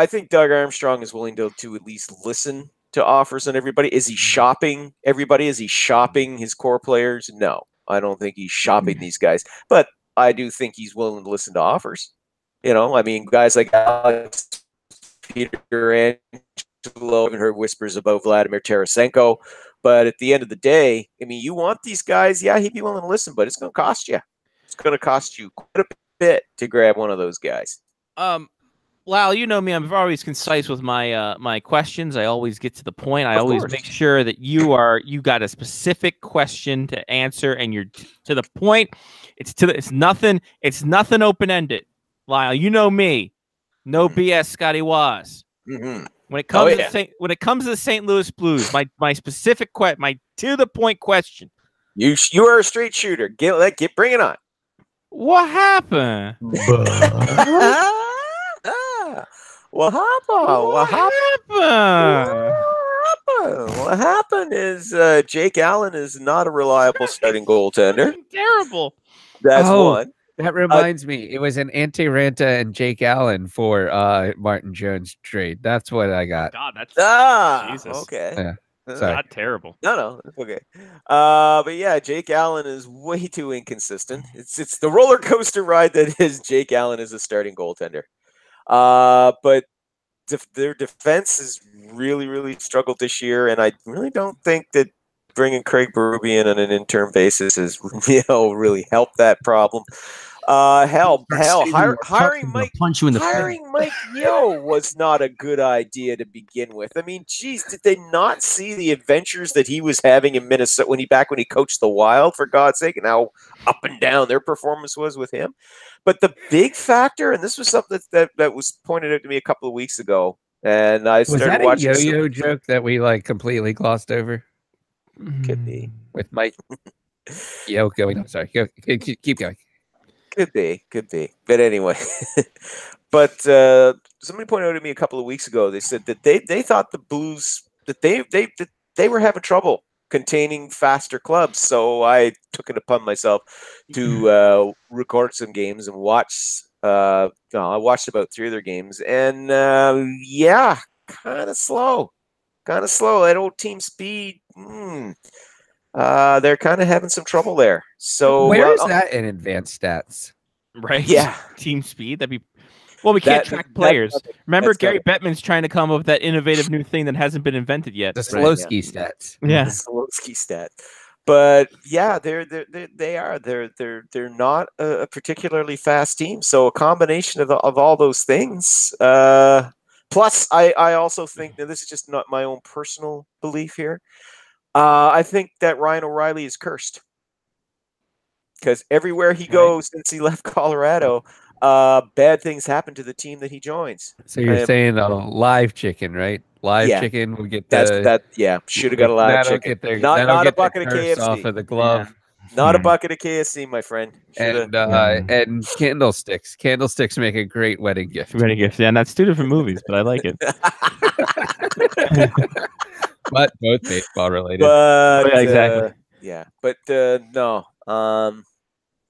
think Doug Armstrong is willing to at least listen to offers on everybody. Is he shopping everybody? Is he shopping his core players? No, I don't think he's shopping these guys, but I do think he's willing to listen to offers. Guys like Alex Peter low. I haven't heard whispers about Vladimir Tarasenko. But at the end of the day, I mean, you want these guys. Yeah, he'd be willing to listen, but it's going to cost you. It's going to cost you quite a bit to grab one of those guys. Lyle, you know me. I'm always concise with my my questions. I always get to the point. I always make sure that you got a specific question to answer, and you're to the point. It's nothing open ended. Lyle, you know me. No BS, Scotty Waz. Mm-hmm. When it comes to the St. Louis Blues, my specific my to the point question. You are a straight shooter. Bring it on. What happened? What happened is Jake Allen is not a reliable starting goaltender. Terrible. That's one. That reminds me. It was an Ante Ranta and Jake Allen for Martin Jones trade. That's what I got. God, that's Jesus. Okay. Yeah. Sorry. Not terrible. No, it's okay. But yeah, Jake Allen is way too inconsistent. It's the roller coaster ride that is Jake Allen as a starting goaltender. But their defense has really, really struggled this year, and I really don't think that bringing Craig Berube in on an interim basis has really helped that problem. Hiring Mike Yeo was not a good idea to begin with. I mean, geez, did they not see the adventures that he was having in Minnesota when he coached the Wild, for God's sake, and how up and down their performance was with him? But the big factor, and this was something that was pointed out to me a couple of weeks ago, and I started watching. Was that a yo-yo joke that we completely glossed over? Could be with Mike Yeo going. I'm sorry. Keep going. Could be. But anyway, but somebody pointed out to me a couple of weeks ago. They said that they thought the Blues that they were having trouble containing faster clubs. So I took it upon myself to record some games and watch. I watched about 3 of their games, and kind of slow. That old team speed. They're kind of having some trouble there. So where is that in advanced stats? Right? Yeah, team speed. We can't track players. Remember, Gary Bettman's trying to come up with that innovative new thing that hasn't been invented yet. The Slowski stats. Yeah, the Slowski stat. But yeah, they're not a particularly fast team. So a combination of all those things. Plus, I also think that this is just not my own personal belief here. I think that Ryan O'Reilly is cursed because everywhere he goes since he left Colorado, bad things happen to the team that he joins. So you're saying live chicken, right? Live chicken will get that. Yeah, should have got a live chicken. Not a bucket of KFC off of the glove. Yeah. Not a bucket of KFC, my friend. And candlesticks. Candlesticks make a great wedding gift. Wedding gift. Yeah, and that's 2 different movies, but I like it. But both baseball related. But exactly. But no.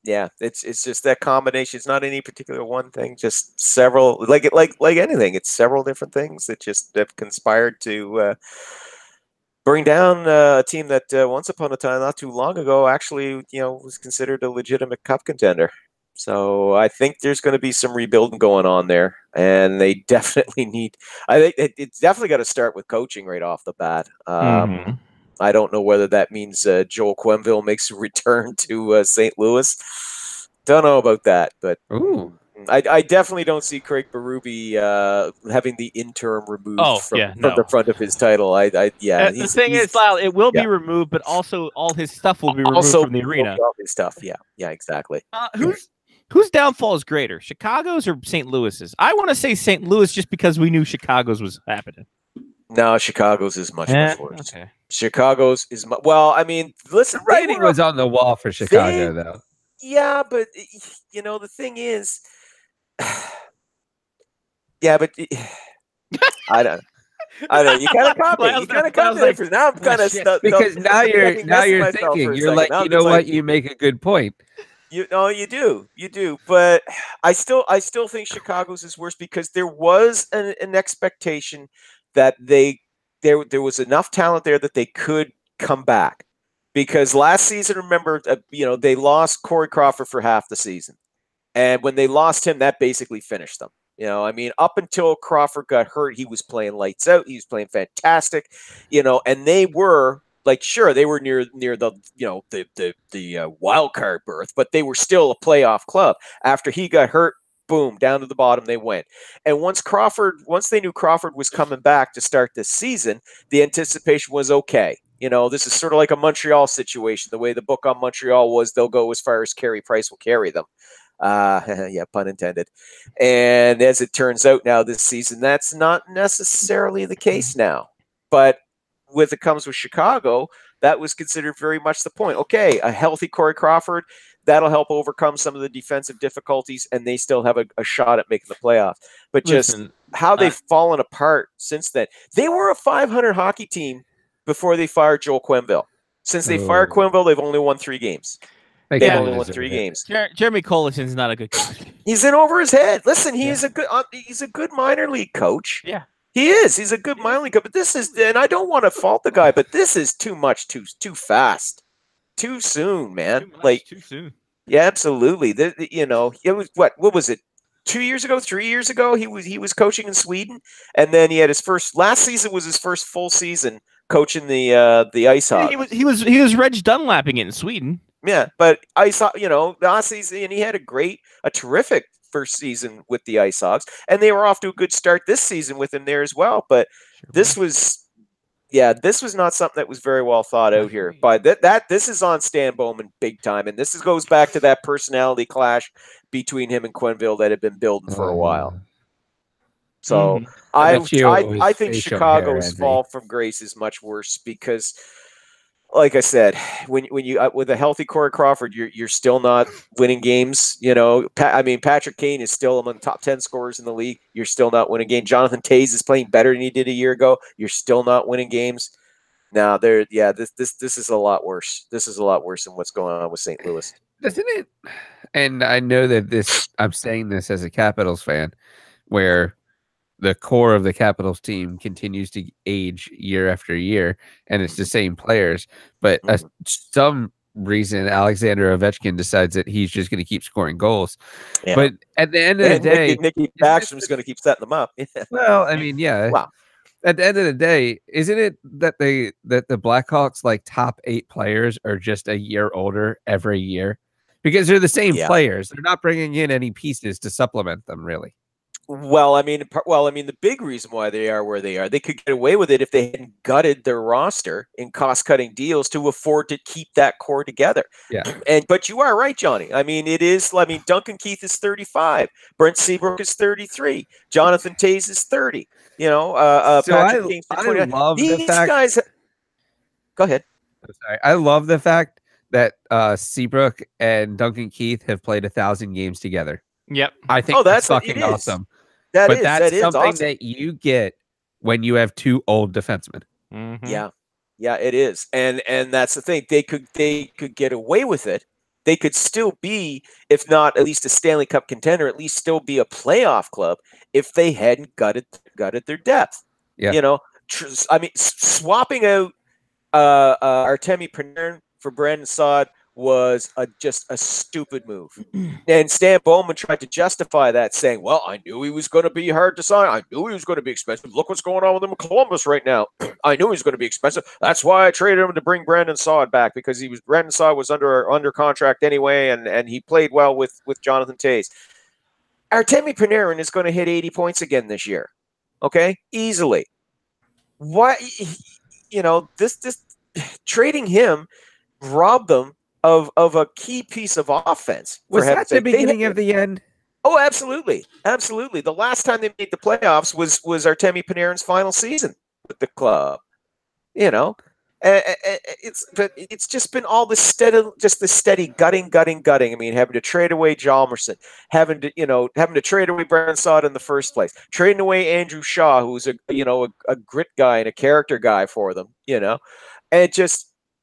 It's just that combination. It's not any particular one thing. Just several, like anything. It's several different things that just have conspired to bring down a team that once upon a time, not too long ago, actually, was considered a legitimate cup contender. So I think there's going to be some rebuilding going on there, and they definitely need. I think it's definitely got to start with coaching right off the bat. I don't know whether that means Joel Quenneville makes a return to St. Louis. Don't know about that, but I definitely don't see Craig Berube having the interim removed from the front of his title. The thing is, Lyle, it will be removed, but also all his stuff will be removed from the arena. All his stuff, yeah, exactly. Whose downfall is greater, Chicago's or St. Louis's? I want to say St. Louis just because we knew Chicago's was happening. No, Chicago's is much worse. Okay. Chicago's is well. I mean, listen, writing was on the wall for Chicago, though. Yeah, but the thing is, but I don't. You kind of caught me. You kind of caught me. Now I'm kind of stuck because now you're thinking. You're like, what? You make a good point. You do, but I still think Chicago's is worse because there was an expectation that there was enough talent there that they could come back. Because last season, remember, they lost Corey Crawford for half the season, and when they lost him, that basically finished them. You know, I mean, up until Crawford got hurt, he was playing lights out. He was playing fantastic, you know, and they were like, sure, they were near the, you know, the wild card berth, but they were still a playoff club. After he got hurt, boom, down to the bottom they went. And once they knew Crawford was coming back to start this season, the anticipation was okay. You know, this is sort of like a Montreal situation. The way the book on Montreal was, they'll go as far as Carey Price will carry them. Yeah, pun intended. And as it turns out now this season, that's not necessarily the case now. But with it comes with Chicago, that was considered very much the point. Okay, a healthy Corey Crawford, that'll help overcome some of the defensive difficulties, and they still have a shot at making the playoffs. But just how they've fallen apart since then. They were a 500 hockey team before they fired Joel Quenneville. Since they fired Quenneville, they've only won 3 games. They've only won 3 games. Jeremy Collison's not a good coach. He's in over his head. Listen, he's a good minor league coach. Yeah. He is. He's a good minor league coach. But this is, and I don't want to fault the guy, but this is too much, too fast, too soon, man. Too soon. Yeah, absolutely. You know, it was what was it? 2 years ago, 3 years ago, he was coaching in Sweden, and then he had last season was his first full season coaching the Ice Hawks. He was Reg Dunlapping it in Sweden. Yeah, but you know, last season, and he had a terrific first season with the Ice Hawks, and they were off to a good start this season with him there as well. But this was not something that was very well thought out here. But this is on Stan Bowman big time, and goes back to that personality clash between him and Quenneville that had been building for a while. So I think Chicago's fall from grace is much worse because, like I said, when you with a healthy Corey Crawford, you're still not winning games. You know, Patrick Kane is still among the top 10 scorers in the league. You're still not winning games. Jonathan Toews is playing better than he did a year ago. You're still not winning games. Now, this is a lot worse. This is a lot worse than what's going on with St. Louis. Doesn't it? And I know that I'm saying this as a Capitals fan, where the core of the Capitals team continues to age year after year, and it's the same players. But some reason, Alexander Ovechkin decides that he's just going to keep scoring goals. Yeah. But at the end of the day, Nicky Backstrom's going to keep setting them up. Well, I mean, yeah. Wow. At the end of the day, isn't it that the Blackhawks like top 8 players are just a year older every year? Because they're the same players. They're not bringing in any pieces to supplement them, really. Well, I mean, the big reason why they are where they are, they could get away with it if they hadn't gutted their roster in cost-cutting deals to afford to keep that core together. Yeah. But you are right, Johnny. I mean, Duncan Keith is 35, Brent Seabrook is 33, Jonathan Toews is 30. You know, Patrick Kane is 29. I love These the fact. Guys. Go ahead. Sorry, I love the fact that Seabrook and Duncan Keith have played 1,000 games together. Yep. I think that's fucking awesome. That's something awesome. that you get when you have 2 old defensemen. Mm-hmm. Yeah, it is. And that's the thing. They could get away with it. They could still be, if not at least a Stanley Cup contender, at least still be a playoff club if they hadn't gutted their depth. Yeah. You know, swapping out Artemi Panarin for Brandon Saad was just a stupid move. And Stan Bowman tried to justify that, saying, well, I knew he was going to be hard to sign. I knew he was going to be expensive. Look what's going on with him in Columbus right now. I knew he was going to be expensive. That's why I traded him to bring Brandon Saad back, because Brandon Saad was under contract anyway, and he played well with Jonathan Toews. Artemi Panarin is going to hit 80 points again this year. Okay? Easily. Why, you know, this trading him robbed them of a key piece of offense. Was that the beginning of the end? Oh, absolutely. Absolutely. The last time they made the playoffs was Artemi Panarin's final season with the club. You know, it's just been all this steady gutting. I mean, having to trade away Hjalmarsson, having to trade away Brandon Saad in the first place, trading away Andrew Shaw, who's a grit guy and a character guy for them, you know, and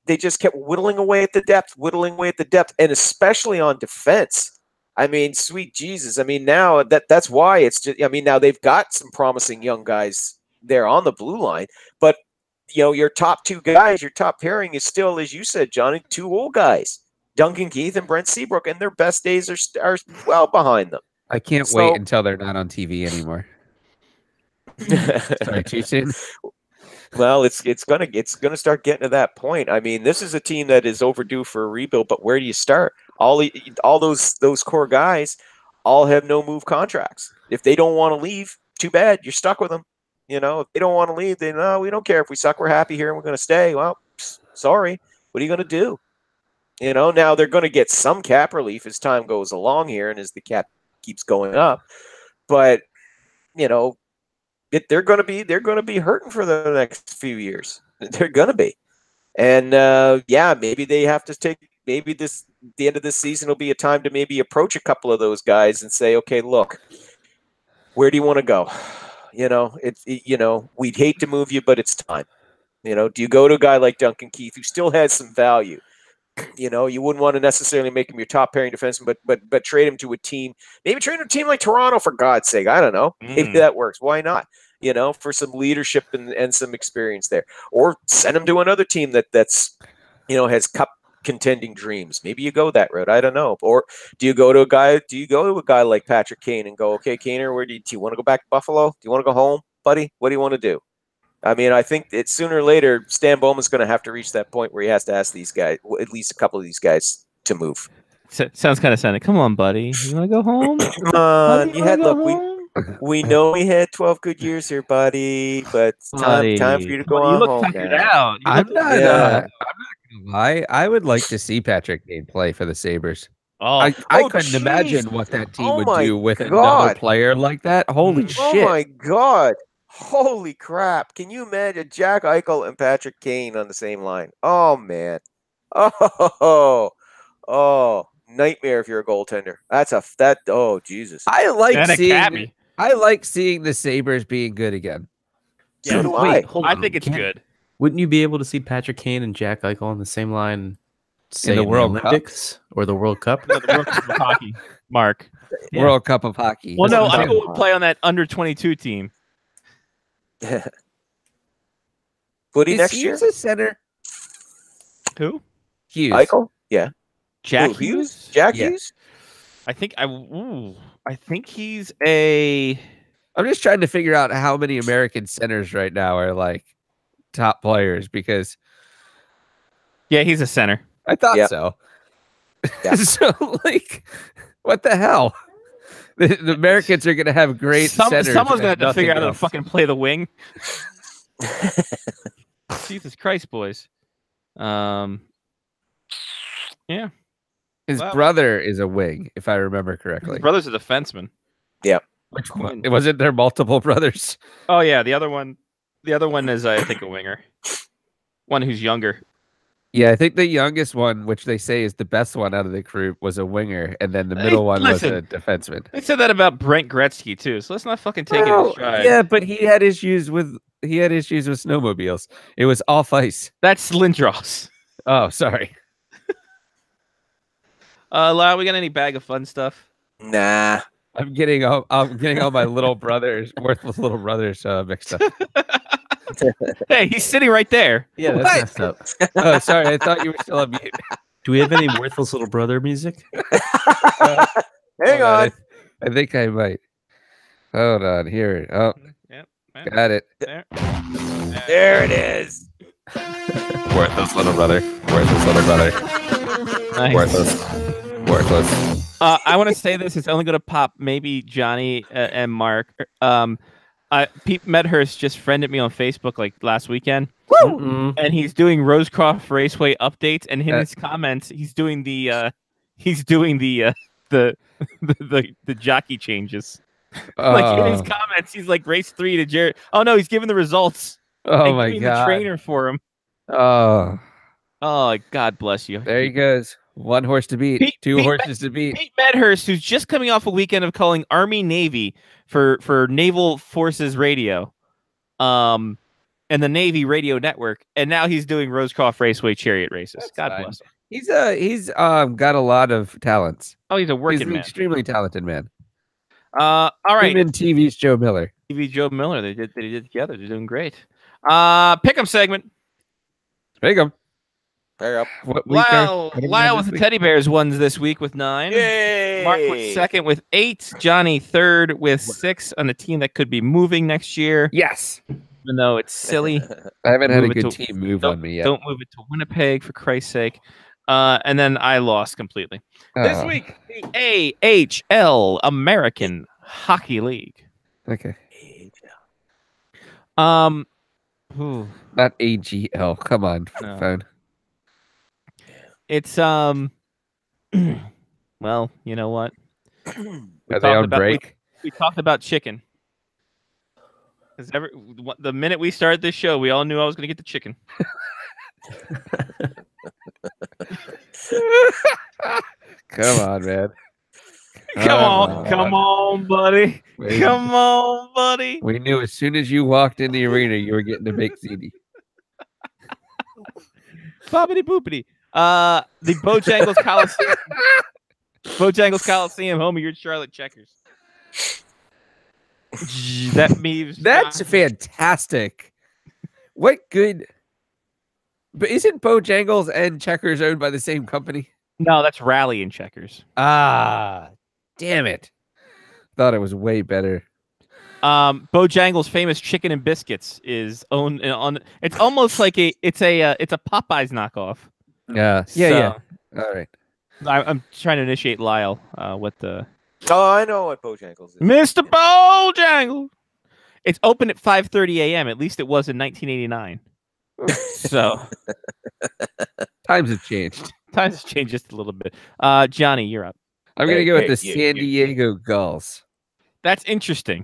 they just kept whittling away at the depth, and especially on defense. I mean, sweet Jesus. I mean, now that's why it's just, I mean, now they've got some promising young guys there on the blue line, but you know, your top 2 guys, your top pairing is still, as you said, Johnny, 2 old guys, Duncan Keith and Brent Seabrook, and their best days are well behind them. I can't wait until they're not on TV anymore. Sorry, too soon. Well, it's gonna start getting to that point. I mean, this is a team that is overdue for a rebuild, but where do you start? All those core guys all have no move contracts. If they don't want to leave, too bad. You're stuck with them. You know, if they don't want to leave, then no, we don't care. If we suck, we're happy here and we're going to stay. Well, sorry. What are you going to do? You know, now they're going to get some cap relief as time goes along here and as the cap keeps going up. But, you know, they're going to be hurting for the next few years. They're going to be. And yeah, maybe they have to the end of this season will be a time to maybe approach a couple of those guys and say, okay, look, where do you want to go? You know, we'd hate to move you, but it's time. You know, do you go to a guy like Duncan Keith who still has some value? You know, you wouldn't want to necessarily make him your top pairing defenseman, but trade him to a team. Maybe trade him to a team like Toronto, for God's sake. I don't know. Maybe that works. Why not? You know, for some leadership and some experience there. Or send him to another team that's, you know, has cup contending dreams. Maybe you go that route. I don't know. Or do you go to a guy like Patrick Kane and go, okay, Kaner, where do you want to go back to Buffalo? Do you want to go home, buddy? What do you want to do? I mean, I think it's sooner or later, Stan Bowman's going to have to reach that point where he has to ask these guys, at least a couple of these guys, to move. Sounds kind of sad. Come on, buddy. You want to go home? Come on. We know we had 12 good years here, buddy, but it's time for you to go on home. I'm not gonna lie. I would like to see Patrick Kane play for the Sabres. I couldn't imagine what that team would do with another player like that. Holy shit. Oh my God. Holy crap. Can you imagine Jack Eichel and Patrick Kane on the same line? Oh, man. Oh, nightmare if you're a goaltender. Oh, Jesus. I like seeing the Sabres being good again. Yeah, so do I. I think it's good. Wouldn't you be able to see Patrick Kane and Jack Eichel on the same line, say, in the World Olympics or the World Cup? No, the World Cup of hockey, Mark. Yeah. World Cup of hockey. Well, no, Eichel would play on that under-22 team. Footy next year? Is a center? Who? Hughes. Eichel? Yeah. Jack Hughes? Jack Hughes? I think he's a... I'm just trying to figure out how many American centers right now are like top players because... Yeah, he's a center. I thought so. Yeah. So, like, what the hell? The Americans are going to have great centers. Someone's going to have to figure out how to fucking play the wing. Jesus Christ, boys. Yeah. His brother is a wing, if I remember correctly. His brother's a defenseman. Yeah. Which one? Wasn't there multiple brothers? Oh, yeah. The other one is, I think, a winger. One who's younger. Yeah, I think the youngest one, which they say is the best one out of the group, was a winger, and then the middle one was a defenseman. They said that about Brent Gretzky too, so let's not fucking take it in stride. Yeah, but he had issues with snowmobiles. It was off ice. That's Lindros. Oh, sorry. Lau, we got any bag of fun stuff? Nah. I'm getting all my little brothers, worthless little brothers, mixed up. Hey, he's sitting right there. Yeah, that's messed up. Oh, sorry. I thought you were still on mute. Do we have any worthless little brother music? Hang on. I think I might. Hold on. Here. Oh, yep. Got it. There it is. Worthless little brother. Worthless little brother. Nice. Worthless. I want to say this. It's only going to pop maybe Johnny and Mark. Pete Medhurst just friended me on Facebook like last weekend. Woo! And he's doing Rosecroft Raceway updates, and in his comments, he's doing the jockey changes. Like in his comments, he's like race 3 to Jared. Oh no, he's giving the results. Oh my God! The trainer for him. Oh, God bless you. There he goes. One horse to beat. Two horses to beat. Pete Medhurst, who's just coming off a weekend of calling Army Navy for Naval Forces Radio, and the Navy Radio Network, and now he's doing Rosecroft Raceway chariot races. That's God fine. bless him. He's got a lot of talents. Oh, he's a working man. Extremely talented man. All right. Even TV's Joe Miller. TV Joe Miller. They did together. They're doing great. Pick'em segment. Pick'em. Pair up. Lyle with the Teddy Bears won this week with 9. Yay! Mark was second with 8. Johnny third with 6 on a team that could be moving next year. Yes. Even though it's silly. I haven't had a good team move on me yet. Don't move it to Winnipeg, for Christ's sake. And then I lost completely. This week, the AHL, American Hockey League. Okay. Not AGL. Come on, phone. It's well, you know what? Are they on break? We talked about chicken. Because the minute we started this show, we all knew I was going to get the chicken. Come on, man. Come on, buddy. Come on, buddy. We knew as soon as you walked in the arena, you were getting a baked ziti. Bobbity boopity. The Bojangles Coliseum. Bojangles Coliseum, home of your Charlotte Checkers. That means that's fantastic. What good? But isn't Bojangles and Checkers owned by the same company? No, that's Rally and Checkers. Ah, damn it! Thought it was way better. Bojangles' famous chicken and biscuits is owned on. It's almost like it's a Popeyes knockoff. Yeah. All right. I'm trying to initiate Lyle with the. Oh, I know what Bojangles is. Mr. Bojangles. It's open at 5:30 a.m. At least it was in 1989. So times have changed. Times have changed just a little bit. Johnny, you're up. I'm gonna go with the San Diego Gulls. That's interesting.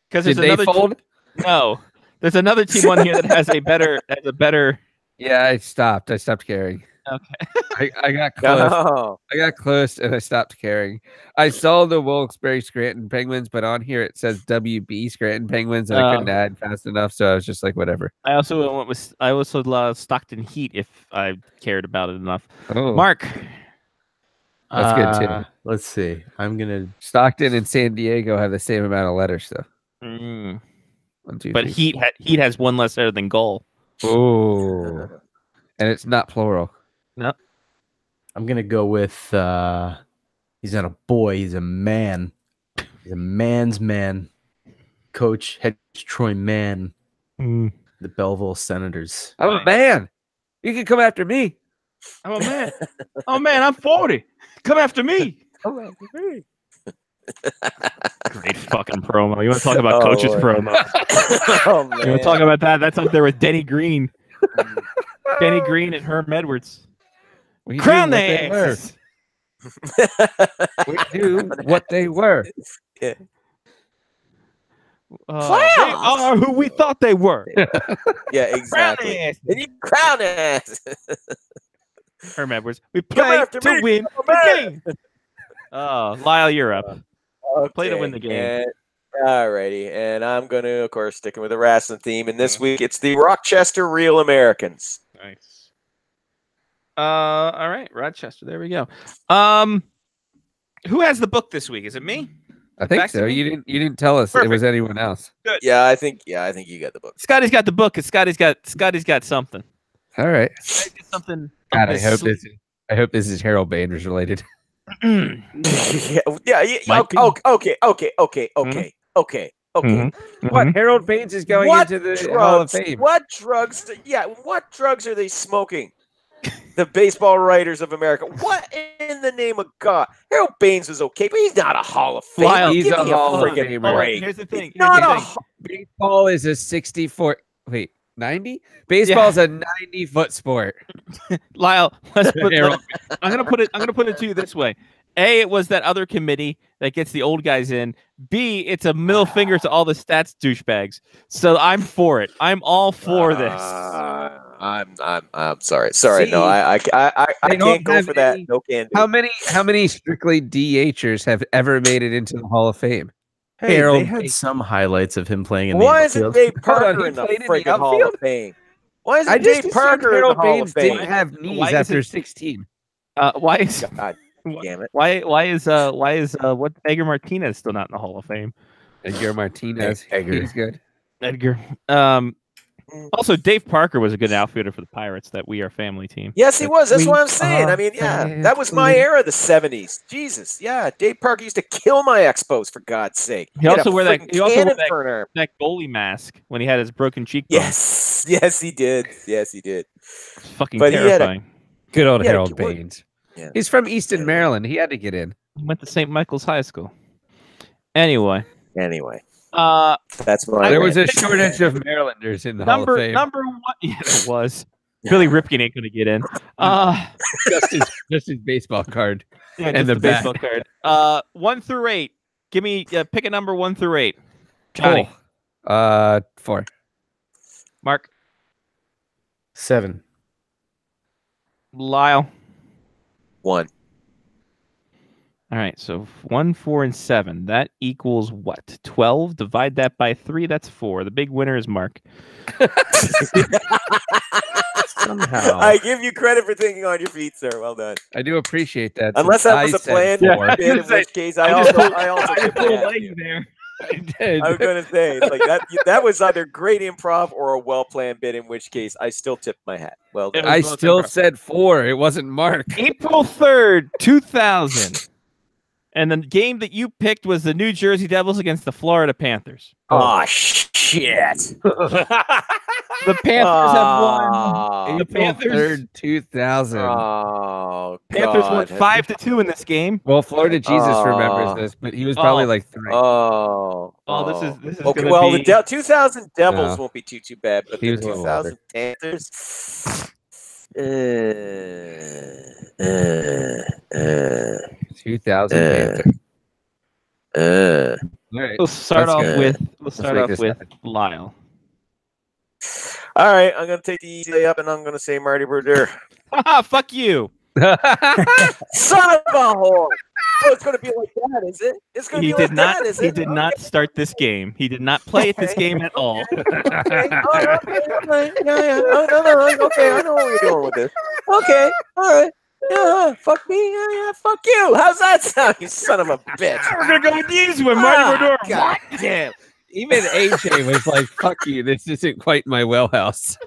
Because did they fold? No, there's another team on here that has a better. Yeah, I stopped caring. Okay. I got close. No. I got close and I stopped caring. I saw the Wilkes-Barre Scranton Penguins, but on here it says WB Scranton Penguins, and I couldn't add fast enough, so I was just like, whatever. I also love Stockton Heat if I cared about it enough. Oh. Mark. That's good too. Let's see. I'm gonna. Stockton and San Diego have the same amount of letters, though. But Heat has one less letter than goal. Oh, and it's not plural. No, I'm gonna go with. He's not a boy. He's a man. He's a man's man. Head coach Troy Mann. The Belleville Senators. I'm a man. You can come after me. I'm a man. Oh man, I'm 40. Come after me. Come after me. Great fucking promo. You want to talk about coaches promo? Oh, man. You want to talk about that? That's up there with Denny Green. Denny Green and Herm Edwards. Crown their asses. We do what they were. Yeah. They are who we thought they were. Yeah, exactly. Crown and you crown ass. Herm Edwards. We play to win the game. Oh, Lyle, you're up. Okay. Play to win the game. Alrighty, and I'm going to, of course, sticking with the wrestling theme. And this week, it's the Rochester Real Americans. Nice. All right, Rochester. There we go. Who has the book this week? Is it me? I think so. You didn't tell us it was anyone else. Good. Yeah, I think you got the book. Scotty's got the book. Scotty's got something. All right. Something. God, I hope this is Harold Baines related. yeah. Okay. What? Harold Baines is going into the Hall of Fame. What drugs? What drugs are they smoking? The baseball writers of America. What in the name of God? Harold Baines was okay, but he's not a Hall of Fame. Lyle, he's a Hall of Famer. Here's the thing. Baseball is a 64. Wait, 90? Baseball's a 90-foot sport. Lyle, I'm gonna put it to you this way. A, it was that other committee that gets the old guys in. B, it's a middle finger to all the stats douchebags. So I'm for it. I'm all for this. I'm sorry. No, I can't go for that. No can do. How many strictly DHers have ever made it into the Hall of Fame? Hey, Harold, they had some highlights of him playing in the Why isn't Dave Parker in the freaking Hall of Fame? Why isn't Dave Parker in the Hall of Fame? Didn't have knees after 16. Why is God damn it? Why is what Edgar Martinez still not in the Hall of Fame? Edgar Martinez, he's good. Edgar. Also, Dave Parker was a good outfielder for the Pirates. That We Are Family team. Yes, he was. That's what I'm saying. I mean, yeah, that was my era, the '70s. Jesus, yeah. Dave Parker used to kill my Expos, for God's sake. He also wore that. He also wore that, that goalie mask when he had his broken cheekbone. Yes, he did. Yes, he did. Fucking terrifying. Good old Harold Baines. Yeah. He's from Easton, Maryland. He had to get in. He went to St. Michael's High School. Anyway. That's why there was a shortage of Marylanders in the Hall of Fame. Number one, yeah, it was. Billy Ripken ain't gonna get in. Just his baseball card. Yeah, and the baseball card. 1 through 8. Give me pick a number 1 through 8. Johnny. 4. Mark. 7. Lyle. 1. All right, so 1, 4, and 7. That equals what? 12. Divide that by 3. That's 4. The big winner is Mark. Somehow, I give you credit for thinking on your feet, sir. Well done. I do appreciate that. Unless that was a planned bid, in which case I also pulled a leg there. I did. I was going to say like that was either great improv or a well-planned bid, in which case I still tipped my hat. Well done. I still said 4. It wasn't Mark. April 3rd, 2000. And the game that you picked was the New Jersey Devils against the Florida Panthers. Oh, shit. The Panthers have won. The Panthers 3rd, 2000. Oh, Panthers won 5-2 in this game. Well, Florida Jesus remembers this, but he was probably like 3. This is okay. Well, the 2000 Devils won't be too bad, but the 2000 Panthers. 2000 Panthers. All right. We'll start off with Lyle. All right, I'm gonna take the easy up, and I'm gonna say Marty Brodeur. Fuck you, son of a whore! Oh, it's gonna be like that, is it? It's gonna be like that, is it? He did not start this game. He did not play at this game at all. Okay. No. Okay, I know what you're doing with this. Okay, all right. Yeah, fuck me. Yeah, fuck you. How's that sound, you son of a bitch? We're gonna go with the easy one, Marty Brodeur. God damn. Even AJ was like, "Fuck you. This isn't quite my wellhouse."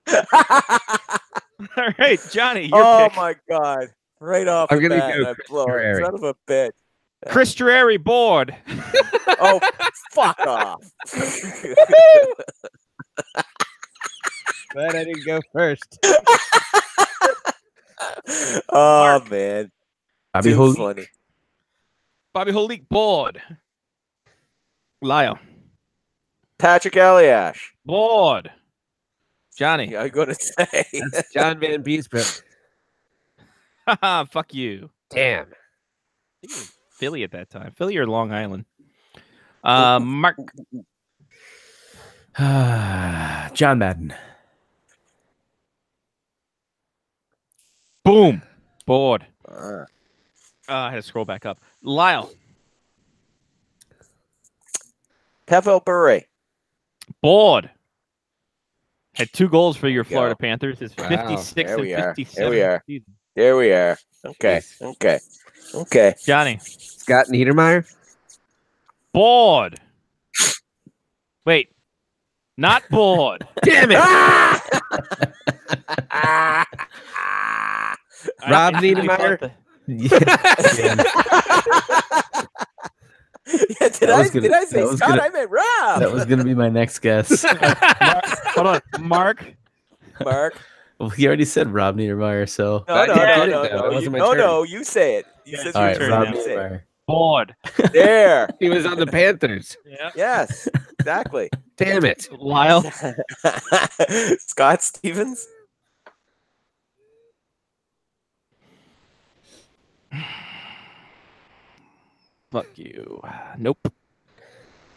All right, Johnny. Your pick. My God! Right off. I'm gonna go Chris Terreri. Son of a bitch. Chris Terreri bored. Oh, fuck off! But I didn't go first. Oh man, Bobby Holik. Funny. Bobby Holik bored. Lyle. Patrick Eliash. Bored. Johnny. I'm gonna say that's John Van Beesbrook. Haha, fuck you. Damn. Philly at that time. Philly or Long Island. Mark. John Madden. Boom. Bored. I had to scroll back up. Lyle. Pavel Bure. Bored. Had 2 goals for your Florida Panthers. It's 56 and 57. There we are. Okay. Johnny. Scott Niedermeyer. Bored. Wait. Not bored. Damn it. Rob Niedermeyer. Yeah, did I say Scott? I meant Rob. That was gonna be my next guess. Hold on, Mark. Well, he already said Rob Niedermeyer, so no. You say it. You said all right, Rob Niedermeyer. Bored. There. He was on the Panthers. Yeah. Yes. Exactly. Damn it, Lyle. Scott Stevens. Fuck you. Nope.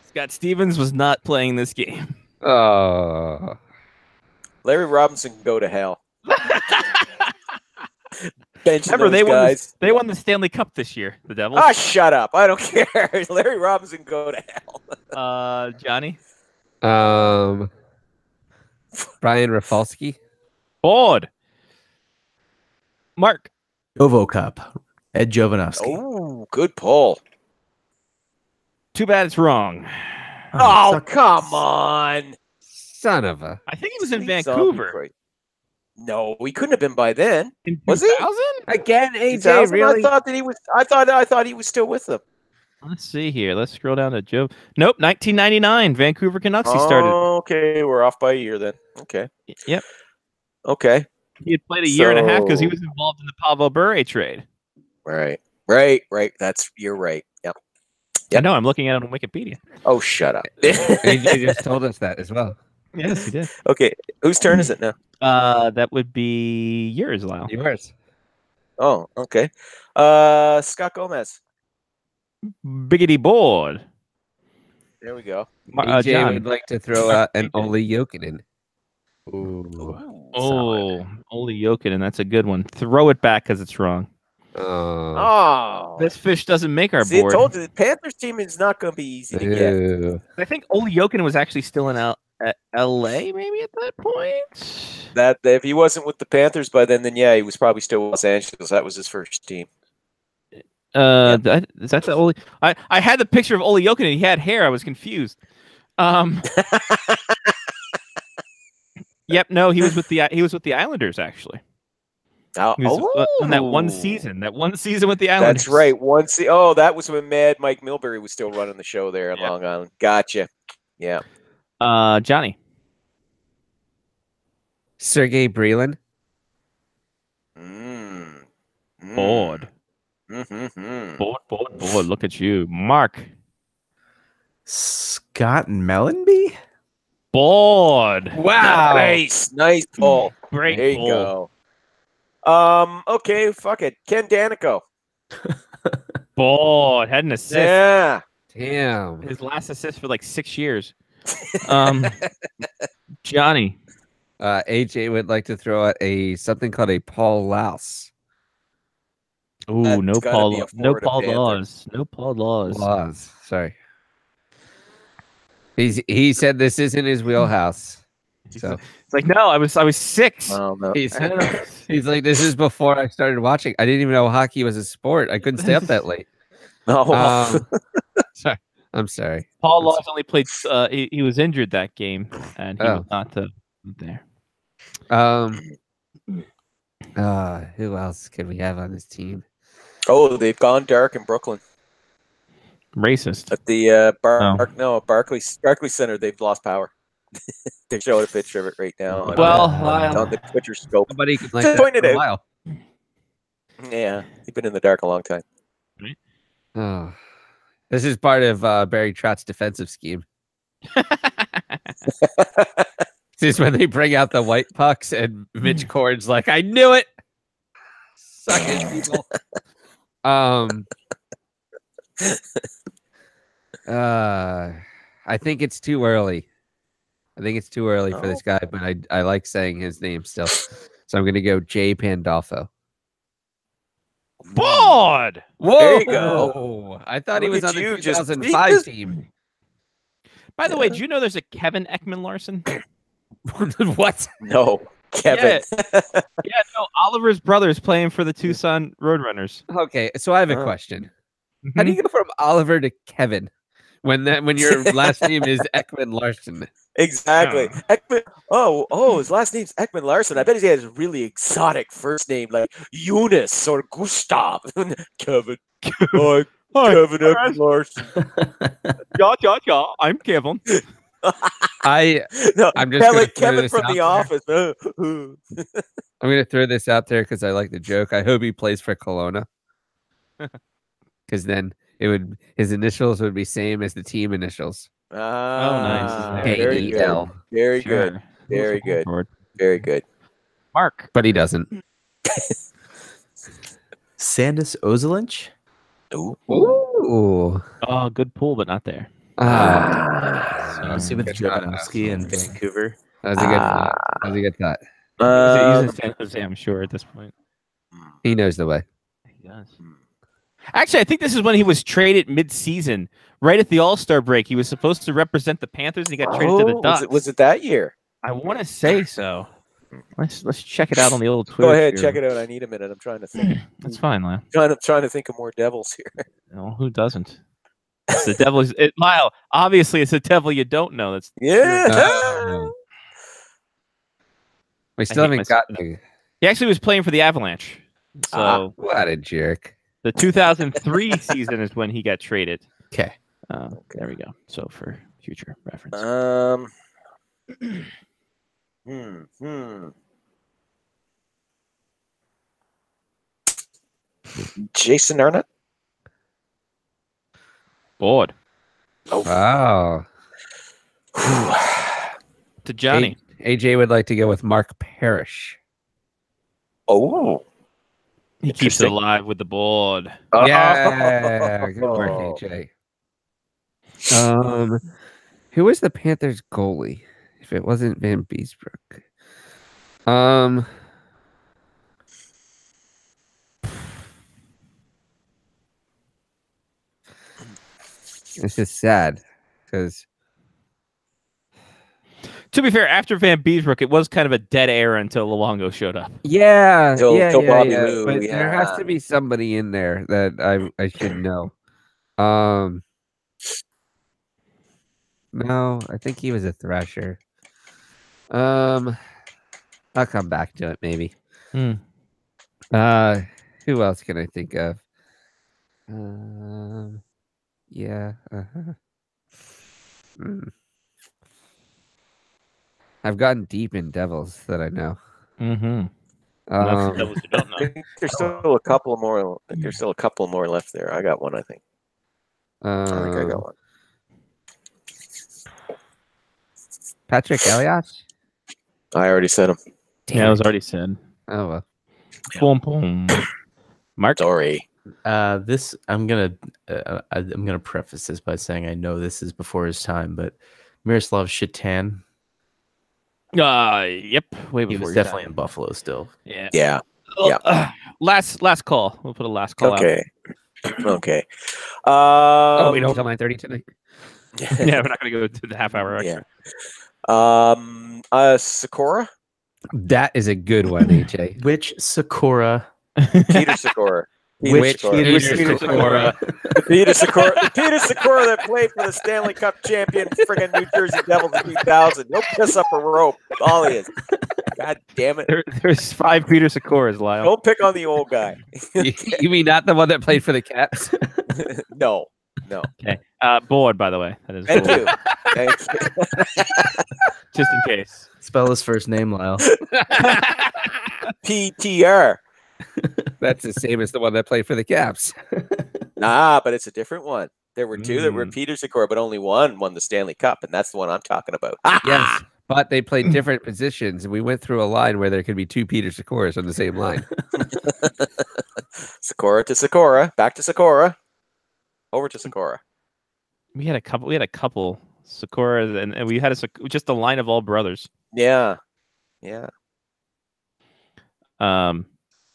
Scott Stevens was not playing this game. Larry Robinson can go to hell. Remember, they won the Stanley Cup this year, the Devils. Ah, shut up. I don't care. Larry Robinson go to hell. Johnny? Brian Rafalski. Bored. Mark. Jovo Cup. Ed Jovanovski. Oh, good pull. Too bad it's wrong. Oh, come on. Son of a. I think he was in Sweet Vancouver. zombie. No, he couldn't have been by then. In Was he? 2000? Again, AJ, 2000? really? I thought that he was. I thought he was still with them. Let's see here. Let's scroll down to Joe. Nope, 1999. Vancouver Canucks. He started. Okay, we're off by a year then. Okay. Yep. Okay. He had played a year and a half because he was involved in the Pavel Bure trade. Right. You're right. Yep. I know. I'm looking at it on Wikipedia. Oh, shut up. AJ just told us that as well. Yes, he did. Okay, whose turn is it now? That would be yours, Lyle. Yours. Oh, okay. Scott Gomez. Biggity board. There we go. AJ John. would like to throw out an Olli Jokinen. Oh, Olli Jokinen. That's a good one. Throw it back because it's wrong. Oh, This fish doesn't make our see, board. I told you the Panthers team is not going to be easy to get. I think Olli Jokinen was actually still in L.A. maybe at that point. That if he wasn't with the Panthers by then yeah, he was probably still with Los Angeles. That was his first team. Is that the Olli? I had the picture of Olli Jokinen. He had hair. I was confused. Yep. No, he was with the Islanders actually. He was, in that one season. That one season with the Islanders. That's right. Oh, that was when Mad Mike Milbury was still running the show there in Long Island. Gotcha. Yeah. Johnny. Sergey Brelin. Board. Board. Look at you, Mark. Scott Mellenby. Board. Wow. Nice ball. Great. There you go. Okay, fuck it. Ken Danico. Board. Had an assist. Yeah. Damn. His last assist for like 6 years. Johnny. AJ would like to throw out something called a Paul Laus. Ooh, no Paul Laws. Laws. Sorry. He said this isn't his wheelhouse. So it's like, no, I was 6. Oh, no. he's like, this is before I started watching. I didn't even know hockey was a sport. I couldn't stay up that late. Oh. Sorry. I'm sorry. Paul Laws only played. He was injured that game, and he was not there. Who else could we have on this team? Oh, they've gone dark in Brooklyn. Racist. At the Barclays Center, they've lost power. They're showing a picture of it right now. On the Twitter scope. Somebody could like Just that pointed for a out. while. They've been in the dark a long time. Oh, this is part of Barry Trout's defensive scheme. This is when they bring out the white pucks and Mitch Cord's like, I knew it. Suck it, people. I think it's too early. For this guy, but I like saying his name still. So I'm going to go Jay Pandolfo. Board. Whoa! There you go. I thought he was Look on at the you, just 2005 team. By the way, do you know there's a Kevin Ekman Larson? What? No, Kevin. No. Oliver's brother is playing for the Tucson Roadrunners. Okay, so I have a question. How do you go from Oliver to Kevin when your last name is Ekman Larson? Exactly. Ekman. His last name's Ekman Larson. I bet he has a really exotic first name like Eunice or Gustav. Kevin. Hi, Kevin Ekman Larson. Yeah. I'm Kevin. I'm just Kevin from The Office. I'm going to throw this out there because I like the joke. I hope he plays for Kelowna. Because then his initials would be same as the team initials. Nice. Very good. Very good. Very good. Very good. Mark. But he doesn't. Sandis Ozelinch? Ooh. Oh, good pull, but not there. I'll see with Jovanovski in Vancouver. That was a good thought. He's in San Jose, I'm sure, at this point. He knows the way. He does. Actually, I think this is when he was traded mid-season, right at the All-Star break. He was supposed to represent the Panthers, and he got traded to the Ducks. Was it that year? I want to say so. Let's check it out on the old Twitter. Go ahead, check it out. I need a minute. I'm trying to think. That's fine, Lyle. Trying to think of more devils here. No, who doesn't? It's the devil. Lyle, obviously, it's the devil you don't know. That's We still haven't gotten. He actually was playing for the Avalanche. So what a jerk. The 2003 season is when he got traded. Okay. There we go. So for future reference. Jason Arnott. Board. Oh. Wow. To Johnny. AJ would like to go with Mark Parrish. Oh. He keeps it alive with the board. Yeah. Good work, AJ. Who was the Panthers goalie? If it wasn't Van Beesbrook. This is sad because, to be fair, after Van Beesbrook, it was kind of a dead era until Luongo showed up. Yeah, Bobby Lou, but there has to be somebody in there that I should know. No, I think he was a Thrasher. I'll come back to it maybe. Who else can I think of? Yeah. I've gotten deep in Devils that I know. Mm-hmm. I think there's still a couple more. I think there's still a couple more left there. I got one. I think I got one. Patrick Elliott. I already said him. Yeah, it was already said. Oh well. Boom, boom. Mark. Sorry. This I'm gonna preface this by saying I know this is before his time, but Miroslav Shatan. Yep. Way before he was definitely in Buffalo still. Yeah. Yeah. Last call. We'll put a last call. Okay. Okay. We don't till 9:30 tonight. Yeah, we're not gonna go to the half hour extra. Yeah. Sakura. That is a good one, AJ. Which Sakura? Peter Sakura. Which Peter Sakura? Peter Sakura that played for the Stanley Cup champion friggin' New Jersey Devils in 2000. He'll piss up a rope. All he is. God damn it. There's 5 Peter Sakuras, Lyle. Don't pick on the old guy. You mean not the one that played for the Caps? No. Okay. Board, by the way. That is Thank board. you. Thank you. Just in case. Spell his first name, Lyle. PTR. That's the same as the one that played for the Caps. Nah, but it's a different one. There were 2 that were Peter Sakura, but only one won the Stanley Cup, and that's the one I'm talking about. Yes, but they played different positions, and we went through a line where there could be 2 Peter Sakuras on the same line. Sakura to Sakura, back to Sakura, over to Sakura. We had a couple Sakuras, and we had just a line of all brothers. Yeah. All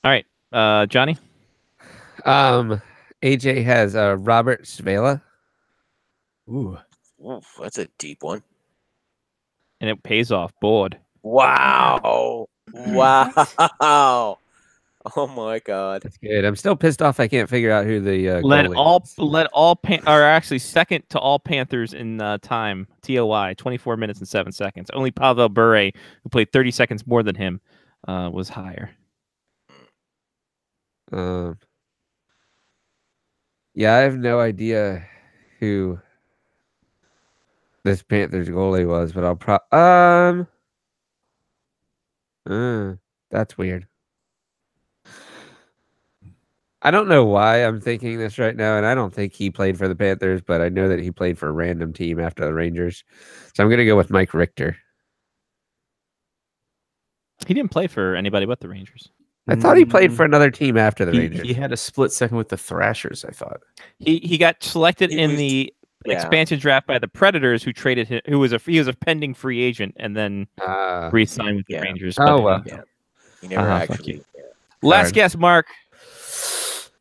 right, Johnny. AJ has Robert Svela. Ooh, that's a deep one. And it pays off. Board. Wow. Oh my God. That's good. I'm still pissed off. I can't figure out who the actually second to all Panthers in time. TOI 24 minutes and 7 seconds. Only Pavel Bure, who played 30 seconds more than him, was higher. Yeah, I have no idea who this Panthers goalie was, but I'll that's weird. I don't know why I'm thinking this right now, and I don't think he played for the Panthers, but I know that he played for a random team after the Rangers. So I'm going to go with Mike Richter. He didn't play for anybody but the Rangers. I thought he played for another team after the Rangers. He had a split second with the Thrashers, I thought. He got selected in the expansion draft by the Predators, who traded him. He was a pending free agent, and then re-signed with the Rangers. Oh well, he never actually. Last guess, Mark.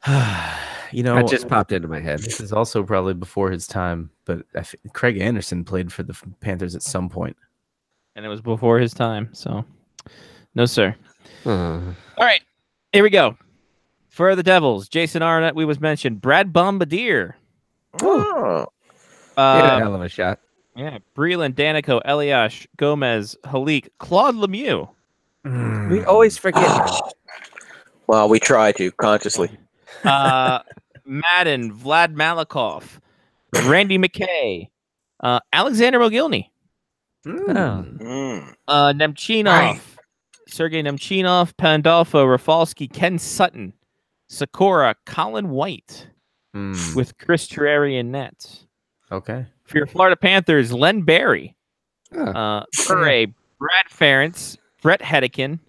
That just popped into my head. This is also probably before his time, but Craig Anderson played for the Panthers at some point, and it was before his time. So, no, sir. All right, here we go. For the Devils, Jason Arnott, we was mentioned. Brad Bombardier. Oh. He had a hell of a shot. Yeah. Breland, Danico, Eliash, Gomez, Halik, Claude Lemieux. We always forget. Well, we try to consciously. Madden, Vlad Malikov, Randy McKay, Alexander Mogilny, Nemchinov, Sergei Nemchinov, Pandolfo, Rafalski, Ken Sutton, Sikora, Colin White, with Chris Terreri in net. Okay. For your Florida Panthers, Len Barry, Bure, Brad Ferentz, Brett Hedican,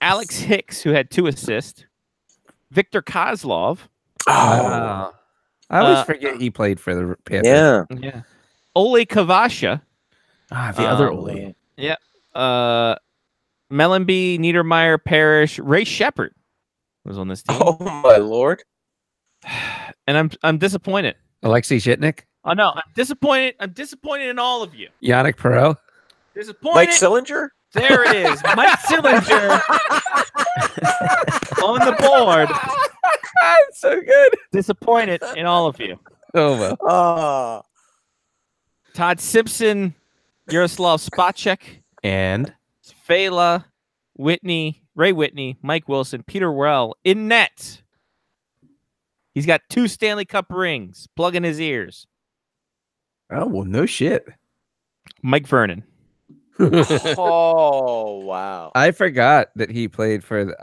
Alex Hicks, who had 2 assists, Victor Kozlov. I always forget he played for the Panthers. Yeah. Ole Kavasha. The other Ole. Yeah. Mellenby, Niedermeyer, Parrish, Ray Shepard was on this team. Oh my lord! And I'm disappointed. Alexei Shitnik. Oh no, I'm disappointed. I'm disappointed in all of you. Yannick Perreault. Disappointed. Mike Sillinger. There it is. Mike Sillinger on the board. So good. Disappointed in all of you. Oh well. Todd Simpson, Yaroslav Spacek, and Fela, Ray Whitney, Mike Wilson, Peter Well in net. He's got 2 Stanley Cup rings. Plug in his ears. Oh, well, no shit. Mike Vernon. Oh wow! I forgot that he played for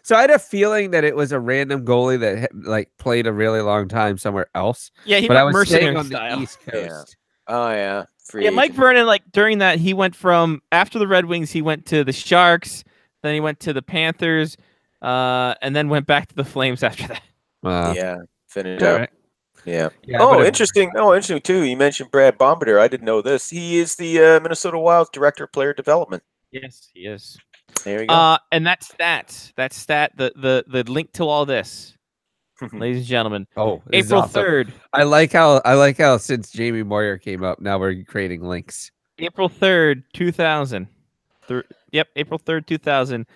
So I had a feeling that it was a random goalie that played a really long time somewhere else. Yeah, he but went I was mercenary staying on style. the East Coast. Oh yeah. Mike Vernon, during that, he went from after the Red Wings, he went to the Sharks, then he went to the Panthers, and then went back to the Flames after that. Yeah, finished up. Right. Yeah. Yeah, Interesting. Interesting too. You mentioned Brad Bombardier. I didn't know this. He is the Minnesota Wild's director of player development. Yes, he is. There you go. And that stat, the link to all this, ladies and gentlemen. Oh, this is April awesome. 3rd. I like how since Jamie Moyer came up, now we're creating links. April 3rd, 2000. April 3rd, 2000.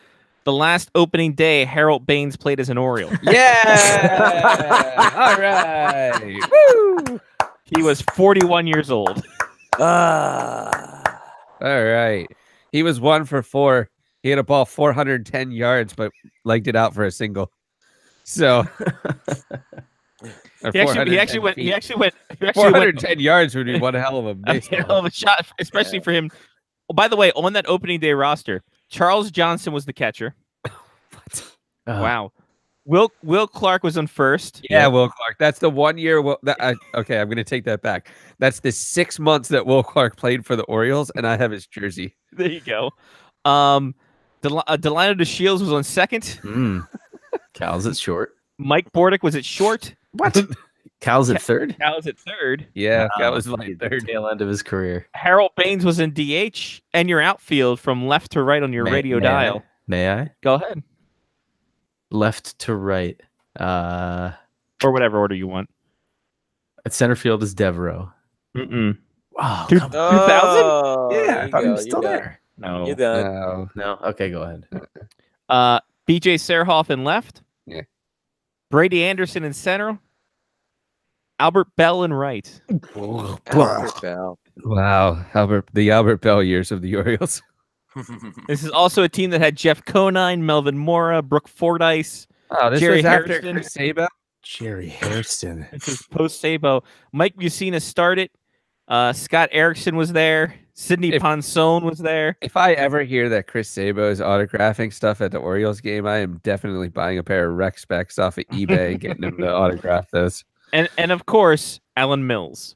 The last opening day, Harold Baines played as an Oriole. Yeah! All right. Woo! He was 41 years old. All right. He was 1 for 4. He had a ball 410 yards, but legged it out for a single. So he actually went 410 yards would be one hell of a baseball. hell of a shot, especially for him. Oh, by the way, on that opening day roster, Charles Johnson was the catcher. Wow. Will Clark was on first. Yeah, Will Clark. That's the 1 year. Okay, I'm going to take that back. That's the 6 months that Will Clark played for the Orioles, and I have his jersey. There you go. Delino DeShields was on second. Cal's at short. Mike Bordick was at short. What? Cal's at third? Cal's at third. Yeah, that was like my the third. tail end of his career. Harold Baines was in DH, and your outfield from left to right on your radio dial. May I? Go ahead. Left to right. Or whatever order you want. At center field is Devereaux. Wow. 2000? Yeah, I thought he was you still got it. there. No. You done. No. Okay, go ahead. BJ Serhoff in left. Yeah. Brady Anderson in center. Albert Bell in right. Albert Bell. Wow, the Albert Bell years of the Orioles. This is also a team that had Jeff Conine, Melvin Mora, Brooke Fordyce, Oh, this Jerry was after Hairston. Chris Sabo. Jerry Hairston. This is post Sabo. Mike Mussina started. Scott Erickson was there. Sidney Ponson was there. If I ever hear that Chris Sabo is autographing stuff at the Orioles game, I am definitely buying a pair of rec specs off of eBay and getting him to autograph those. And of course, Alan Mills.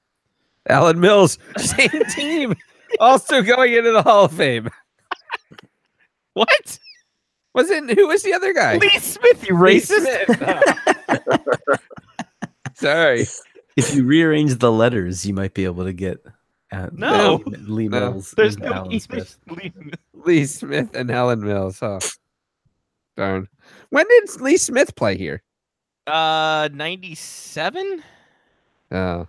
Alan Mills, same team, also going into the Hall of Fame. What? Who was the other guy? Lee Smith, you racist. Sorry. If you rearrange the letters, you might be able to get No. Lee Mills. There's and no Alan Smith. Lee Smith and Alan Mills. Oh, darn. When did Lee Smith play here? 97? Oh.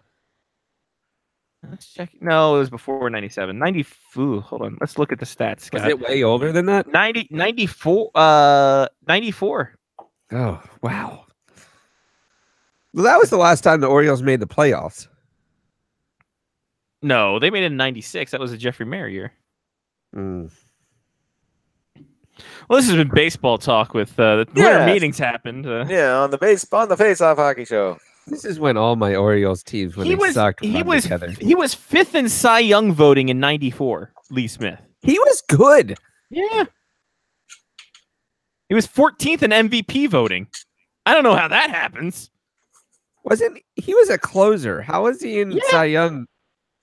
Let's check. No, it was before 97. 90. Ooh, hold on. Let's look at the stats, Scott. Was it way older than that? 94. 94. Oh, wow. Well, that was the last time the Orioles made the playoffs. No, they made it in 96. That was a Jeffrey Mayer year. Well, this has been baseball talk with the winter meetings happened. Yeah, on the face-off hockey show. This is when all my Orioles teams when they sucked together. He was 5th in Cy Young voting in '94. Lee Smith. He was good. Yeah. He was 14th in MVP voting. I don't know how that happens. He was a closer? How was he in Cy Young?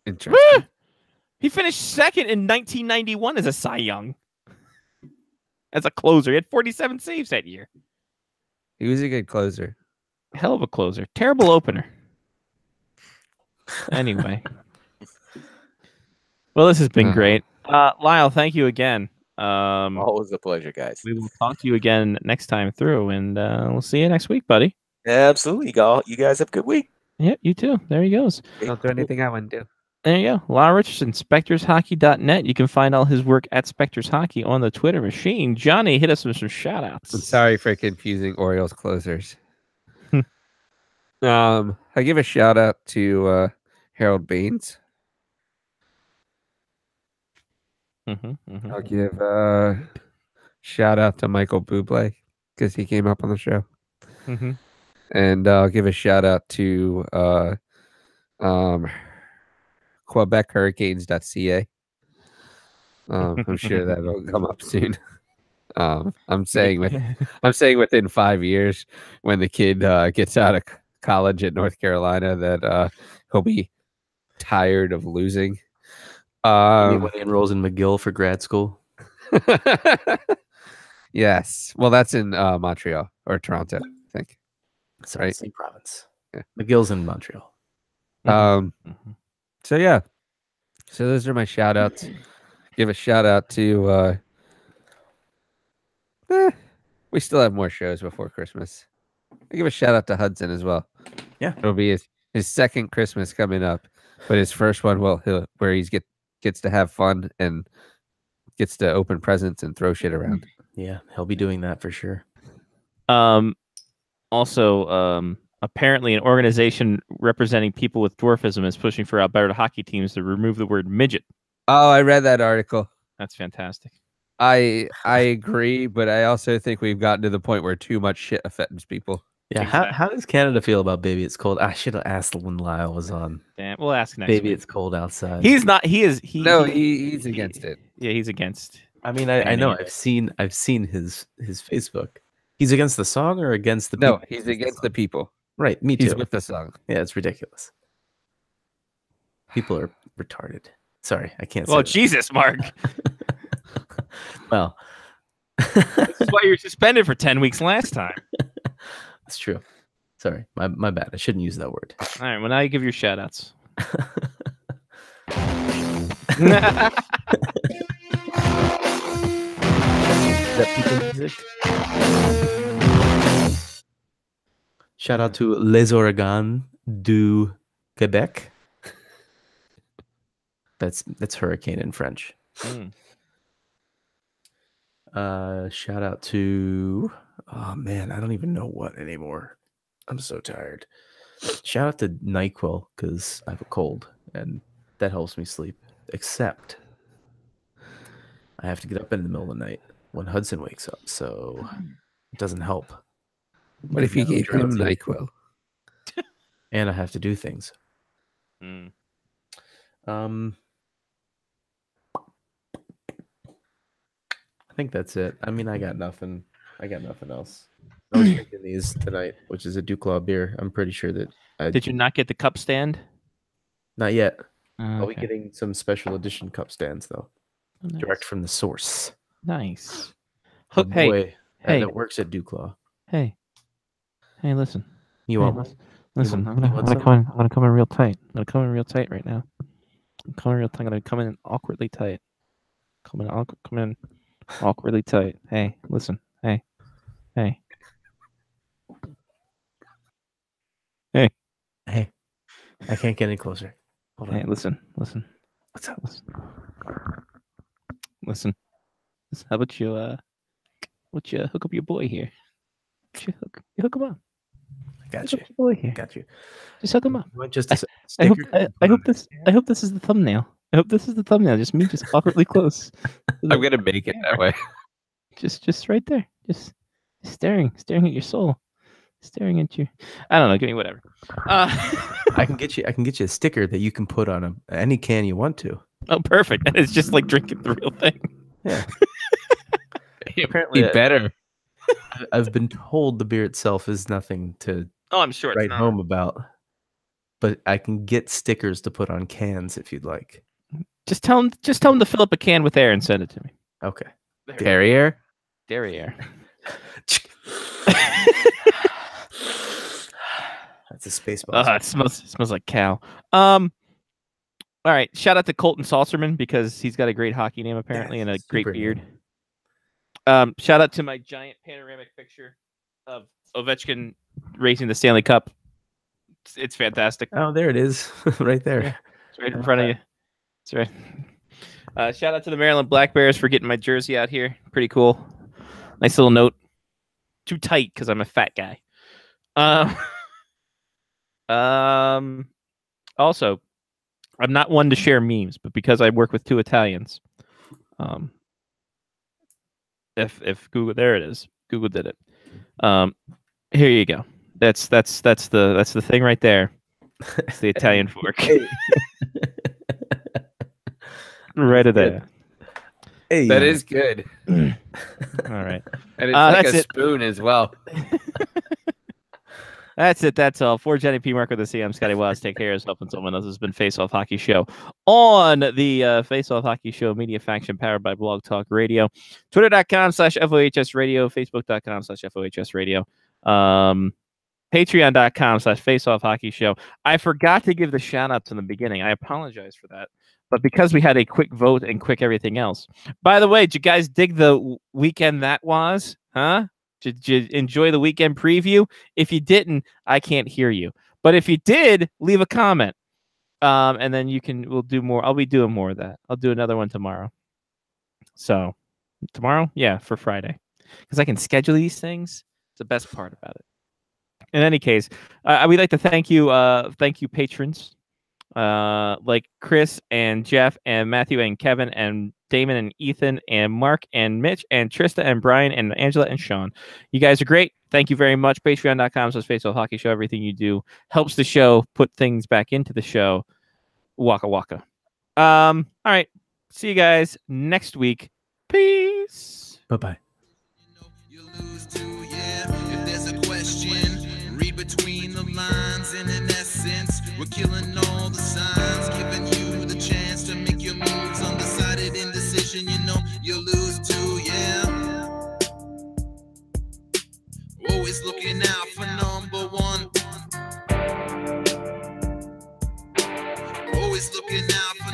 Interesting. Yeah. He finished 2nd in 1991 as a Cy Young. As a closer. He had 47 saves that year. He was a good closer. Hell of a closer. Terrible opener. Anyway. Well, this has been great. Lyle, thank you again. Always a pleasure, guys. We will talk to you again next time through, and we'll see you next week, buddy. Absolutely, you guys have a good week. Yeah, you too. There he goes. Don't do anything I wouldn't do. There you go. Lyle Richardson, SpectorsHockey.net. You can find all his work at Spectors Hockey on the Twitter machine. Johnny, hit us with some shout-outs. I'm sorry for confusing Orioles closers. I give a shout-out to Harold Baines. I'll give a shout-out to Michael Bublé because he came up on the show. And I'll give a shout-out to QuebecHurricanes.ca. I'm sure that'll come up soon. I'm saying within 5 years, when the kid gets out of college at North Carolina, that he'll be tired of losing. When he enrolls in McGill for grad school. Yes. Well, that's in Montreal or Toronto, I think. Sorry, same province. Yeah. McGill's in Montreal. So yeah. So those are my shout outs. Give a shout out to we still have more shows before Christmas. I give a shout out to Hudson as well. Yeah. It'll be his second Christmas coming up, but his first one where he gets to have fun and gets to open presents and throw shit around. Yeah, he'll be doing that for sure. Also, apparently an organization representing people with dwarfism is pushing for Alberta hockey teams to remove the word midget. Oh, I read that article. That's fantastic. I agree, but I also think we've gotten to the point where too much shit offends people. Yeah, exactly. How does Canada feel about Baby It's Cold? I should have asked when Lyle was on. Damn, we'll ask next Baby week. It's Cold outside. He's not. He's against it. Yeah, he's against. I mean, I know. I've seen his Facebook. He's against the song or against the people? No, he's against the people. Right, me too. He's with the song. Yeah, it's ridiculous. People are retarded. Sorry, I can't say Oh, that. Jesus, Mark. Well, this is why you were suspended for 10 weeks last time. That's true. Sorry, my bad. I shouldn't use that word. All right, well, now you give your shout outs. Shout out to Les Ouragans du Québec. That's hurricane in French. Shout out to man, I don't even know what anymore. I'm so tired. Shout out to NyQuil because I have a cold and that helps me sleep. Except I have to get up in the middle of the night when Hudson wakes up, so it doesn't help. What if you gave him NyQuil? And I have to do things. I think that's it. I mean, I got nothing else. I was drinking these tonight, which is a Duclaw beer. I'm pretty sure that Did you not get the cup stand? Not yet. Okay. I'll be getting some special edition cup stands though. Oh, nice. Direct from the source. Nice. A Hey, boy hey. that works at Duclaw. Hey, listen. You Hey, want listen, you I'm want gonna some? come in real tight. I'm gonna come in real tight right now. I'm gonna come in awkwardly tight. Come in awkwardly tight. Hey, listen. Hey. Hey, I can't get any closer. Hold Hey, on. listen. What's up? Listen. How about you hook up your boy here? You hook him up. I got Hook you. up your boy here. Got you. Just hook him up. You want just a I hope, sticker? I hope this is the thumbnail. I hope this is the thumbnail. Just me, just awkwardly close. I'm gonna make it that way. Just right there. Just staring at your soul. Staring at you. I don't know. Give me whatever. I can get you a sticker that you can put on any can you want to. Oh, perfect. And it's just like drinking the real thing. Yeah. Apparently better. I've been told the beer itself is nothing to I'm sure it's write not. home about. But I can get stickers to put on cans if you'd like. Just tell them to fill up a can with air and send it to me. Okay. Derriere? Derriere. That's a space ball. It smells like cow. All right. Shout out to Colton Salzerman because he's got a great hockey name apparently and a great beard. Shout out to my giant panoramic picture of Ovechkin racing the Stanley Cup. It's fantastic. Oh, there it is, right there. Yeah, it's right in front of you. That's right. Shout out to the Maryland Black Bears for getting my jersey out here. Pretty cool. Nice little note. Too tight because I'm a fat guy. Also, I'm not one to share memes, but because I work with two Italians, if Google, there it is. Google did it. Here you go. That's the thing right there. It's the Italian fork. Right there. Hey, that is good. All right. And it's like a spoon as well. That's it. That's all. For Jenny P. Mark with the C, I'm Scotty Waz. Take care of yourself and someone else. This has been Face Off Hockey Show on the Face Off Hockey Show media faction powered by Blog Talk Radio. Twitter.com/FOHS Radio. Facebook.com/FOHS Radio. Patreon.com/Face Off Hockey Show. I forgot to give the shout outs in the beginning. I apologize for that. But because we had a quick vote and quick everything else. By the way, did you guys dig the weekend that was? Huh? Did you enjoy the weekend preview? If you didn't, I can't hear you. But if you did, leave a comment. And then we'll do more. I'll be doing more of that. I'll do another one tomorrow. So tomorrow? Yeah, for Friday. Because I can schedule these things. It's the best part about it. In any case, we'd like to thank you patrons. Like Chris and Jeff and Matthew and Kevin and Damon and Ethan and Mark and Mitch and Trista and Brian and Angela and Sean. You guys are great. Thank you very much. Patreon.com/Face Off Hockey Show. Everything you do helps the show put things back into the show. Waka waka. All right. See you guys next week. Peace. Bye-bye. Between the lines, and in essence, we're killing all the signs, giving you the chance to make your moves. Undecided indecision, you lose too, yeah. Always looking out for number one. Always looking out for